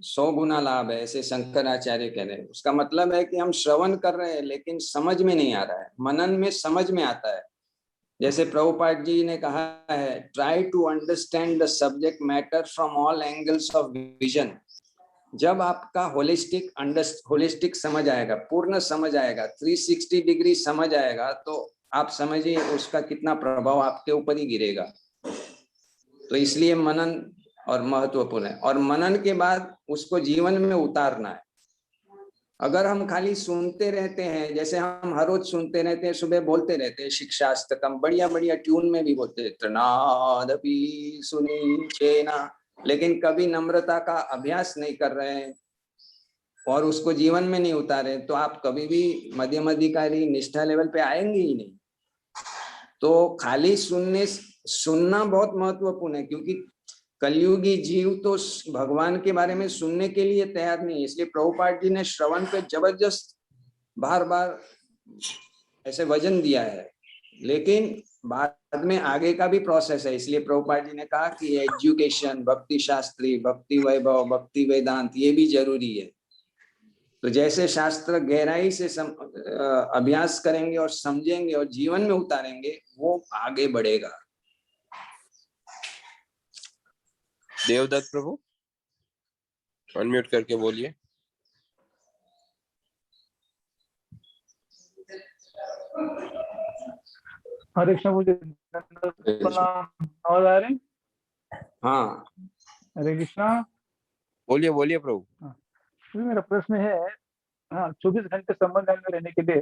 Speaker 3: 100 गुना लाभ है, ऐसे शंकराचार्य कह रहे हैं। उसका मतलब है कि हम श्रवण कर रहे हैं लेकिन समझ में नहीं आ रहा है। मनन में समझ में आता है। जैसे प्रभुपाद जी ने कहा है, try to understand the subject matter from all angles of vision. जब आपका होलिस्टिक समझ आएगा, पूर्ण समझ आएगा, 360 डिग्री समझ आएगा, तो आप समझिए उसका कितना प्रभाव आपके ऊपर ही गिरेगा। तो इसलिए मनन और महत्वपूर्ण है, और मनन के बाद उसको जीवन में उतारना है। अगर हम खाली सुनते रहते हैं, जैसे हम हर रोज सुनते रहते हैं, सुबह बोलते रहते हैं शिक्षास्तकम, बढ़िया बढ़िया ट्यून में भी बोलते हैं, त्रिनादपि सुनीचेना, लेकिन कभी नम्रता का अभ्यास नहीं कर रहे हैं और उसको जीवन में नहीं उतारे, तो आप कभी भी मध्यम अधिकारी निष्ठा लेवल पे आएंगे ही नहीं। तो खाली सुनना बहुत महत्वपूर्ण है, क्योंकि कलयुगी जीव तो भगवान के बारे में सुनने के लिए तैयार नहीं है। इसलिए प्रभुपाद जी ने श्रवण पे जबरदस्त बार बार ऐसे वजन दिया है, लेकिन बाद में आगे का भी प्रोसेस है। इसलिए प्रभुपाद जी ने कहा कि एजुकेशन, भक्ति शास्त्री, भक्ति वैभव, भक्ति वेदांत, ये भी जरूरी है। तो जैसे शास्त्र गहराई से अभ्यास करेंगे और समझेंगे और जीवन में उतारेंगे, वो आगे बढ़ेगा।
Speaker 2: देवदत्त प्रभु अनम्यूट करके बोलिए।
Speaker 6: हरे कृष्ण, मुझे प्रणाम। आवाज आ रही?
Speaker 3: हाँ,
Speaker 6: हरे कृष्णा।
Speaker 2: बोलिए बोलिए प्रभु।
Speaker 6: तो मेरा प्रश्न है, हाँ, 24 घंटे संबंध में रहने के लिए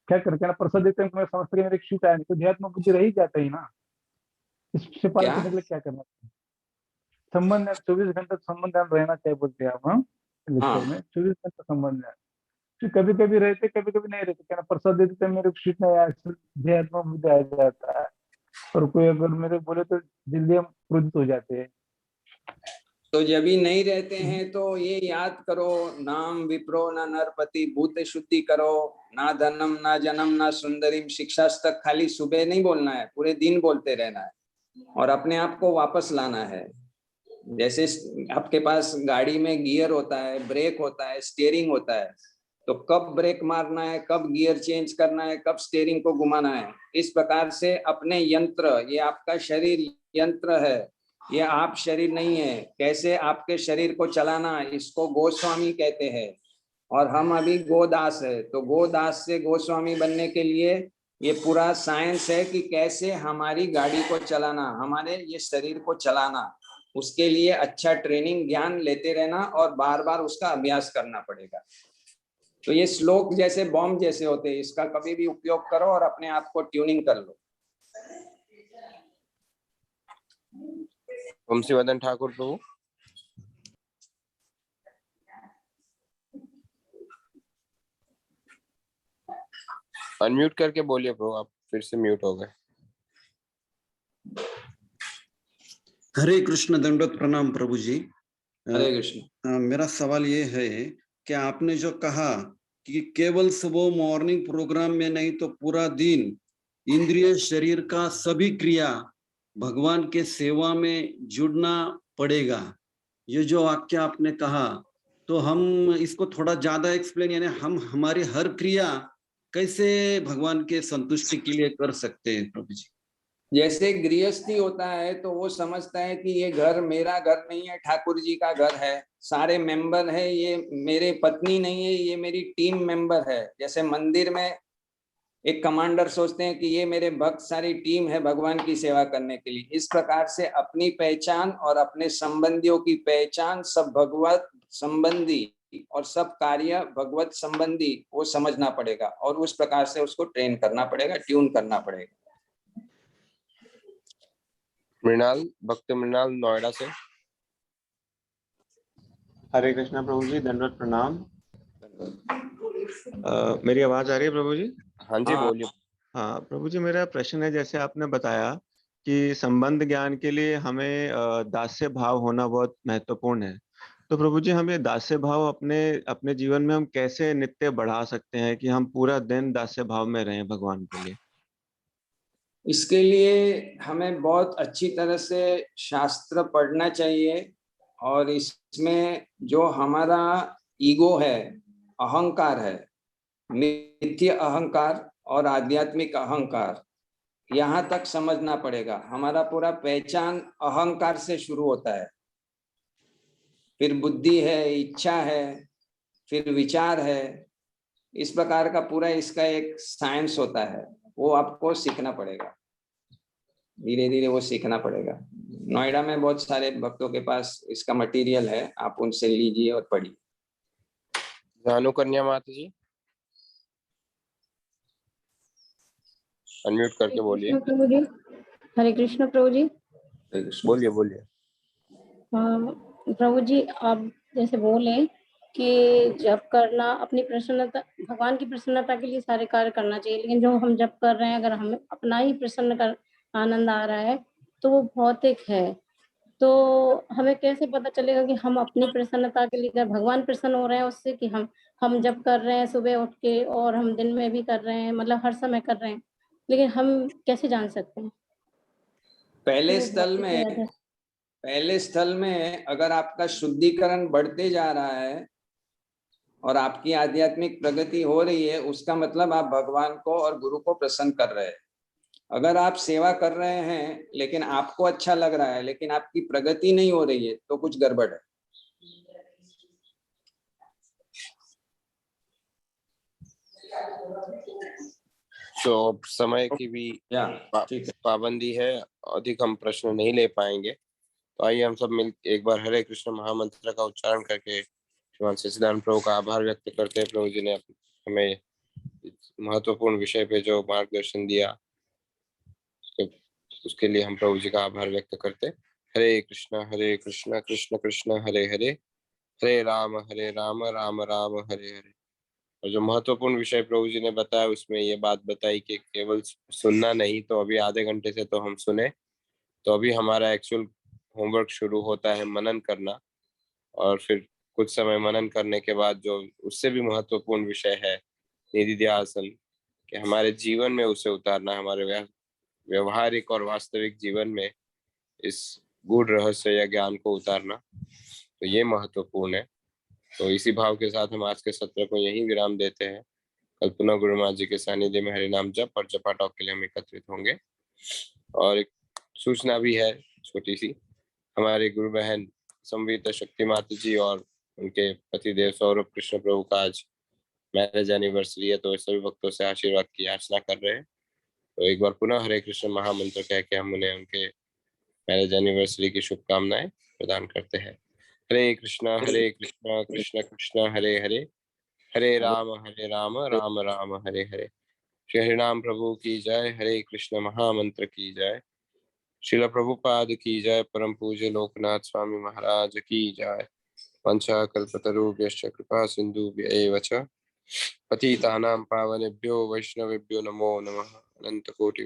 Speaker 6: क्या करते हैं? प्रसाद देते हैं, मैं समझता मेरे छूट आया नहीं, तो ध्यात्म बुद्धि रह ही जाता ही ना। इससे पालन करने के लिए क्या करना चाहिए? संबंध 24 घंटे संबंध में रहना चाहिए बोलते हैं आप। हम लेक्चर में 24 घंटे संबंध है, कभी कभी रहते, कभी कभी नहीं रहते। क्या प्रसाद दे देते मेरे को छूट नहीं आया, ध्यात्म बुद्धि आ जाता है। और कोई अगर मेरे बोले तो जल्दी हम क्रोधित हो जाते हैं।
Speaker 3: तो जब भी नहीं रहते हैं तो ये याद करो, नाम विप्रो न नरपति भूत शुद्धि करो, ना धनम ना जन्म ना सुंदरीम शिक्षा तक खाली सुबह नहीं बोलना है, पूरे दिन बोलते रहना है और अपने आप को वापस लाना है। जैसे आपके पास गाड़ी में गियर होता है, ब्रेक होता है, स्टीयरिंग होता है, तो कब ब्रेक मारना है, कब गियर चेंज करना है, कब स्टीयरिंग को घुमाना है, इस प्रकार से अपने यंत्र, ये आपका शरीर यंत्र है, ये आप शरीर नहीं है, कैसे आपके शरीर को चलाना, इसको गोस्वामी कहते हैं। और हम अभी गोदास है, तो गोदास से गोस्वामी बनने के लिए ये पूरा साइंस है कि कैसे हमारी गाड़ी को चलाना, हमारे ये शरीर को चलाना, उसके लिए अच्छा ट्रेनिंग ज्ञान लेते रहना और बार बार उसका अभ्यास करना पड़ेगा। तो ये श्लोक जैसे बॉम्ब जैसे होते हैं, इसका कभी भी उपयोग करो और अपने आप को ट्यूनिंग कर लो।
Speaker 2: वंशीवर्धन ठाकुर प्रभु। अनम्यूट करके बोलिए प्रभु, आप फिर से म्यूट हो गए।
Speaker 7: हरे कृष्ण, दंडवत प्रणाम प्रभु जी।
Speaker 3: हरे कृष्ण।
Speaker 7: मेरा सवाल ये है कि आपने जो कहा कि केवल सुबह मॉर्निंग प्रोग्राम में नहीं तो पूरा दिन इंद्रिय शरीर का सभी क्रिया भगवान के सेवा में जुड़ना पड़ेगा, ये जो वाक्य आपने कहा, तो हम इसको थोड़ा ज्यादा एक्सप्लेन, यानी हम हमारी हर क्रिया कैसे भगवान के संतुष्टि के लिए कर सकते हैं प्रभु जी?
Speaker 3: जैसे गृहस्थी होता है तो वो समझता है कि ये घर मेरा घर नहीं है, ठाकुर जी का घर है, सारे मेंबर है, ये मेरे पत्नी नहीं है, ये मेरी टीम मेंबर है। जैसे मंदिर में एक कमांडर सोचते हैं कि ये मेरे भक्त सारी टीम है भगवान की सेवा करने के लिए, इस प्रकार से अपनी पहचान और अपने संबंधियों की पहचान सब भगवत संबंधी और सब कार्य भगवत संबंधी वो समझना पड़ेगा और उस प्रकार से उसको ट्रेन करना पड़ेगा, ट्यून करना पड़ेगा।
Speaker 2: मृणाल, भक्त मृणाल नोएडा से।
Speaker 8: हरे कृष्णा प्रभु जी, दंडवत प्रणाम। मेरी आवाज आ रही है प्रभु जी?
Speaker 2: हाँ जी, बोलिए।
Speaker 8: हाँ प्रभु जी, मेरा प्रश्न है, जैसे आपने बताया कि संबंध ज्ञान के लिए हमें दास्य भाव होना बहुत महत्वपूर्ण है, तो प्रभु जी हमें दास्य भाव अपने जीवन में हम कैसे नित्य बढ़ा सकते हैं कि हम पूरा दिन दास्य भाव में रहें भगवान के लिए?
Speaker 3: इसके लिए हमें बहुत अच्छी तरह से शास्त्र पढ़ना चाहिए और इसमें जो हमारा ईगो है, अहंकार है, नित्य अहंकार और आध्यात्मिक अहंकार, यहाँ तक समझना पड़ेगा। हमारा पूरा पहचान अहंकार से शुरू होता है, फिर बुद्धि है, इच्छा है, फिर विचार है, इस प्रकार का पूरा इसका एक साइंस होता है, वो आपको सीखना पड़ेगा, धीरे धीरे वो सीखना पड़ेगा। नोएडा में बहुत सारे भक्तों के पास इसका मटेरियल है, आप उनसे लीजिए और पढ़िए।
Speaker 2: जानू कन्या माता जी, अनम्यूट करके बोलिए।
Speaker 9: प्रभु जी, हरे कृष्ण प्रभु जी।
Speaker 2: बोलिए बोलिए।
Speaker 9: प्रभु जी, आप जैसे बोले कि जप करना, अपनी प्रसन्नता, भगवान की प्रसन्नता के लिए सारे कार्य करना चाहिए, लेकिन जो हम जप कर रहे हैं अगर हमें अपना ही प्रसन्न कर आनंद आ रहा है तो वो भौतिक है, तो हमें कैसे पता चलेगा कि हम अपनी प्रसन्नता के लिए भगवान प्रसन्न हो रहे हैं उससे, कि हम जब कर रहे हैं सुबह उठ के और हम दिन में भी कर रहे हैं, मतलब हर समय कर रहे हैं, लेकिन हम कैसे जान सकते हैं?
Speaker 3: पहले स्थल में अगर आपका शुद्धिकरण बढ़ते जा रहा है और आपकी आध्यात्मिक प्रगति हो रही है, उसका मतलब आप भगवान को और गुरु को प्रसन्न कर रहे हैं। अगर आप सेवा कर रहे हैं लेकिन आपको अच्छा लग रहा है लेकिन आपकी प्रगति नहीं हो रही है तो कुछ गड़बड़ है।
Speaker 2: तो समय की भी पाबंदी है, अधिक हम प्रश्न नहीं ले पाएंगे, तो आइए हम सब मिल एक बार हरे कृष्ण महामंत्र का उच्चारण करके श्रीमान सच्चिदानंद प्रभु का आभार व्यक्त करते हैं। प्रभु जी ने हमें महत्वपूर्ण विषय पे जो मार्गदर्शन दिया उसके लिए हम प्रभु जी का आभार व्यक्त करते। हरे कृष्ण कृष्ण कृष्ण हरे हरे, हरे राम राम राम हरे हरे। और जो महत्वपूर्ण विषय प्रभु जी ने बताया उसमें ये बात बताई कि केवल सुनना नहीं, तो अभी आधे घंटे से तो हम सुने, तो अभी हमारा एक्चुअल होमवर्क शुरू होता है मनन करना, और फिर कुछ समय मनन करने के बाद जो उससे भी महत्वपूर्ण विषय है निधिध्यासन, कि हमारे जीवन में उसे उतारना, हमारे व्यवहारिक और वास्तविक जीवन में इस गूढ़ रहस्य या ज्ञान को उतारना, तो ये महत्वपूर्ण है। तो इसी भाव के साथ हम आज के सत्र को यहीं विराम देते हैं। कल पुनः गुरु महाराज जी के सानिध्य में हरि नाम जप और जपा टॉक के लिए हम एकत्रित होंगे। और एक सूचना भी है छोटी सी, हमारे गुरु बहन संवित शक्ति माता जी और उनके पतिदेव सौरभ कृष्ण प्रभु का आज मैरिज एनिवर्सरी है, तो सभी भक्तों से आशीर्वाद की याचना कर रहे हैं। तो एक बार पुनः हरे कृष्ण महामंत्र कह के हम उन्हें उनके मैरिज एनिवर्सरी की शुभकामनाएं प्रदान करते हैं। हरे कृष्णा कृष्ण कृष्ण हरे हरे, हरे राम राम राम हरे हरे। श्री हरिनाम प्रभु की जय, हरे कृष्ण महामंत्र की जय, श्रील प्रभुपाद की जय, परम पूज्य लोकनाथ स्वामी महाराज की जय। पंचाकल्पतरुभ्यश्च कृपा सिन्धुभ्यैव च पतितानां पावनेभ्यो वैष्णवेभ्यो नमो नमः। अनंत कोटि